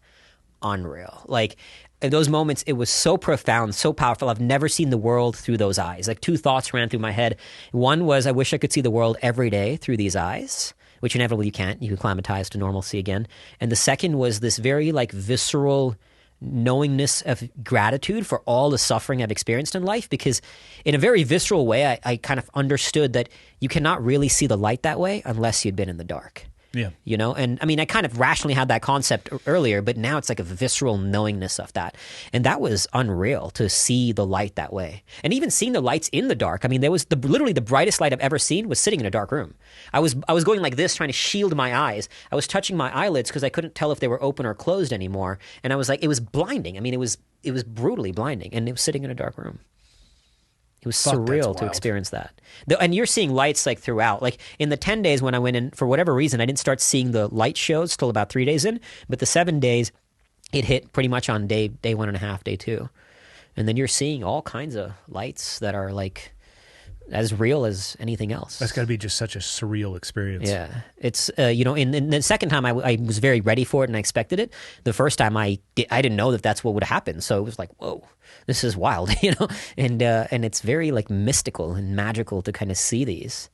[SPEAKER 4] unreal. Like in those moments, it was so profound, so powerful. I've never seen the world through those eyes. Like 2 thoughts ran through my head. One was, I wish I could see the world every day through these eyes, which inevitably you can't. You acclimatize to normalcy again. And the second was this very like visceral knowingness of gratitude for all the suffering I've experienced in life, because in a very visceral way, I kind of understood that you cannot really see the light that way unless you'd been in the dark.
[SPEAKER 1] Yeah.
[SPEAKER 4] And I mean, I kind of rationally had that concept earlier, but now it's like a visceral knowingness of that. And that was unreal to see the light that way. And even seeing the lights in the dark. I mean, there was literally the brightest light I've ever seen was sitting in a dark room. I was going like this, trying to shield my eyes. I was touching my eyelids because I couldn't tell if they were open or closed anymore. And I was like, it was blinding. I mean, it was brutally blinding. And it was sitting in a dark room. It was surreal to experience that. And you're seeing lights like throughout. Like in the 10 days when I went in, for whatever reason, I didn't start seeing the light shows till about 3 days in. But the 7 days, it hit pretty much on day 1.5, day 2. And then you're seeing all kinds of lights that are like as real as anything else.
[SPEAKER 1] That's got to be just such a surreal experience.
[SPEAKER 4] Yeah. It's, in the second time I was very ready for it and I expected it. The first time I didn't know that that's what would happen. So it was like, whoa, this is wild, and it's very like mystical and magical to kind of see these.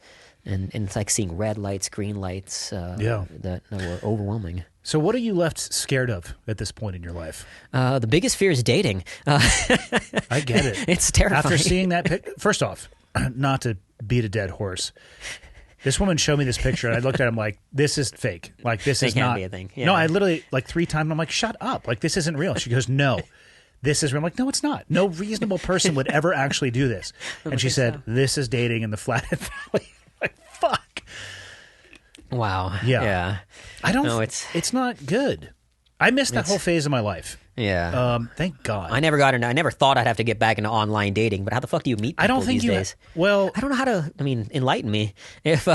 [SPEAKER 4] And it's like seeing red lights, green lights that were overwhelming.
[SPEAKER 1] So what are you left scared of at this point in your life?
[SPEAKER 4] The biggest fear is dating.
[SPEAKER 1] I get it.
[SPEAKER 4] It's terrifying.
[SPEAKER 1] After seeing that first off, not to beat a dead horse, this woman showed me this picture, and I looked at him like, this is fake. Like, this is
[SPEAKER 4] can't
[SPEAKER 1] not.
[SPEAKER 4] be a thing. Yeah.
[SPEAKER 1] No, I literally, like 3 times, I'm like, shut up. Like, this isn't real. She goes, no, this is real. I'm like, no, it's not. No reasonable person would ever actually do this. And she said, this is dating in the Flathead Valley. Like, fuck.
[SPEAKER 4] Wow.
[SPEAKER 1] Yeah. I don't.
[SPEAKER 4] No,
[SPEAKER 1] it's not good. I missed that whole phase of my life.
[SPEAKER 4] Yeah.
[SPEAKER 1] Thank God.
[SPEAKER 4] I never thought I'd have to get back into online dating, but how the fuck do you meet people
[SPEAKER 1] I don't think
[SPEAKER 4] these days?
[SPEAKER 1] Well,
[SPEAKER 4] I don't know how to, enlighten me. If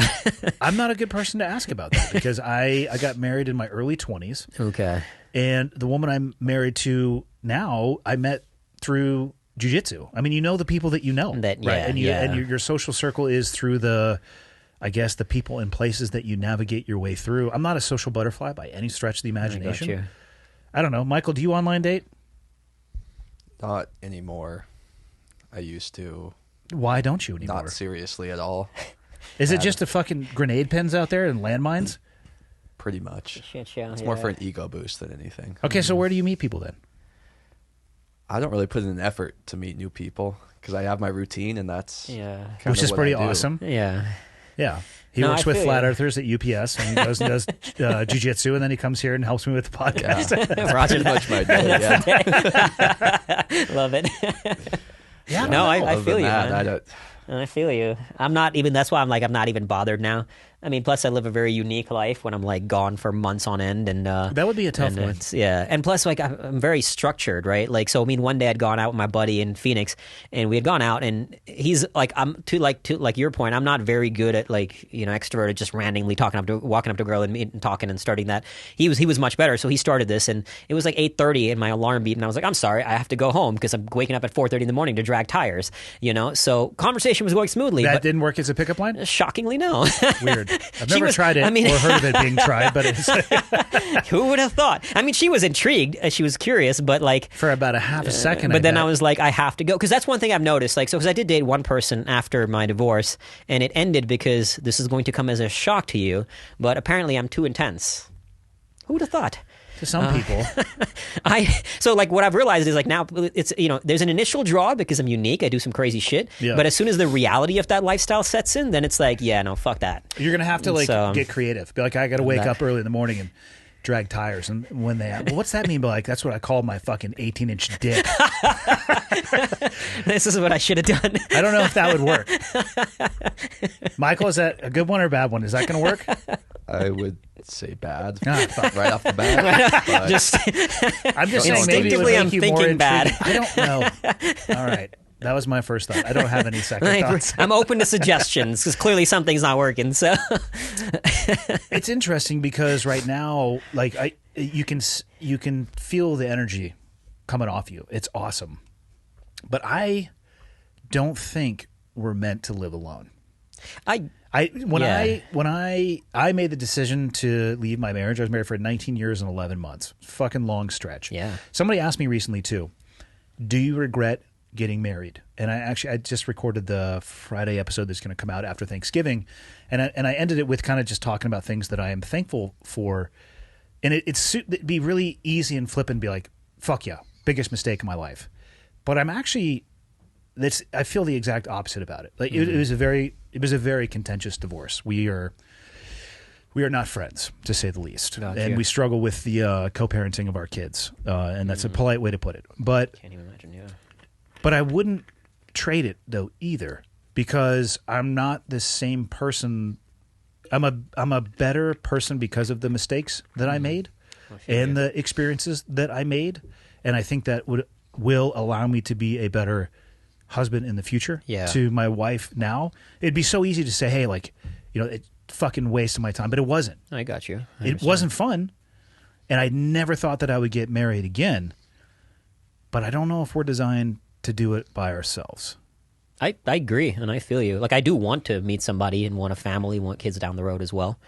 [SPEAKER 1] I'm not a good person to ask about that because I got married in my early 20s.
[SPEAKER 4] Okay.
[SPEAKER 1] And the woman I'm married to now, I met through jiu-jitsu. I mean, you know the people that you know, right? And your social circle is through the people and places that you navigate your way through. I'm not a social butterfly by any stretch of the imagination. I don't know. Michael, do you online date?
[SPEAKER 3] Not anymore. I used to.
[SPEAKER 1] Why don't you anymore?
[SPEAKER 3] Not seriously at all.
[SPEAKER 1] Is it just the fucking grenade pens out there and landmines?
[SPEAKER 3] Pretty much.
[SPEAKER 4] Shit, yeah,
[SPEAKER 3] it's more for an ego boost than anything.
[SPEAKER 1] Okay, so where do you meet people then?
[SPEAKER 3] I don't really put in an effort to meet new people because I have my routine, and that's
[SPEAKER 1] which is pretty awesome.
[SPEAKER 4] Yeah.
[SPEAKER 1] Yeah. He works with flat earthers at UPS, and he goes and does jiu-jitsu, and then he comes here and helps me with the podcast.
[SPEAKER 3] Yeah. Roger's much my day,
[SPEAKER 4] Love it.
[SPEAKER 1] Yeah.
[SPEAKER 4] No, I feel you, man.
[SPEAKER 3] I
[SPEAKER 4] I feel you. That's why I'm not even bothered now. I mean, plus I live a very unique life when I'm like gone for months on end, and
[SPEAKER 1] that would be a tough one.
[SPEAKER 4] And plus, like I'm very structured, right? Like, so I mean, one day I'd gone out with my buddy in Phoenix, and we had gone out, and he's like, to your point, I'm not very good at extroverted, just randomly walking up to a girl and talking and starting that. He was much better, so he started this, and it was like 8:30, and my alarm beat, and I was like, I'm sorry, I have to go home because I'm waking up at 4:30 in the morning to drag tires, So conversation was going smoothly.
[SPEAKER 1] That
[SPEAKER 4] but
[SPEAKER 1] didn't work as a pickup line?
[SPEAKER 4] Shockingly, no.
[SPEAKER 1] Weird. I've never tried it or heard of it being tried, but it's
[SPEAKER 4] who would have thought? I mean, she was intrigued, she was curious, but like
[SPEAKER 1] for about a half a second.
[SPEAKER 4] But then I was like, I have to go because that's one thing I've noticed. Like, so because I did date one person after my divorce, and it ended because this is going to come as a shock to you, but apparently I'm too intense. Who would have thought?
[SPEAKER 1] To some people.
[SPEAKER 4] So like what I've realized is like now it's there's an initial draw because I'm unique, I do some crazy shit, but as soon as the reality of that lifestyle sets in, then it's like, yeah, no, fuck that.
[SPEAKER 1] You're gonna have to get creative. Be like, I gotta wake up early in the morning and drag tires, and when they what's that mean? But like, that's what I call my fucking 18-inch dick.
[SPEAKER 4] This is what I should have done.
[SPEAKER 1] I don't know if that would work. Michael, is that a good one or a bad one? Is that gonna work?
[SPEAKER 3] I would say bad right off the bat. I'm just
[SPEAKER 1] saying maybe it would make you more intriguing.
[SPEAKER 4] Bad.
[SPEAKER 1] I don't know. All right. That was my first thought. I don't have any second thoughts.
[SPEAKER 4] I'm open to suggestions because clearly something's not working. So
[SPEAKER 1] it's interesting because right now, like you can feel the energy coming off you. It's awesome, but I don't think we're meant to live alone. When I made the decision to leave my marriage, I was married for 19 years and 11 months. Fucking long stretch.
[SPEAKER 4] Yeah.
[SPEAKER 1] Somebody asked me recently too, do you regret getting married? And I just recorded the Friday episode that's going to come out after Thanksgiving, and I ended it with kind of just talking about things that I am thankful for. And it'd be really easy and flippant and be like, fuck yeah, biggest mistake of my life. But I'm actually I feel the exact opposite about it. Like it was a very contentious divorce. We are not friends, to say the least, and we struggle with the co-parenting of our kids, and that's a polite way to put it. But
[SPEAKER 4] can't even imagine, yeah.
[SPEAKER 1] But I wouldn't trade it though either, because I'm not the same person. I'm a better person because of the mistakes that I made and the experiences that I made, and I think that will allow me to be a better husband in the future to my wife now. It'd be so easy to say, hey, like, it's fucking waste of my time, but it wasn't.
[SPEAKER 4] I got you.
[SPEAKER 1] It wasn't fun, and I never thought that I would get married again, but I don't know if we're designed to do it by ourselves.
[SPEAKER 4] I agree, and I feel you. Like, I do want to meet somebody and want a family, want kids down the road as well.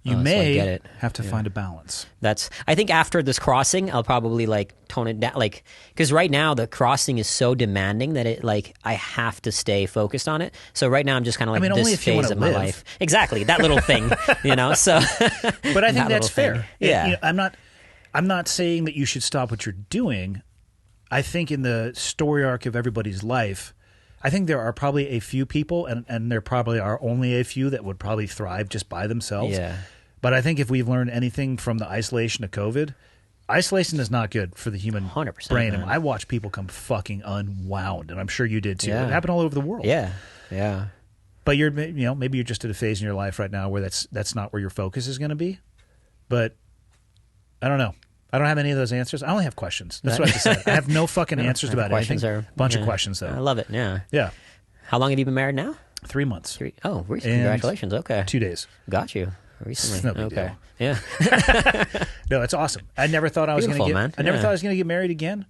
[SPEAKER 1] You
[SPEAKER 4] So I
[SPEAKER 1] may
[SPEAKER 4] get it.
[SPEAKER 1] have to find a balance.
[SPEAKER 4] I think after this crossing, I'll probably like tone it down, like, because right now the crossing is so demanding that it like I have to stay focused on it. So right now I'm just kind of like
[SPEAKER 1] only
[SPEAKER 4] this
[SPEAKER 1] if you
[SPEAKER 4] phase
[SPEAKER 1] wanna
[SPEAKER 4] of my
[SPEAKER 1] live.
[SPEAKER 4] life. Exactly, that little thing, So,
[SPEAKER 1] But I think
[SPEAKER 4] that
[SPEAKER 1] that's
[SPEAKER 4] little thing.
[SPEAKER 1] fair.
[SPEAKER 4] Yeah,
[SPEAKER 1] I'm not saying that you should stop what you're doing. I think in the story arc of everybody's life, I think there are probably a few people, and there probably are only a few that would probably thrive just by themselves.
[SPEAKER 4] Yeah.
[SPEAKER 1] But I think if we've learned anything from the isolation of COVID, isolation is not good for the human
[SPEAKER 4] 100%,
[SPEAKER 1] brain.
[SPEAKER 4] man.
[SPEAKER 1] And I watch people come fucking unwound, and I'm sure you did too.
[SPEAKER 4] Yeah.
[SPEAKER 1] It happened all over the world.
[SPEAKER 4] yeah.
[SPEAKER 1] But maybe you're just at a phase in your life right now where that's not where your focus is going to be. But I don't know. I don't have any of those answers. I only have questions. That's what I have to say. I have no fucking answers about
[SPEAKER 4] questions
[SPEAKER 1] anything.
[SPEAKER 4] are
[SPEAKER 1] Bunch of
[SPEAKER 4] yeah.
[SPEAKER 1] questions though.
[SPEAKER 4] I love it. Yeah.
[SPEAKER 1] Yeah.
[SPEAKER 4] How long have you been married now?
[SPEAKER 1] 3 months.
[SPEAKER 4] Oh, recently.
[SPEAKER 1] And
[SPEAKER 4] Congratulations. Okay.
[SPEAKER 1] 2 days.
[SPEAKER 4] Got you. Recently.
[SPEAKER 1] No big
[SPEAKER 4] okay.
[SPEAKER 1] deal.
[SPEAKER 4] Yeah.
[SPEAKER 1] No, it's awesome. I never thought I was going to
[SPEAKER 4] Beautiful,
[SPEAKER 1] get.
[SPEAKER 4] man.
[SPEAKER 1] I never
[SPEAKER 4] Yeah.
[SPEAKER 1] thought I was going to get married again.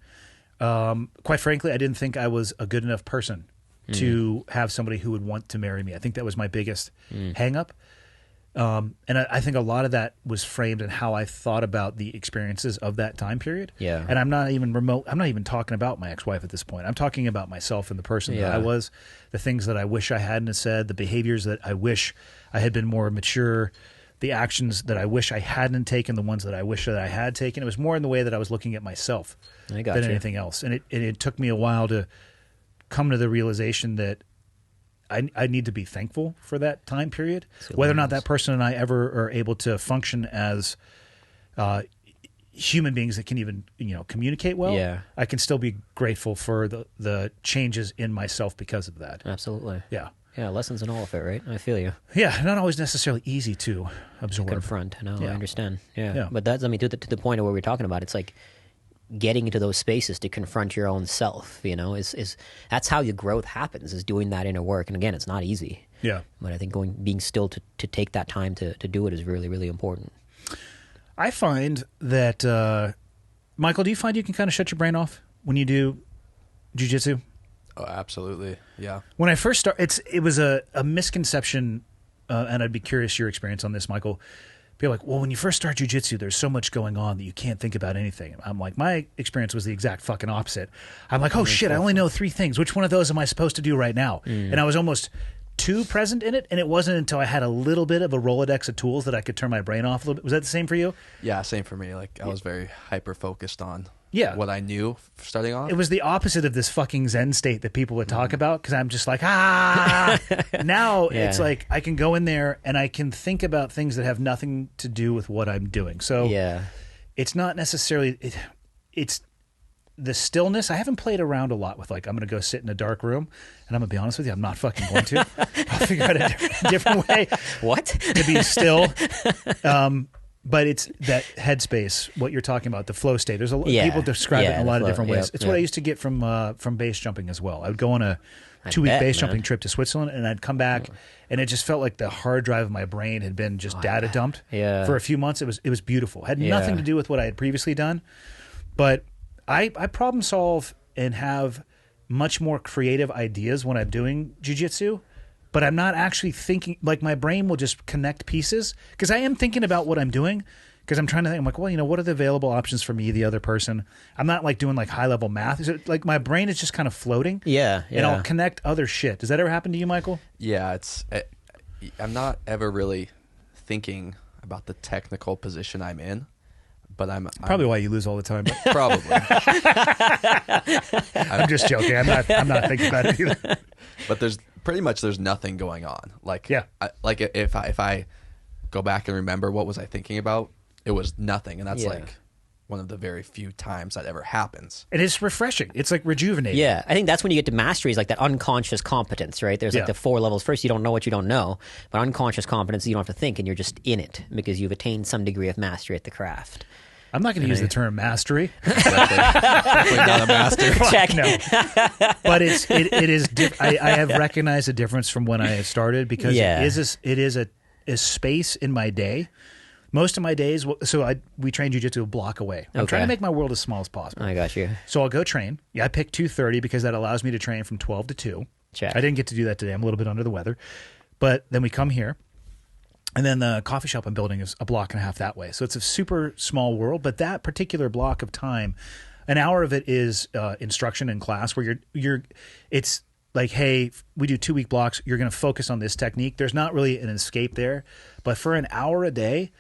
[SPEAKER 1] Quite frankly, I didn't think I was a good enough person to have somebody who would want to marry me. I think that was my biggest hang up. And I think a lot of that was framed in how I thought about the experiences of that time period.
[SPEAKER 4] Yeah.
[SPEAKER 1] And I'm not even talking about my ex-wife at this point. I'm talking about myself and the person that
[SPEAKER 4] Yeah.
[SPEAKER 1] I was, the things that I wish I hadn't have said, the behaviors that I wish I had been more mature, the actions that I wish I hadn't taken, the ones that I wish that I had taken. It was more in the way that I was looking at myself
[SPEAKER 4] I got
[SPEAKER 1] than
[SPEAKER 4] you.
[SPEAKER 1] anything else. And it took me a while to come to the realization that I need to be thankful for that time period. Whether or not that person and I ever are able to function as human beings that can even communicate well,
[SPEAKER 4] Yeah.
[SPEAKER 1] I can still be grateful for the changes in myself because of that.
[SPEAKER 4] Absolutely.
[SPEAKER 1] Yeah.
[SPEAKER 4] Yeah. Lessons in all of it, right? I feel you.
[SPEAKER 1] Yeah, not always necessarily easy to absorb.
[SPEAKER 4] Confront. No,
[SPEAKER 1] Yeah.
[SPEAKER 4] I understand. Yeah.
[SPEAKER 1] Yeah.
[SPEAKER 4] But that's, to the point of what we're talking about, it's like getting into those spaces to confront your own self, is that's how your growth happens, is doing that inner work. And again, it's not easy.
[SPEAKER 1] Yeah.
[SPEAKER 4] But I think being still to take that time to do it is really, really important.
[SPEAKER 1] I find that, Michael, do you find you can kind of shut your brain off when you do jiu-jitsu?
[SPEAKER 3] Oh, absolutely. Yeah.
[SPEAKER 1] When I first started, it was a misconception, and I'd be curious your experience on this, Michael. People are like, well, when you first start jiu-jitsu, there's so much going on that you can't think about anything. I'm like, my experience was the exact fucking opposite. I'm like, oh shit, I only know 3 things. Which one of those am I supposed to do right now? And I was almost too present in it, and it wasn't until I had a little bit of a Rolodex of tools that I could turn my brain off a little bit. Was that the same for you?
[SPEAKER 3] Yeah, same for me. Like, I was very hyper-focused on
[SPEAKER 1] Yeah.
[SPEAKER 3] what I knew starting off.
[SPEAKER 1] It was the opposite of this fucking Zen state that people would talk about, because I'm just like, ah. Now
[SPEAKER 4] Yeah.
[SPEAKER 1] it's like I can go in there and I can think about things that have nothing to do with what I'm doing. So
[SPEAKER 4] Yeah.
[SPEAKER 1] it's not necessarily it's the stillness. I haven't played around a lot with, like, I'm going to go sit in a dark room, and I'm going to be honest with you, I'm not fucking going to. I'll figure out a different way
[SPEAKER 4] What?
[SPEAKER 1] to be still. But it's that headspace, what you're talking about, the flow state. There's people describe it in a
[SPEAKER 4] the
[SPEAKER 1] lot of
[SPEAKER 4] flow,
[SPEAKER 1] different ways.
[SPEAKER 4] yep,
[SPEAKER 1] It's what I
[SPEAKER 4] yep.
[SPEAKER 1] used to get from base jumping as well. I would go on a 2-week
[SPEAKER 4] bet,
[SPEAKER 1] base
[SPEAKER 4] man.
[SPEAKER 1] jumping trip to Switzerland, and I'd come back, and it just felt like the hard drive of my brain had been just data dumped
[SPEAKER 4] Yeah.
[SPEAKER 1] for a few months. It was beautiful. Had nothing
[SPEAKER 4] Yeah.
[SPEAKER 1] to do with what I had previously done, but I problem solve and have much more creative ideas when I'm doing jiu-jitsu, but I'm not actually thinking. Like, my brain will just connect pieces, because I am thinking about what I'm doing, because I'm trying to think. I'm like, well, what are the available options for me, the other person? I'm not like doing like high level math. Is it like my brain is just kind of floating?
[SPEAKER 4] Yeah.
[SPEAKER 1] And I'll connect other shit. Does that ever happen to you, Michael?
[SPEAKER 3] Yeah, I'm not ever really thinking about the technical position I'm in, but I'm
[SPEAKER 1] Probably why you lose all the time. But
[SPEAKER 3] probably.
[SPEAKER 1] I'm just joking. I'm not thinking about it either.
[SPEAKER 3] But there's nothing going on. Like,
[SPEAKER 1] Yeah.
[SPEAKER 3] If I go back and remember what was I thinking about, it was nothing, and that's
[SPEAKER 4] Yeah.
[SPEAKER 3] like one of the very few times that ever happens.
[SPEAKER 1] And it's refreshing. It's like rejuvenating.
[SPEAKER 4] Yeah, I think that's when you get to mastery, is like that unconscious competence, right? There's
[SPEAKER 1] Yeah.
[SPEAKER 4] like the 4 levels. First, you don't know what you don't know, but unconscious competence, you don't have to think, and you're just in it because you've attained some degree of mastery at the craft.
[SPEAKER 1] I'm not going to use the term mastery.
[SPEAKER 3] Definitely not a master.
[SPEAKER 4] Check.
[SPEAKER 1] No, but it is. I have recognized a difference from when I had started, because
[SPEAKER 4] Yeah.
[SPEAKER 1] it is a space in my day. Most of my days, we train jiu-jitsu a block away. I'm trying to
[SPEAKER 4] Okay.
[SPEAKER 1] make my world as small as possible.
[SPEAKER 4] I got you.
[SPEAKER 1] So I'll go train. Yeah, I pick 2:30 because that allows me to train from 12 to 2.
[SPEAKER 4] Check.
[SPEAKER 1] I didn't get to do that today. I'm a little bit under the weather. But then we come here, and then the coffee shop I'm building is a block and a half that way. So it's a super small world, but that particular block of time, an hour of it is instruction in class where it's like, hey, we do 2-week blocks. You're going to focus on this technique. There's not really an escape there, but for an hour a day,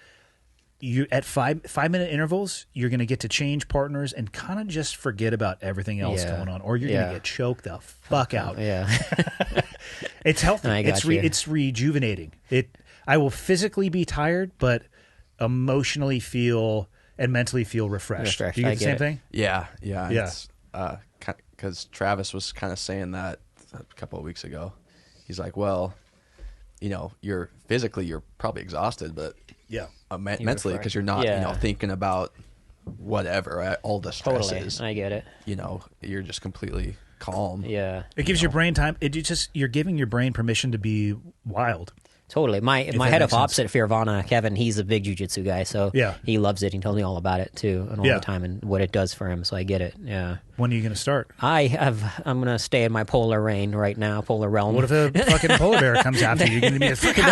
[SPEAKER 1] you at 5-minute intervals, you're going to get to change partners and kind of just forget about everything else going on, or you're going to get choked the fuck out.
[SPEAKER 4] Yeah.
[SPEAKER 1] It's healthy.
[SPEAKER 4] It's
[SPEAKER 1] rejuvenating. I will physically be tired, but emotionally feel and mentally feel refreshed. Do you get the same thing?
[SPEAKER 3] Yeah.
[SPEAKER 1] Yeah.
[SPEAKER 3] Because Travis was kind of saying that a couple of weeks ago. He's like, well, you're probably exhausted, but mentally, because you're not, thinking about whatever, right? All the stresses.
[SPEAKER 4] Totally. I get it.
[SPEAKER 3] You're just completely calm.
[SPEAKER 4] Yeah.
[SPEAKER 1] It gives your brain time. You're giving your brain permission to be wild.
[SPEAKER 4] Totally. My head of ops at Fearvana, Kevin, he's a big jiu-jitsu guy, so he loves it. He tells me all about it too, and all the time, and what it does for him. So I get it. Yeah.
[SPEAKER 1] When are you going to start?
[SPEAKER 4] I'm going to stay in my polar reign right now, polar realm.
[SPEAKER 1] What if a fucking polar bear comes after you? You're going to be a fucking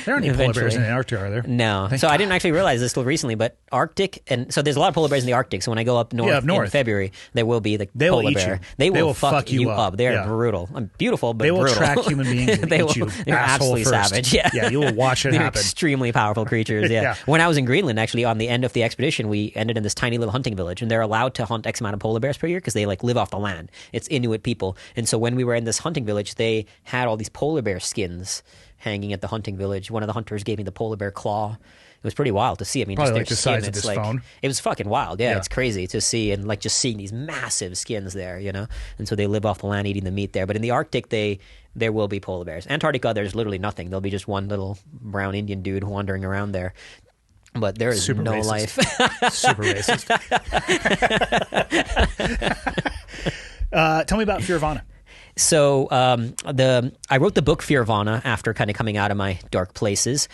[SPEAKER 1] There aren't any polar bears in Antarctica, are there?
[SPEAKER 4] No. So I didn't actually realize this till recently, but Arctic, and so there's a lot of polar bears in the Arctic. So when I go up north, in February, there will be the polar bear. They will fuck you up. They're brutal. Beautiful, but brutal.
[SPEAKER 1] They will track human beings and eat you.
[SPEAKER 4] They're absolutely savage. Yeah,
[SPEAKER 1] you will watch it happen.
[SPEAKER 4] Extremely powerful creatures. Yeah. When I was in Greenland, actually, on the end of the expedition, we ended in this tiny little hunting village, and they're allowed to hunt X amount of polar bears per year because they live off the land. It's Inuit people, and so when we were in this hunting village, they had all these polar bear skins hanging at the hunting village. One of the hunters gave me the polar bear claw. It was pretty wild to see. I mean,
[SPEAKER 1] probably
[SPEAKER 4] just
[SPEAKER 1] like
[SPEAKER 4] their
[SPEAKER 1] the size of this phone.
[SPEAKER 4] It was fucking wild. Yeah, it's crazy to see, and just seeing these massive skins there, And so they live off the land eating the meat there. But in the Arctic, there will be polar bears. Antarctica, there's literally nothing. There'll be just one little brown Indian dude wandering around there. But there is
[SPEAKER 1] super
[SPEAKER 4] no
[SPEAKER 1] racist.
[SPEAKER 4] life.
[SPEAKER 1] Super racist. Tell me about Fearvana.
[SPEAKER 4] So I wrote the book Fearvana after kind of coming out of my dark places.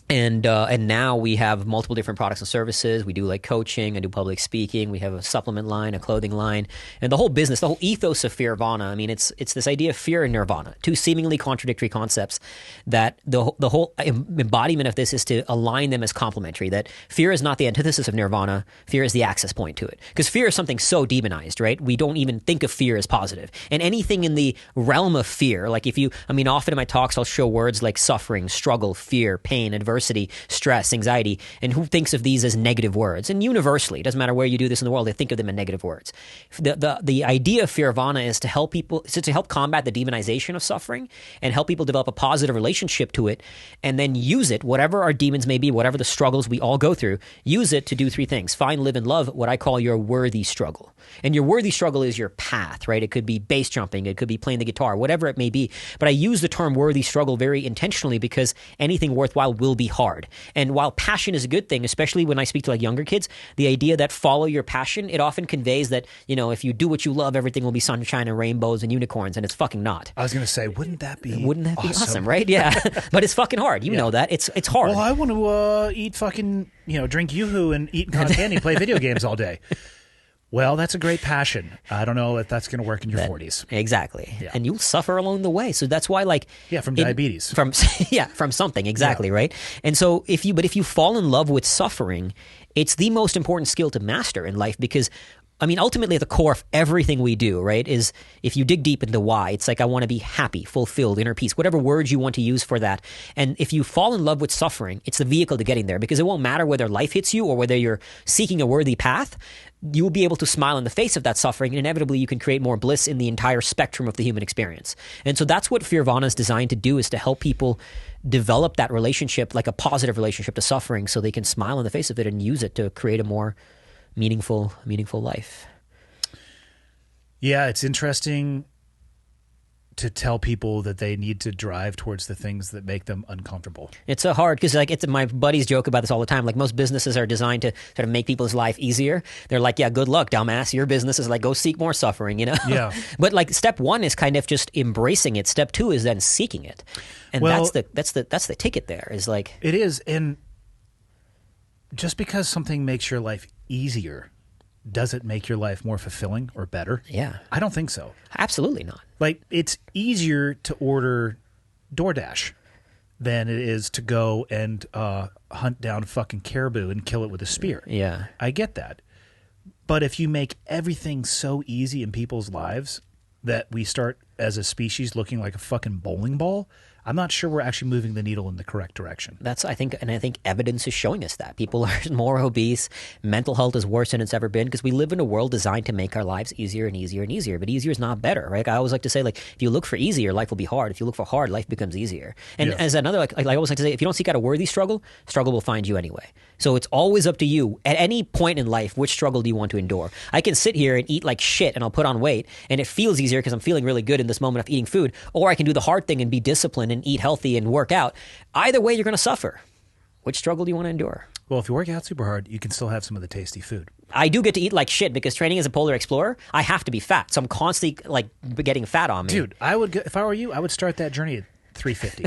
[SPEAKER 4] And now we have multiple different products and services. We do coaching, I do public speaking. We have a supplement line, a clothing line, and the whole business, the whole ethos of Fearvana. I mean, it's this idea of fear and nirvana, two seemingly contradictory concepts. That the whole embodiment of this is to align them as complementary. That fear is not the antithesis of nirvana. Fear is the access point to it. Because fear is something so demonized, right? We don't even think of fear as positive. And anything in the realm of fear, often in my talks I'll show words like suffering, struggle, fear, pain, adversity, stress, anxiety, and who thinks of these as negative words? And universally, it doesn't matter where you do this in the world, they think of them as negative words. The idea of Fearvana is to help people, to help combat the demonization of suffering and help people develop a positive relationship to it, and then use it, whatever our demons may be, whatever the struggles we all go through, use it to do three things: find, live, and love what I call your worthy struggle. And your worthy struggle is your path, right? It could be base jumping, it could be playing the guitar, whatever it may be. But I use the term worthy struggle very intentionally because anything worthwhile will be hard. And while passion is a good thing, especially when I speak to younger kids, the idea that follow your passion, it often conveys that, if you do what you love, everything will be sunshine and rainbows and unicorns, and it's fucking not.
[SPEAKER 1] I was going to say, wouldn't that be
[SPEAKER 4] awesome, right? Yeah. But it's fucking hard. You know that. It's hard.
[SPEAKER 1] Well, I want to eat fucking, drink Yoo-hoo and eat cotton candy, play video games all day. Well, that's a great passion. I don't know if that's going to work in your 40s.
[SPEAKER 4] Exactly. Yeah. And you'll suffer along the way. So that's why
[SPEAKER 1] from diabetes.
[SPEAKER 4] From something, exactly, right? And so if you fall in love with suffering, it's the most important skill to master in life because ultimately at the core of everything we do, right, is if you dig deep into why, it's I want to be happy, fulfilled, inner peace, whatever words you want to use for that. And if you fall in love with suffering, it's the vehicle to getting there because it won't matter whether life hits you or whether you're seeking a worthy path. You will be able to smile in the face of that suffering, and inevitably you can create more bliss in the entire spectrum of the human experience. And so that's what Fearvana is designed to do, is to help people develop that relationship, a positive relationship to suffering, so they can smile in the face of it and use it to create a more meaningful life.
[SPEAKER 1] Yeah, it's interesting to tell people that they need to drive towards the things that make them uncomfortable.
[SPEAKER 4] It's so hard because it's my buddies joke about this all the time. Most businesses are designed to sort of make people's life easier. They're like, yeah, good luck, dumbass. Your business is go seek more suffering,
[SPEAKER 1] Yeah.
[SPEAKER 4] But step one is kind of just embracing it. Step two is then seeking it. And that's the ticket there is
[SPEAKER 1] It is. And just because something makes your life easier does it make your life more fulfilling or better?
[SPEAKER 4] Yeah.
[SPEAKER 1] I don't think so.
[SPEAKER 4] Absolutely not.
[SPEAKER 1] Like, it's easier to order DoorDash than it is to go and hunt down fucking caribou and kill it with a spear.
[SPEAKER 4] Yeah.
[SPEAKER 1] I get that. But if you make everything so easy in people's lives that we start as a species looking like a fucking bowling ball, I'm not sure we're actually moving the needle in the correct direction.
[SPEAKER 4] I think evidence is showing us that people are more obese. Mental health is worse than it's ever been because we live in a world designed to make our lives easier and easier and easier. But easier is not better, right? I always like to say, like, if you look for easy, your life will be hard. If you look for hard, life becomes easier. And as another, like I always like to say, if you don't seek out a worthy struggle, struggle will find you anyway. So it's always up to you at any point in life, which struggle do you want to endure? I can sit here and eat like shit and I'll put on weight and it feels easier because I'm feeling really good in this moment of eating food, or I can do the hard thing and be disciplined and eat healthy and work out. Either way, you're going to suffer. Which struggle do you want to endure?
[SPEAKER 1] Well, if you work out super hard, you can still have some of the tasty food.
[SPEAKER 4] I do get to eat like shit because training as a polar explorer, I have to be fat. So I'm constantly like getting fat on me.
[SPEAKER 1] Dude, if I were you, I would start that journey at 350.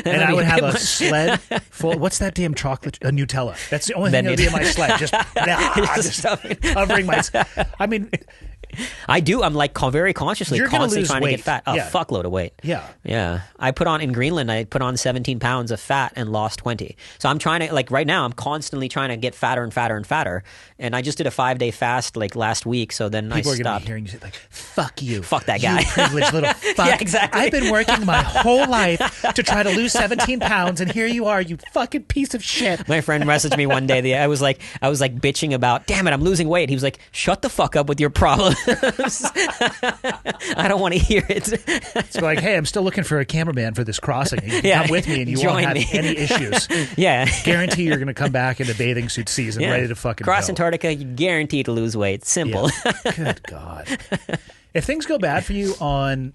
[SPEAKER 1] And I would have a sled full. What's that damn chocolate? Nutella. That's the only thing that'll be in my sled. Just covering my. I mean,
[SPEAKER 4] I do. I'm like very consciously constantly trying to get fat. A fuckload of weight.
[SPEAKER 1] Yeah.
[SPEAKER 4] Yeah. I put on, in Greenland, I put on 17 pounds of fat and lost 20. So I'm trying to, like right now, I'm constantly trying to get fatter and fatter and fatter. And I just did a 5-day fast like last week. So then
[SPEAKER 1] People
[SPEAKER 4] I stopped.
[SPEAKER 1] People are going to be hearing you say like, fuck you.
[SPEAKER 4] Fuck that guy.
[SPEAKER 1] You privileged little fuck.
[SPEAKER 4] Yeah, exactly.
[SPEAKER 1] I've been working my whole life to try to lose 17 pounds. And here you are, you fucking piece of shit.
[SPEAKER 4] My friend messaged me one day. I was like bitching about, damn it, I'm losing weight. He was like, shut the fuck up with your problems. I don't want to hear it.
[SPEAKER 1] It's like, hey, I'm still looking for a cameraman for this crossing. You can come with me and you won't have any issues.
[SPEAKER 4] Yeah.
[SPEAKER 1] Guarantee you're going to come back into bathing suit season ready to fucking
[SPEAKER 4] cross
[SPEAKER 1] go.
[SPEAKER 4] Antarctica, you guarantee to lose weight. Simple.
[SPEAKER 1] Yeah. Good God. If things go bad for you on...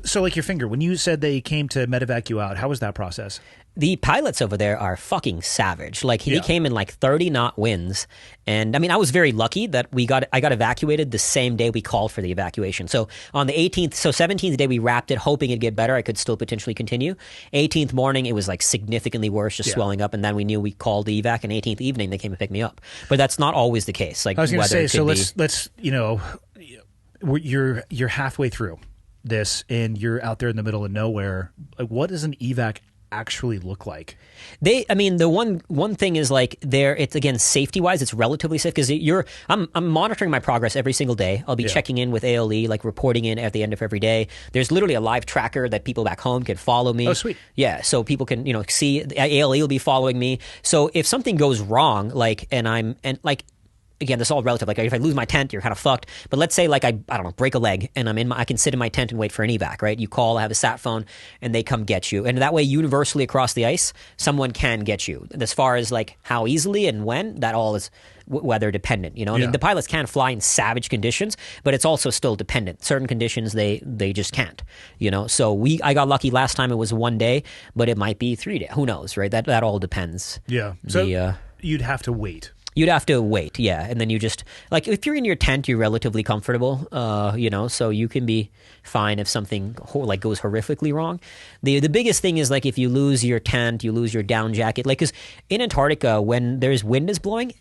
[SPEAKER 1] So like your finger, when you said they came to medevac you out, how was that process?
[SPEAKER 4] The pilots over there are fucking savage. Like they came in like 30-knot winds, and I mean I was very lucky that I got evacuated the same day we called for the evacuation. So on the 18th, so 17th day we wrapped it, hoping it'd get better. I could still potentially continue. 18th morning it was like significantly worse, just swelling up, and then we knew we called the evac. And 18th evening they came to pick me up. But that's not always the case. Like
[SPEAKER 1] I was going to say, so let's you're halfway through this and you're out there in the middle of nowhere. Like, what does an evac actually look like?
[SPEAKER 4] The one thing is like it's again safety wise, it's relatively safe because I'm monitoring my progress every single day. I'll be checking in with ALE, like reporting in at the end of every day. There's literally a live tracker that people back home can follow me.
[SPEAKER 1] Oh, sweet.
[SPEAKER 4] Yeah, so people can see ALE will be following me. So if something goes wrong, again, this is all relative. Like if I lose my tent, you're kind of fucked. But let's say like I don't know, break a leg and I can sit in my tent and wait for an evac, right? You call, I have a sat phone and they come get you. And that way universally across the ice, someone can get you. And as far as like how easily and when, that all is weather dependent. I mean, the pilots can fly in savage conditions, but it's also still dependent. Certain conditions they just can't. So I got lucky last time. It was 1 day, but it might be 3 days. Who knows, right? That all depends.
[SPEAKER 1] Yeah. So you'd have to wait.
[SPEAKER 4] You'd have to wait, yeah. And then you just, like, if you're in your tent, you're relatively comfortable, so you can be fine if something, like, goes horrifically wrong. The biggest thing is, like, if you lose your tent, you lose your down jacket. Like, because in Antarctica, when there's wind is blowing,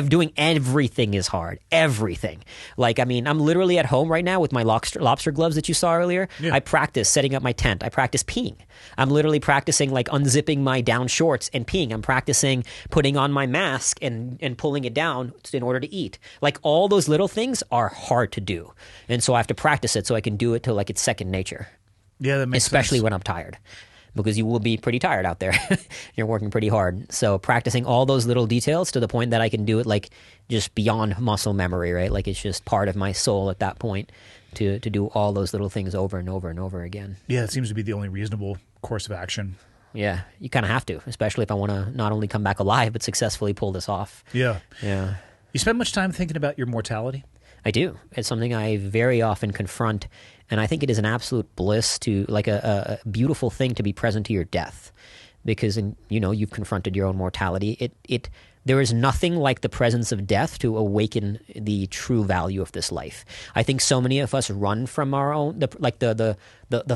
[SPEAKER 4] doing everything is hard. Everything. Like, I mean, I'm literally at home right now with my lobster gloves that you saw earlier. Yeah. I practice setting up my tent. I practice peeing. I'm literally practicing like unzipping my down shorts and peeing. I'm practicing putting on my mask and pulling it down in order to eat. Like all those little things are hard to do. And so I have to practice it so I can do it till like it's second nature.
[SPEAKER 1] Yeah, that makes sense.
[SPEAKER 4] Especially when I'm tired. Because you will be pretty tired out there. You're working pretty hard. So practicing all those little details to the point that I can do it like just beyond muscle memory, right? Like it's just part of my soul at that point to do all those little things over and over and over again.
[SPEAKER 1] Yeah, it seems to be the only reasonable course of action.
[SPEAKER 4] Yeah, you kind of have to, especially if I want to not only come back alive, but successfully pull this off.
[SPEAKER 1] Yeah.
[SPEAKER 4] Yeah.
[SPEAKER 1] You spend much time thinking about your mortality?
[SPEAKER 4] I do. It's something I very often confront, and I think it is an absolute bliss to, like a beautiful thing to be present to your death, because you've confronted your own mortality. there is nothing like the presence of death to awaken the true value of this life. I think so many of us run from our own, the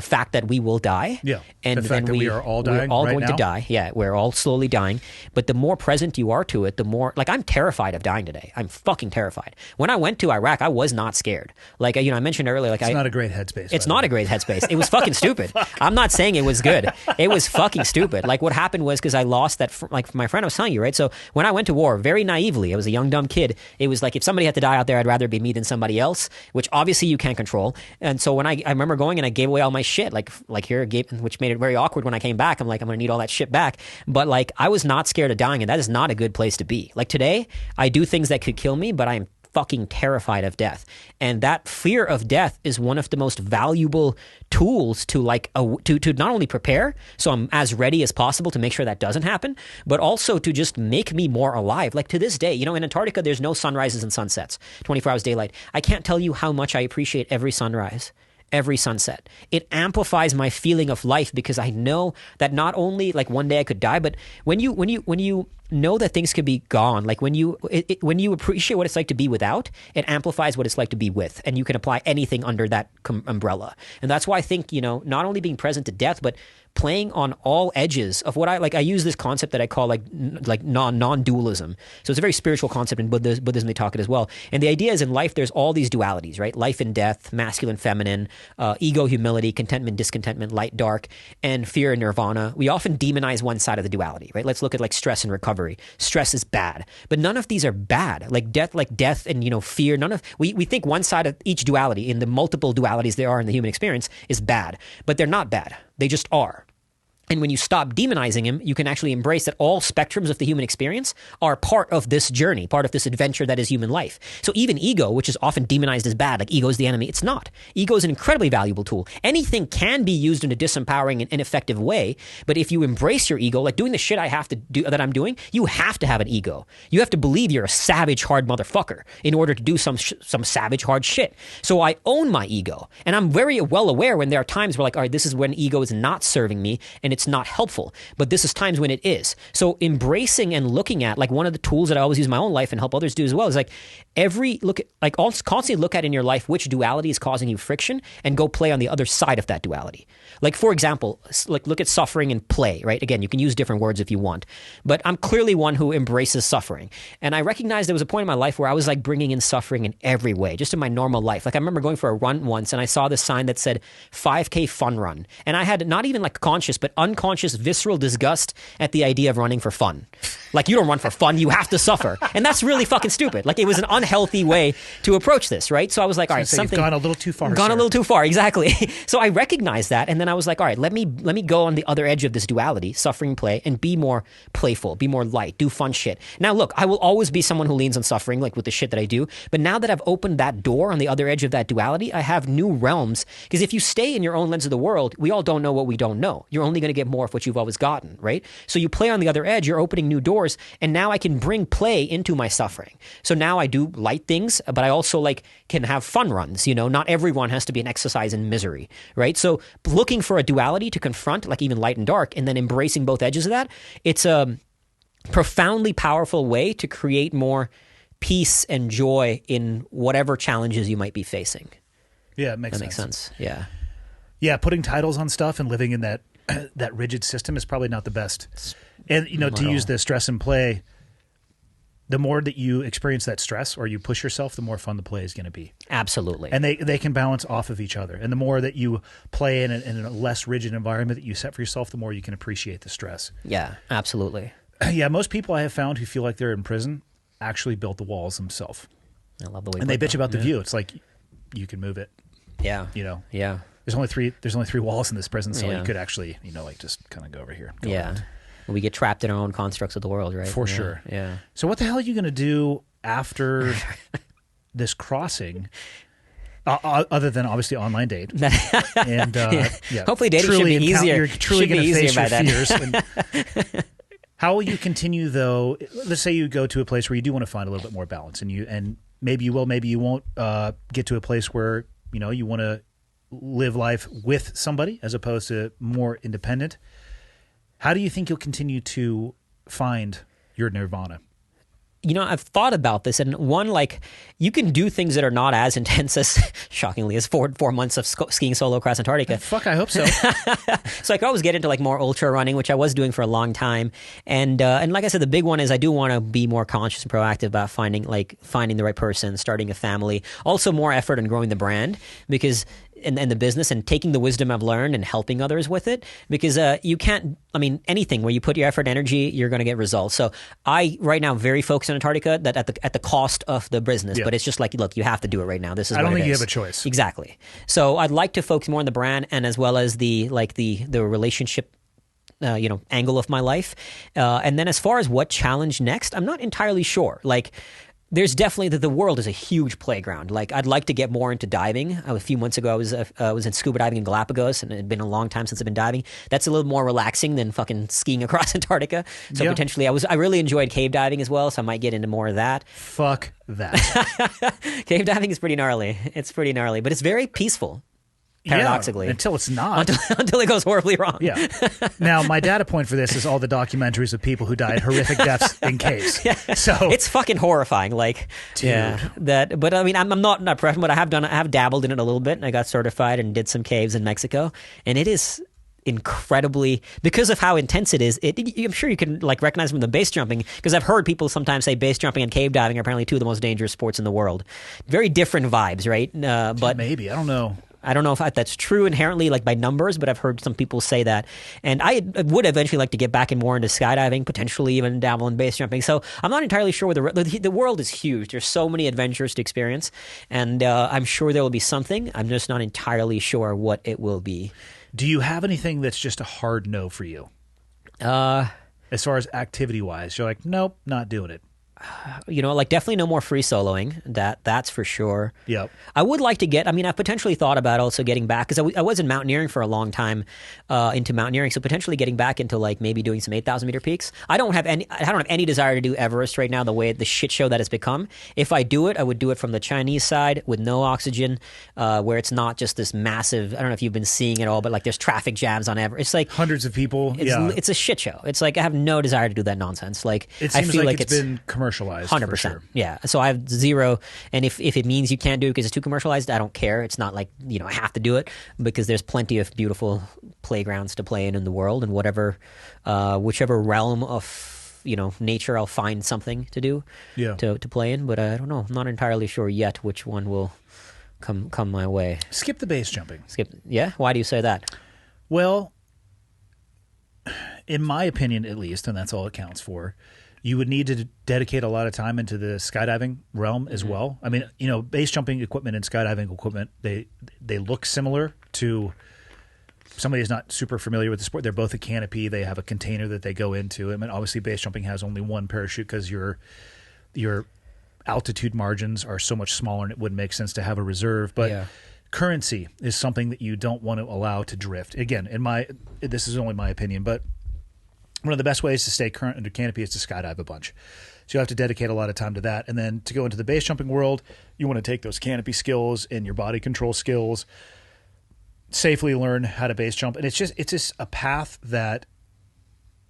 [SPEAKER 4] fact that we will die.
[SPEAKER 1] Yeah.
[SPEAKER 4] And
[SPEAKER 1] the fact that we are all dying
[SPEAKER 4] we're all
[SPEAKER 1] right
[SPEAKER 4] going
[SPEAKER 1] now.
[SPEAKER 4] to die. Yeah, we're all slowly dying. But the more present you are to it, the more, like, I'm terrified of dying today. I'm fucking terrified. When I went to Iraq, I was not scared. Like, I mentioned earlier, like,
[SPEAKER 1] it's not a great headspace.
[SPEAKER 4] It's not a great headspace. It was fucking stupid. I'm not saying it was good. It was fucking stupid. Like, what happened was, because I lost that, like my friend was telling you, right? So when I went to war, very naively, I was a young, dumb kid. It was like, if somebody had to die out there, I'd rather it be me than somebody else, which obviously you can't control. And so when I remember going and I gave away all my shit, like here, which made it very awkward when I came back. I'm like, I'm going to need all that shit back. But like, I was not scared of dying, and that is not a good place to be. Like today, I do things that could kill me, but I am fucking terrified of death. And that fear of death is one of the most valuable tools to to not only prepare, so I'm as ready as possible to make sure that doesn't happen, but also to just make me more alive. Like to this day, in Antarctica, there's no sunrises and sunsets, 24 hours daylight. I can't tell you how much I appreciate every sunrise, every sunset. It amplifies my feeling of life, because I know that not only like one day I could die, but when you know that things could be gone, like when you appreciate what it's like to be without, it amplifies what it's like to be with, and you can apply anything under that umbrella. And that's why I think, not only being present to death, but playing on all edges of what I use this concept that I call like non-dualism. So it's a very spiritual concept, in Buddhism they talk it as well. And the idea is, in life there's all these dualities, right? Life and death, masculine, feminine, ego, humility, contentment, discontentment, light, dark, and fear and nirvana. We often demonize one side of the duality, right? Let's look at like stress and recovery. Stress is bad, but none of these are bad. Like death and fear. We think one side of each duality, in the multiple dualities there are in the human experience, is bad, but they're not bad. They just are. And when you stop demonizing him, you can actually embrace that all spectrums of the human experience are part of this journey, part of this adventure that is human life. So even ego, which is often demonized as bad, like ego is the enemy, it's not. Ego is an incredibly valuable tool. Anything can be used in a disempowering and ineffective way, but if you embrace your ego, like doing the shit I have to do, that I'm doing, you have to have an ego. You have to believe you're a savage, hard motherfucker in order to do some savage, hard shit. So I own my ego, and I'm very well aware when there are times where, like, all right, this is when ego is not serving me, and it's not helpful, but this is times when it is. So embracing and looking at, like, one of the tools that I always use in my own life and help others do as well is like constantly look at in your life which duality is causing you friction, and go play on the other side of that duality. Like, for example, like look at suffering and play, right? Again, you can use different words if you want, but I'm clearly one who embraces suffering. And I recognized there was a point in my life where I was like bringing in suffering in every way, just in my normal life. Like I remember going for a run once, and I saw this sign that said 5K fun run. And I had not even like conscious, but unconscious visceral disgust at the idea of running for fun. Like, you don't run for fun, you have to suffer. And that's really fucking stupid. Like, it was an unhealthy way to approach this, right? So I was like, all right, something...
[SPEAKER 1] You've gone a little too far,
[SPEAKER 4] Gone a little too far, exactly. So I recognized that, and then I was like, all right, let me go on the other edge of this duality, suffering, play, and be more playful, be more light, do fun shit. Now, look, I will always be someone who leans on suffering, like with the shit that I do, but now that I've opened that door on the other edge of that duality, I have new realms. Because if you stay in your own lens of the world, we all don't know what we don't know. You're only going to get more of what you've always gotten, right? So you play on the other edge, you're opening new doors, and now I can bring play into my suffering. So now I do light things, but I also can have fun runs. Not everyone has to be an exercise in misery, right? So looking for a duality to confront, like even light and dark, and then embracing both edges of that, it's a profoundly powerful way to create more peace and joy in whatever challenges you might be facing.
[SPEAKER 1] Yeah, it makes
[SPEAKER 4] sense. That makes sense. Yeah.
[SPEAKER 1] Yeah, putting titles on stuff and living in that rigid system is probably not the best. And, to use the stress and play, the more that you experience that stress or you push yourself, the more fun the play is going to be.
[SPEAKER 4] Absolutely.
[SPEAKER 1] And they can balance off of each other. And the more that you play in a less rigid environment that you set for yourself, the more you can appreciate the stress.
[SPEAKER 4] Yeah, absolutely.
[SPEAKER 1] Yeah, most people I have found who feel like they're in prison actually built the walls themselves.
[SPEAKER 4] I love the way.
[SPEAKER 1] And they bitch about the view. It's like, you can move it.
[SPEAKER 4] Yeah. Yeah.
[SPEAKER 1] There's only three walls in this prison, so you could actually, just kind of go over here. Go around.
[SPEAKER 4] We get trapped in our own constructs of the world, right?
[SPEAKER 1] For sure.
[SPEAKER 4] Yeah.
[SPEAKER 1] So what the hell are you going to do after this crossing? Other than obviously online date, and
[SPEAKER 4] hopefully dating should be easier.
[SPEAKER 1] You're truly going to face your fears.
[SPEAKER 4] And
[SPEAKER 1] how will you continue though? Let's say you go to a place where you do want to find a little bit more balance, and maybe you will, maybe you won't get to a place where you want to live life with somebody as opposed to more independent. How do you think you'll continue to find your nirvana?
[SPEAKER 4] I've thought about this, and one, like, you can do things that are not as intense as, shockingly, as 4 months of skiing solo across Antarctica.
[SPEAKER 1] Fuck, I hope so.
[SPEAKER 4] So I could always get into like more ultra running, which I was doing for a long time. And like I said, the big one is I do want to be more conscious and proactive about finding the right person, starting a family. Also, more effort in growing the brand because. And the business and taking the wisdom I've learned and helping others with it, because you can't, anything where you put your effort and energy, you're going to get results. So I right now very focused on Antarctica, that at the cost of the business, but it's just like, look, you have to do it right now. This is. I don't think
[SPEAKER 1] you have a choice.
[SPEAKER 4] Exactly. So I'd like to focus more on the brand and as well as the relationship. Angle of my life, and then as far as what challenge next, I'm not entirely sure. Like. There's definitely the world is a huge playground. Like I'd like to get more into diving. A few months ago, I was in scuba diving in Galapagos, and it had been a long time since I've been diving. That's a little more relaxing than fucking skiing across Antarctica. So potentially, I really enjoyed cave diving as well. So I might get into more of that.
[SPEAKER 1] Fuck that.
[SPEAKER 4] Cave diving is pretty gnarly. It's pretty gnarly, but it's very peaceful. Paradoxically,
[SPEAKER 1] until it's not,
[SPEAKER 4] until it goes horribly wrong.
[SPEAKER 1] Yeah. Now, my data point for this is all the documentaries of people who died horrific deaths in caves.
[SPEAKER 4] Yeah.
[SPEAKER 1] So
[SPEAKER 4] it's fucking horrifying. Like,
[SPEAKER 1] dude.
[SPEAKER 4] Yeah, that. But I'm not professional, but I have dabbled in it a little bit. And I got certified and did some caves in Mexico, and it is incredibly, because of how intense it is. I'm sure you can like recognize from the base jumping, because I've heard people sometimes say base jumping and cave diving are apparently two of the most dangerous sports in the world. Very different vibes, right? But
[SPEAKER 1] maybe I don't know.
[SPEAKER 4] I don't know if that's true inherently, like by numbers, but I've heard some people say that. And I would eventually like to get back and more into skydiving, potentially even dabble in base jumping. So I'm not entirely sure where the world is huge. There's so many adventures to experience, and I'm sure there will be something. I'm just not entirely sure what it will be.
[SPEAKER 1] Do you have anything that's just a hard no for you? As far as activity-wise, you're like, nope, not doing it.
[SPEAKER 4] Like definitely no more free soloing. That's for sure.
[SPEAKER 1] Yep.
[SPEAKER 4] I would like to get. I've potentially thought about also getting back because I was in mountaineering for a long time, into mountaineering. So potentially getting back into like maybe doing some 8,000 meter peaks. I don't have any desire to do Everest right now. The shit show that it's become. If I do it, I would do it from the Chinese side with no oxygen, where it's not just this massive. I don't know if you've been seeing it all, but like there's traffic jams on Everest. It's like
[SPEAKER 1] hundreds of people.
[SPEAKER 4] It's a shit show. It's like I have no desire to do that nonsense. Like
[SPEAKER 1] it seems
[SPEAKER 4] I feel
[SPEAKER 1] like it's been commercialized.
[SPEAKER 4] 100%.
[SPEAKER 1] Sure.
[SPEAKER 4] Yeah. So I have zero. And if it means you can't do it because it's too commercialized, I don't care. It's not like, I have to do it, because there's plenty of beautiful playgrounds to play in the world, and whichever realm of, nature, I'll find something to do to play in. But I don't know. I'm not entirely sure yet which one will come my way.
[SPEAKER 1] Skip the base jumping.
[SPEAKER 4] Yeah? Why do you say that?
[SPEAKER 1] Well, in my opinion, at least, and that's all it counts for, you would need to dedicate a lot of time into the skydiving realm as well. I mean, base jumping equipment and skydiving equipment, they look similar to somebody who's not super familiar with the sport. They're both a canopy. They have a container that they go into. I mean, obviously base jumping has only one parachute because your altitude margins are so much smaller, and it wouldn't make sense to have a reserve. But currency is something that you don't want to allow to drift. Again, this is only my opinion, but one of the best ways to stay current under canopy is to skydive a bunch. So you have to dedicate a lot of time to that. And then to go into the base jumping world, you want to take those canopy skills and your body control skills, safely learn how to base jump. And it's just a path that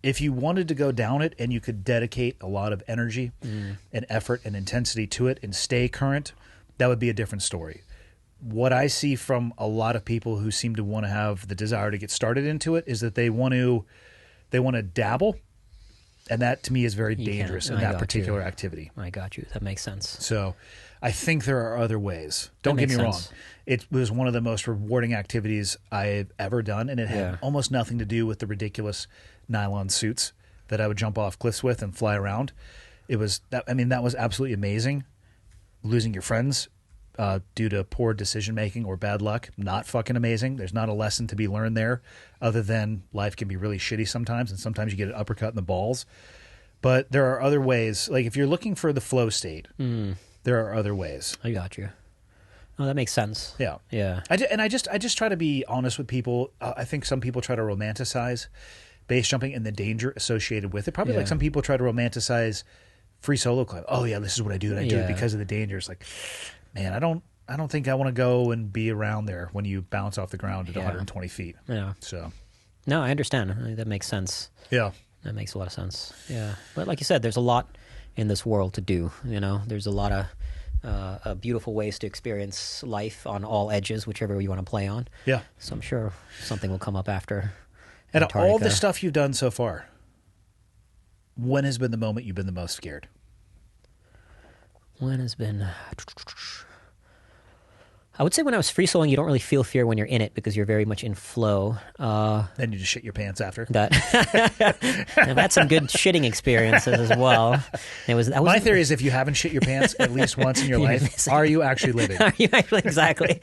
[SPEAKER 1] if you wanted to go down it and you could dedicate a lot of energy and effort and intensity to it and stay current, that would be a different story. What I see from a lot of people who seem to want to have the desire to get started into it is that they want to dabble, and that to me is very dangerous in that particular activity.
[SPEAKER 4] I got you. That makes sense.
[SPEAKER 1] So I think there are other ways. Don't get me wrong. It was one of the most rewarding activities I've ever done, and it had almost nothing to do with the ridiculous nylon suits that I would jump off cliffs with and fly around. That was absolutely amazing. Losing your friends due to poor decision making or bad luck, not fucking amazing. There's not a lesson to be learned there, other than life can be really shitty sometimes, and sometimes you get an uppercut in the balls. But there are other ways. Like if you're looking for the flow state, there are other ways.
[SPEAKER 4] I got you. Oh, that makes sense.
[SPEAKER 1] Yeah. I just try to be honest with people. I think some people try to romanticize base jumping and the danger associated with it. Probably like some people try to romanticize free solo climb. Oh yeah, this is what I do, and I do it because of the dangers. Like, man, I don't think I want to go and be around there when you bounce off the ground at 120 feet. Yeah. So.
[SPEAKER 4] No, I understand. That makes sense.
[SPEAKER 1] Yeah.
[SPEAKER 4] That makes a lot of sense. Yeah. But like you said, there's a lot in this world to do. You know, there's a lot of beautiful ways to experience life on all edges, whichever you want to play on.
[SPEAKER 1] Yeah.
[SPEAKER 4] So I'm sure something will come up after.
[SPEAKER 1] And of all the
[SPEAKER 4] Antarctica.
[SPEAKER 1] stuff you've done so far, when has been the moment you've been the most scared?
[SPEAKER 4] When has been... I would say when I was free soloing, you don't really feel fear when you're in it because you're very much in flow.
[SPEAKER 1] Then you just shit your pants after.
[SPEAKER 4] I've had some good shitting experiences as well.
[SPEAKER 1] My theory is if you haven't shit your pants at least once in your life, are you actually living?
[SPEAKER 4] Are you actually? Exactly.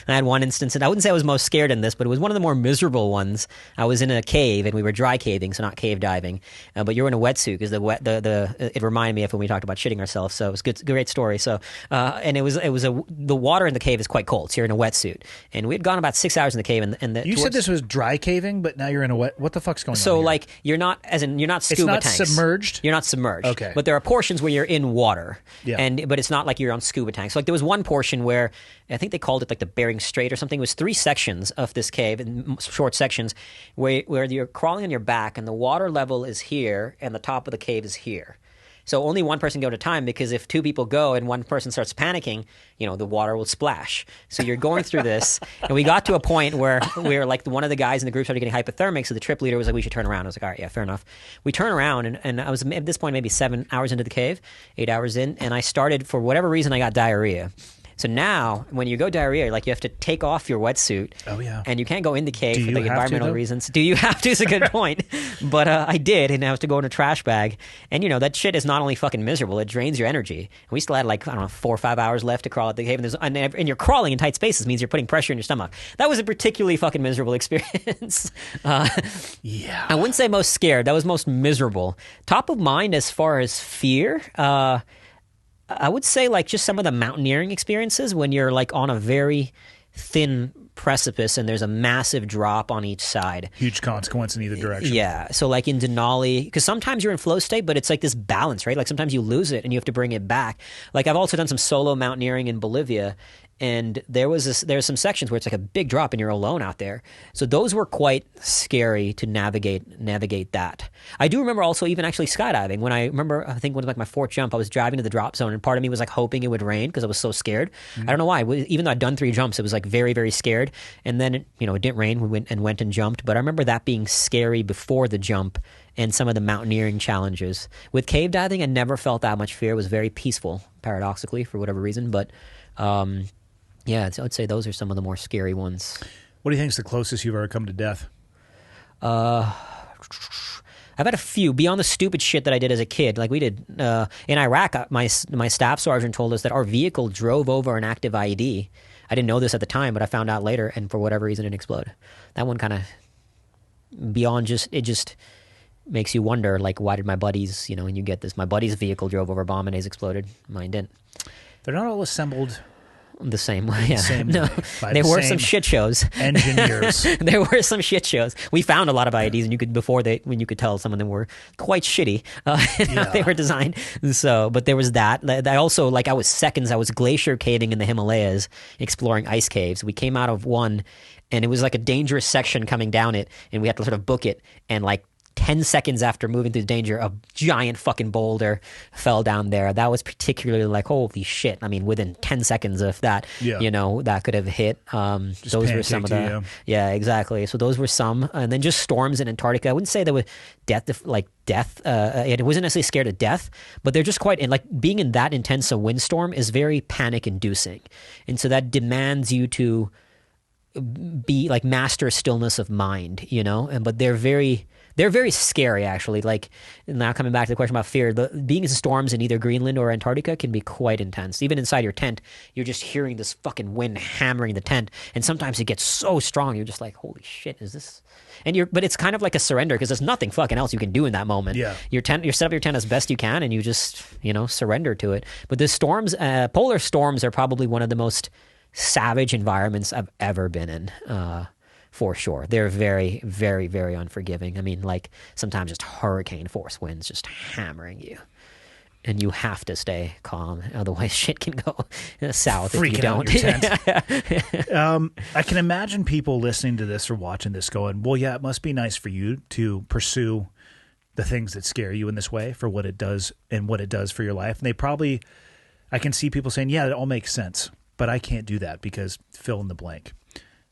[SPEAKER 4] I had one instance, and I wouldn't say I was most scared in this, but it was one of the more miserable ones. I was in a cave, and we were dry caving, so not cave diving. But you're in a wetsuit because it reminded me of when we talked about shitting ourselves. So it was good, great story. So and the water in the cave is quite cold. So you're in a wetsuit, and we had gone about 6 hours in the cave.
[SPEAKER 1] You said this was dry caving, but now you're in a wet. What the fuck's going on?
[SPEAKER 4] So
[SPEAKER 1] here?
[SPEAKER 4] like you're not scuba
[SPEAKER 1] not
[SPEAKER 4] tanks.
[SPEAKER 1] submerged?
[SPEAKER 4] You're not submerged.
[SPEAKER 1] Okay.
[SPEAKER 4] But there are portions where you're in water.
[SPEAKER 1] Yeah.
[SPEAKER 4] But it's not like you're on scuba tanks. So like there was one portion where I think they called it like the Bering Strait or something. It was 3 sections of this cave, short sections, where you're crawling on your back and the water level is here and the top of the cave is here. So only one person go at a time, because if 2 people go and one person starts panicking, the water will splash. So you're going through this, and we got to a point where like one of the guys in the group started getting hypothermic. So the trip leader was like, "We should turn around." I was like, "All right, yeah, fair enough." We turn around, and I was at this point maybe 7 hours into the cave, 8 hours in, and I started, for whatever reason, I got diarrhea. So now, when you go diarrhea, like you have to take off your wetsuit.
[SPEAKER 1] Oh, yeah.
[SPEAKER 4] And you can't go in the cave
[SPEAKER 1] Do
[SPEAKER 4] for
[SPEAKER 1] you
[SPEAKER 4] the
[SPEAKER 1] have to,
[SPEAKER 4] environmental
[SPEAKER 1] though?
[SPEAKER 4] reasons. Do you have to? Is a good point. But I did, and I have to go in a trash bag. And that shit is not only fucking miserable, it drains your energy. And we still had 4 or 5 hours left to crawl at the cave, and you're crawling in tight spaces, means you're putting pressure in your stomach. That was a particularly fucking miserable experience.
[SPEAKER 1] Yeah.
[SPEAKER 4] I wouldn't say most scared. That was most miserable. Top of mind as far as fear, I would say like just some of the mountaineering experiences when you're like on a very thin precipice and there's a massive drop on each side.
[SPEAKER 1] Huge consequence in either direction.
[SPEAKER 4] Yeah. So like in Denali, because sometimes you're in flow state, but it's like this balance, right? Like sometimes you lose it and you have to bring it back. Like I've also done some solo mountaineering in Bolivia, and there's some sections where it's like a big drop and you're alone out there. So those were quite scary to navigate that. I do remember also even actually skydiving. I think when it was like my 4th jump, I was driving to the drop zone, and part of me was like hoping it would rain because I was so scared. I don't know why. Even though I'd done 3 jumps, it was like very, very scared. And then it didn't rain. We went and jumped. But I remember that being scary before the jump and some of the mountaineering challenges. With cave diving, I never felt that much fear. It was very peaceful, paradoxically, for whatever reason. But yeah, I would say those are some of the more scary ones.
[SPEAKER 1] What do you think is the closest you've ever come to death?
[SPEAKER 4] I've had a few beyond the stupid shit that I did as a kid. Like we did in Iraq, my staff sergeant told us that our vehicle drove over an active IED. I didn't know this at the time, but I found out later, and for whatever reason, it exploded. That one kind of beyond it just makes you wonder, like, why did my buddies, and you get this, my buddy's vehicle drove over a bomb and his exploded. Mine didn't.
[SPEAKER 1] They're not all assembled
[SPEAKER 4] the same way. Yeah.
[SPEAKER 1] No,
[SPEAKER 4] there were some shit shows.
[SPEAKER 1] Engineers.
[SPEAKER 4] There were some shit shows. We found a lot of IEDs, and when you could tell some of them were quite shitty how they were designed. So, but there was that. I also, I was glacier caving in the Himalayas, exploring ice caves. We came out of one, and it was like a dangerous section coming down it, and we had to sort of book it, and 10 seconds after moving through danger, a giant fucking boulder fell down there. That was particularly holy shit. I mean, within 10 seconds of that, that could have hit. Those were some of the... Yeah, exactly. So those were some. And then just storms in Antarctica. I wouldn't say there was death. It wasn't necessarily scared of death, but they're just quite... And being in that intense a windstorm is very panic-inducing. And so that demands you to be master stillness of mind, but they're very scary, actually. Now coming back to the question about fear, being in storms in either Greenland or Antarctica can be quite intense. Even inside your tent, you're just hearing this fucking wind hammering the tent, and sometimes it gets so strong, you're just like, holy shit, is this... But it's kind of like a surrender, because there's nothing fucking else you can do in that moment.
[SPEAKER 1] Yeah.
[SPEAKER 4] You set up your tent as best you can, and you just, surrender to it. But the storms, polar storms are probably one of the most savage environments I've ever been in. For sure. They're very, very, very unforgiving. I mean, sometimes just hurricane force winds just hammering you. And you have to stay calm. Otherwise, shit can go south if you don't.
[SPEAKER 1] I can imagine people listening to this or watching this going, well, yeah, it must be nice for you to pursue the things that scare you in this way for what it does and what it does for your life. And they probably, I can see people saying, yeah, it all makes sense, but I can't do that because fill in the blank.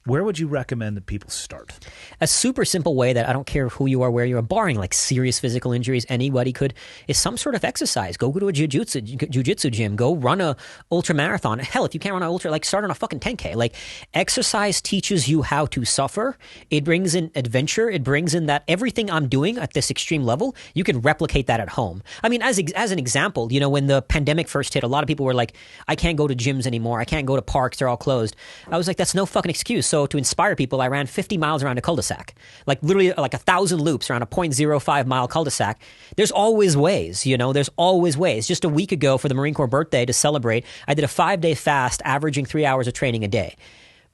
[SPEAKER 1] Where would you recommend that people start?
[SPEAKER 4] A super simple way that I don't care who you are, where you are, barring like serious physical injuries, anybody could, is some sort of exercise. Go to a jiu-jitsu gym. Go run a ultra marathon. Hell, if you can't run an ultra, like start on a fucking 10K. Like exercise teaches you how to suffer. It brings in adventure. It brings in that everything I'm doing at this extreme level, you can replicate that at home. I mean, as an example, you know, when the pandemic first hit, a lot of people were like, I can't go to gyms anymore. I can't go to parks. They're all closed. I was like, that's no fucking excuse. So to inspire people, I ran 50 miles around a cul-de-sac, like literally like 1,000 loops around a 0.05 mile cul-de-sac. There's always ways, you know, there's always ways. Just a week ago for the Marine Corps birthday to celebrate, I did a 5-day fast averaging 3 hours of training a day.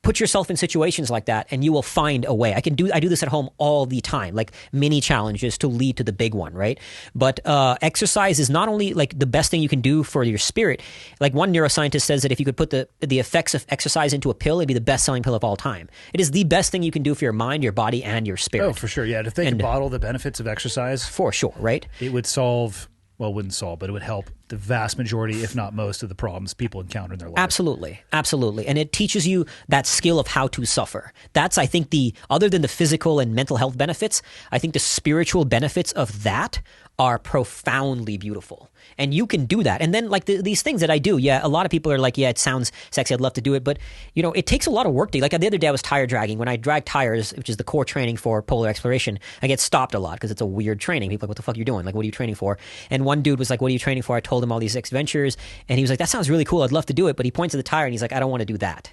[SPEAKER 4] Put yourself in situations like that and you will find a way. I do this at home all the time, like mini challenges to lead to the big one, right? But exercise is not only like the best thing you can do for your spirit. Like one neuroscientist says that if you could put the effects of exercise into a pill, it'd be the best-selling pill of all time. It is the best thing you can do for your mind, your body, and your spirit.
[SPEAKER 1] Oh, for sure. Yeah, if they could bottle the benefits of exercise.
[SPEAKER 4] For sure, right?
[SPEAKER 1] It would solve, well, it wouldn't solve, but it would help the vast majority, if not most, of the problems people encounter in their life.
[SPEAKER 4] Absolutely. Absolutely. And it teaches you that skill of how to suffer. That's, I think, other than the physical and mental health benefits, I think the spiritual benefits of that are profoundly beautiful. And you can do that. And then like these things that I do, yeah, a lot of people are like, yeah, it sounds sexy, I'd love to do it. But, you know, it takes a lot of work. Like the other day I was tire dragging. When I drag tires, which is the core training for polar exploration, I get stopped a lot because it's a weird training. People are like, what the fuck are you doing? Like, what are you training for? And one dude was like, what are you training for? I told him all these adventures. And he was like, that sounds really cool. I'd love to do it. But he points to the tire and he's like, I don't want to do that.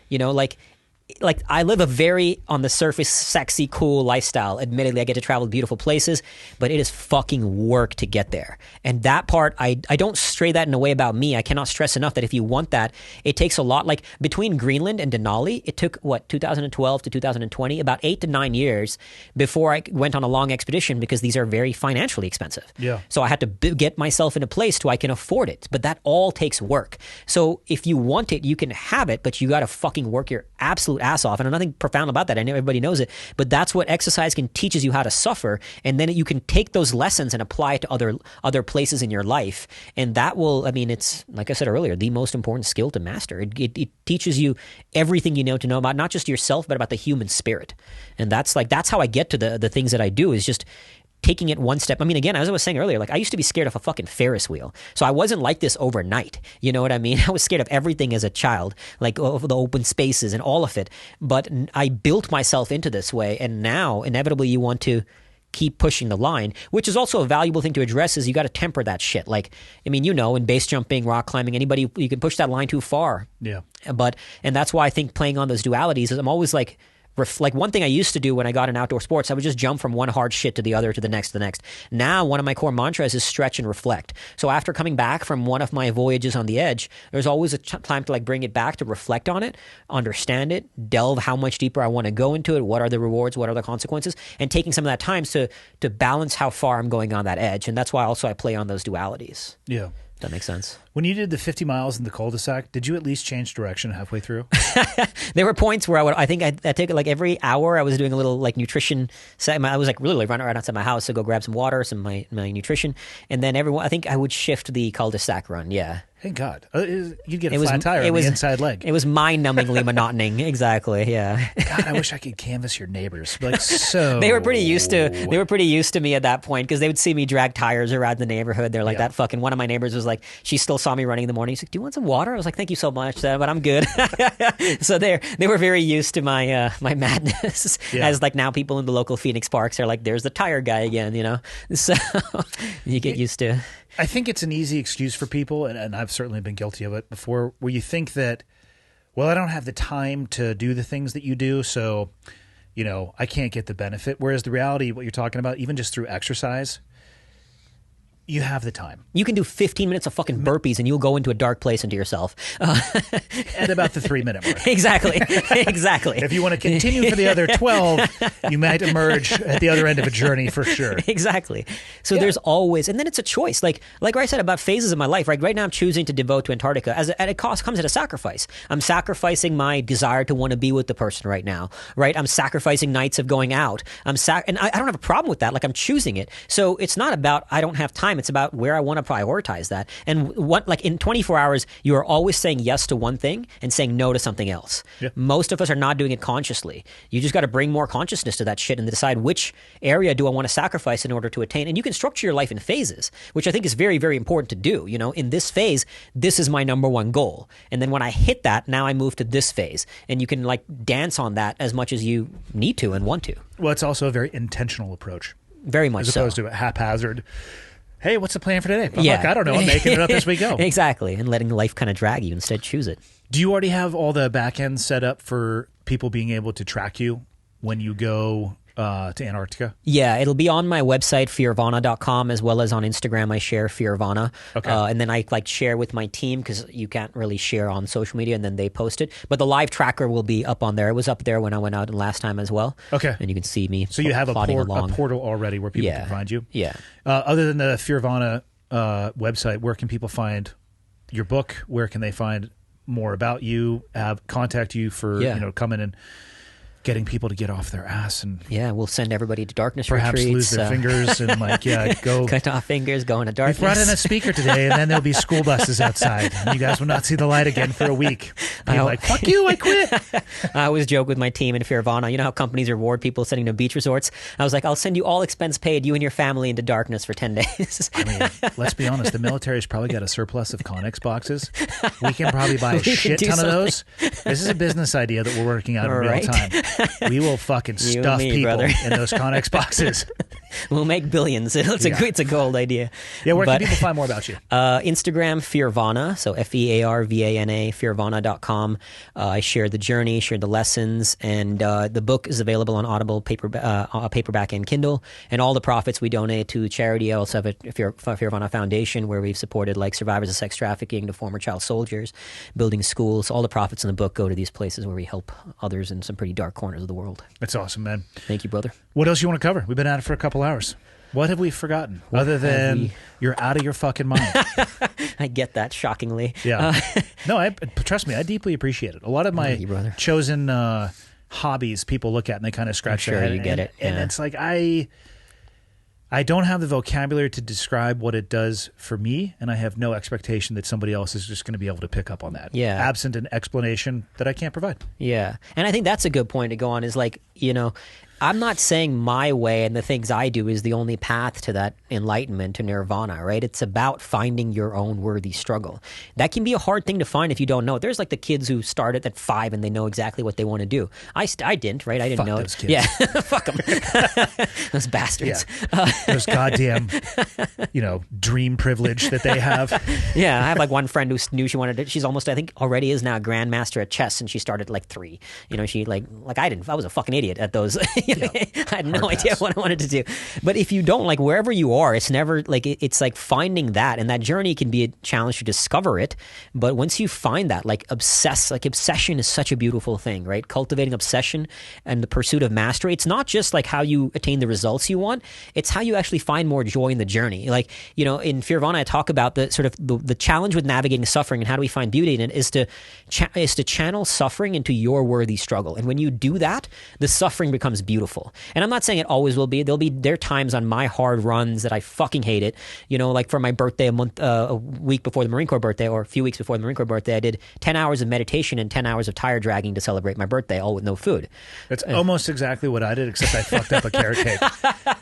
[SPEAKER 4] You know, like I live a very on the surface sexy cool lifestyle. Admittedly, I get to travel to beautiful places, but it is fucking work to get there. And that part, I don't stray that in a way about me. I cannot stress enough that if you want that, it takes a lot. Like between Greenland and Denali, it took 2012 to 2020, about 8 to 9 years before I went on a long expedition because these are very financially expensive.
[SPEAKER 1] Yeah.
[SPEAKER 4] So I had to get myself in a place to I can afford it. But that all takes work. So if you want it, you can have it, but you got to fucking work your absolute ass off. And nothing profound about that. I know everybody knows it, but that's what exercise can teaches you how to suffer. And then you can take those lessons and apply it to other places in your life. And that will, I mean, it's like I said earlier, the most important skill to master. It teaches you everything you know to know about not just yourself, but about the human spirit. And that's how I get to the things that I do is just taking it one step. I mean, again, as I was saying earlier, like I used to be scared of a fucking Ferris wheel. So I wasn't like this overnight. You know what I mean? I was scared of everything as a child, like of the open spaces and all of it. But I built myself into this way. And now inevitably you want to keep pushing the line, which is also a valuable thing to address is you got to temper that shit. Like, I mean, you know, in base jumping, rock climbing, anybody, you can push that line too far.
[SPEAKER 1] Yeah.
[SPEAKER 4] And that's why I think playing on those dualities is I'm always like one thing I used to do when I got in outdoor sports, I would just jump from one hard shit to the other, to the next, to the next. Now, one of my core mantras is stretch and reflect. So after coming back from one of my voyages on the edge, there's always a time to like bring it back, to reflect on it, understand it, delve how much deeper I want to go into it, what are the rewards, what are the consequences, and taking some of that time to balance how far I'm going on that edge. And that's why also I play on those dualities.
[SPEAKER 1] Yeah.
[SPEAKER 4] That makes sense.
[SPEAKER 1] When you did the 50 miles in the cul-de-sac, did you at least change direction halfway through?
[SPEAKER 4] There were points where I think I take like every hour I was doing a little like nutrition set. I was like really running right outside my house to go grab some water, my nutrition. And then I think I would shift the cul-de-sac run. Yeah.
[SPEAKER 1] Thank God. You'd get a flat tire on the inside leg.
[SPEAKER 4] It was mind-numbingly monotoning. Exactly, yeah.
[SPEAKER 1] God, I wish I could canvass your neighbors. Like, so...
[SPEAKER 4] They were pretty used to me at that point because they would see me drag tires around the neighborhood. They're like, that fucking... One of my neighbors was like, she still saw me running in the morning. She's like, do you want some water? I was like, thank you so much, but I'm good. So they were very used to my my madness. Yeah. As like now people in the local Phoenix parks are like, there's the tire guy again, you know? So you get used to...
[SPEAKER 1] I think it's an easy excuse for people, and I've certainly been guilty of it before, where you think that, well, I don't have the time to do the things that you do, so, you know, I can't get the benefit. Whereas the reality, what you're talking about, even just through exercise, you have the time.
[SPEAKER 4] You can do 15 minutes of fucking burpees and you'll go into a dark place into yourself.
[SPEAKER 1] At about the 3-minute mark.
[SPEAKER 4] Exactly. Exactly.
[SPEAKER 1] If you want to continue for the other 12, you might emerge at the other end of a journey for sure.
[SPEAKER 4] Exactly. So there's always, and then it's a choice. Like I said about phases of my life, right now I'm choosing to devote to Antarctica at a cost, comes at a sacrifice. I'm sacrificing my desire to want to be with the person right now, right? I'm sacrificing nights of going out. And I don't have a problem with that. Like I'm choosing it. So it's not about, I don't have time. It's about where I want to prioritize that. And what, like in 24 hours, you are always saying yes to one thing and saying no to something else. Yeah. Most of us are not doing it consciously. You just got to bring more consciousness to that shit and decide which area do I want to sacrifice in order to attain. And you can structure your life in phases, which I think is very, very important to do. You know, in this phase, this is my number one goal. And then when I hit that, now I move to this phase. And you can like dance on that as much as you need to and want to.
[SPEAKER 1] Well, it's also a very intentional approach.
[SPEAKER 4] Very much
[SPEAKER 1] so. As opposed to a haphazard, hey, what's the plan for today? Yeah. Fuck, I don't know. I'm making it up as we go.
[SPEAKER 4] Exactly. And letting life kind of drag you. Instead, choose it.
[SPEAKER 1] Do you already have all the back end set up for people being able to track you when you go to Antarctica?
[SPEAKER 4] Yeah, it'll be on my website, Fearvana.com, as well as on Instagram. I share Fearvana. Okay. And then I like share with my team because you can't really share on social media, and then they post it. But the live tracker will be up on there. It was up there when I went out last time as well.
[SPEAKER 1] Okay.
[SPEAKER 4] And you can see me.
[SPEAKER 1] So you have a portal already where people can find you?
[SPEAKER 4] Yeah.
[SPEAKER 1] Other than the Fearvana website, where can people find your book? Where can they find more about you? Contact you for coming and getting people to get off their ass and
[SPEAKER 4] we'll send everybody to darkness
[SPEAKER 1] perhaps
[SPEAKER 4] retreats.
[SPEAKER 1] Lose their fingers and go
[SPEAKER 4] cut off fingers, go into darkness.
[SPEAKER 1] We brought in a speaker today, and then there'll be school buses outside, and you guys will not see the light again for a week. You're like, fuck you, I quit.
[SPEAKER 4] I always joke with my team in Fearvana. You know how companies reward people sending to beach resorts? I was like, I'll send you all expense paid, you and your family, into darkness for 10 days.
[SPEAKER 1] I mean, let's be honest. The military's probably got a surplus of Connex boxes. We can probably buy a shit ton of those. This is a business idea that we're working out in real time. We will fucking stuff people in those Connex boxes.
[SPEAKER 4] We'll make billions. It's a gold idea.
[SPEAKER 1] Yeah, where can people find more about you?
[SPEAKER 4] Instagram, Fearvana, so Fearvana, Fearvana.com. I share the journey, share the lessons, and the book is available on Audible, paperback, and Kindle. And all the profits we donate to charity. I also have a Fearvana Foundation where we've supported like survivors of sex trafficking to former child soldiers, building schools. All the profits in the book go to these places where we help others in some pretty dark corners of the world.
[SPEAKER 1] That's awesome, man.
[SPEAKER 4] Thank you, brother.
[SPEAKER 1] What else you want to cover? We've been at it for a couple hours. What have we forgotten? Other than you're out of your fucking mind.
[SPEAKER 4] I get that, shockingly.
[SPEAKER 1] Yeah. No, trust me, I deeply appreciate it. A lot of my chosen hobbies people look at and they kind of scratch their head.
[SPEAKER 4] You get it.
[SPEAKER 1] And it's like I don't have the vocabulary to describe what it does for me, and I have no expectation that somebody else is just going to be able to pick up on that.
[SPEAKER 4] Yeah.
[SPEAKER 1] Absent an explanation that I can't provide.
[SPEAKER 4] Yeah. And I think that's a good point to go on is like, I'm not saying my way and the things I do is the only path to that enlightenment, to nirvana, right? It's about finding your own worthy struggle. That can be a hard thing to find if you don't know it. There's like the kids who started at 5 and they know exactly what they want to do. I didn't, right? I didn't know
[SPEAKER 1] those
[SPEAKER 4] it.
[SPEAKER 1] Kids.
[SPEAKER 4] Yeah, fuck them. Those bastards.
[SPEAKER 1] Yeah. Those goddamn, dream privilege that they have.
[SPEAKER 4] Yeah, I have like one friend who knew she wanted to. She's almost, I think, already is now a grandmaster at chess, and she started at like 3. She like I didn't. I was a fucking idiot at those. I had no idea what I wanted to do. But if you don't, like wherever you are, it's never like it's like finding that, and that journey can be a challenge to discover it. But once you find that, obsession is such a beautiful thing, right? Cultivating obsession and the pursuit of mastery. It's not just like how you attain the results you want. It's how you actually find more joy in the journey. Like, in Fearvana, I talk about the sort of the challenge with navigating suffering and how do we find beauty in it is to channel suffering into your worthy struggle. And when you do that, the suffering becomes beautiful. And I'm not saying it always will be. There are times on my hard runs that I fucking hate it. Like for my birthday, a week before the Marine Corps birthday, or a few weeks before the Marine Corps birthday, I did 10 hours of meditation and 10 hours of tire dragging to celebrate my birthday, all with no food.
[SPEAKER 1] That's almost exactly what I did, except I fucked up a carrot cake.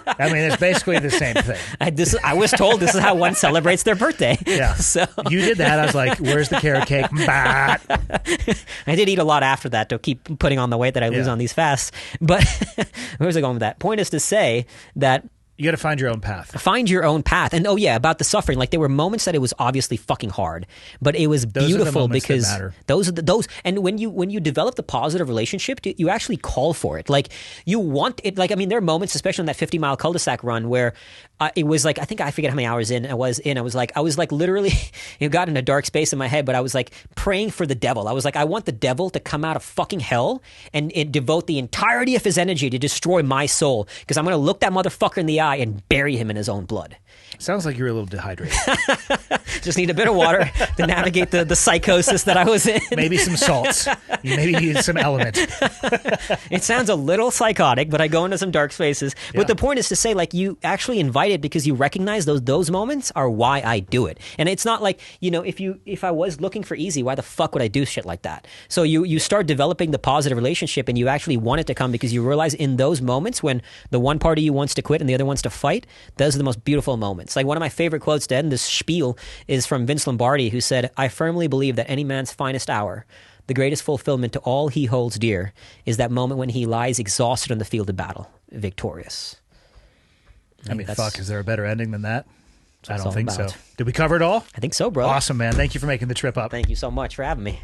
[SPEAKER 1] I mean, it's basically the same thing.
[SPEAKER 4] I was told this is how one celebrates their birthday.
[SPEAKER 1] Yeah.
[SPEAKER 4] So
[SPEAKER 1] you did that. I was like, where's the carrot cake? Bah.
[SPEAKER 4] I did eat a lot after that to keep putting on the weight that I lose on these fasts. But where's I going with that? Point is to say that
[SPEAKER 1] You got to find your own path.
[SPEAKER 4] Find your own path. And about the suffering. Like there were moments that it was obviously fucking hard, but it was beautiful because those are those. And when you develop the positive relationship, you actually call for it. Like you want it. Like, I mean, there are moments, especially on that 50-mile cul-de-sac run where it was like, I think I forget how many hours in I was like literally, it got in a dark space in my head, but I was like praying for the devil. I was like, I want the devil to come out of fucking hell and devote the entirety of his energy to destroy my soul, because I'm going to look that motherfucker in the eye and bury him in his own blood.
[SPEAKER 1] Sounds like you're a little dehydrated.
[SPEAKER 4] Just need a bit of water to navigate the psychosis that I was in.
[SPEAKER 1] Maybe some salts. You maybe need some element.
[SPEAKER 4] It sounds a little psychotic, but I go into some dark spaces. Yeah. But the point is to say, like, you actually invite it because you recognize those moments are why I do it. And it's not like, if I was looking for easy, why the fuck would I do shit like that? So you start developing the positive relationship, and you actually want it to come because you realize in those moments when the one party you wants to quit and the other wants to fight, those are the most beautiful moments. Like one of my favorite quotes to end this spiel is from Vince Lombardi, who said, "I firmly believe that any man's finest hour, the greatest fulfillment to all he holds dear, is that moment when he lies exhausted on the field of battle, victorious."
[SPEAKER 1] I mean, fuck, is there a better ending than that? I don't think so. Did we cover it all?
[SPEAKER 4] I think so, bro.
[SPEAKER 1] Awesome, man. Thank you for making the trip up.
[SPEAKER 4] Thank you so much for having me.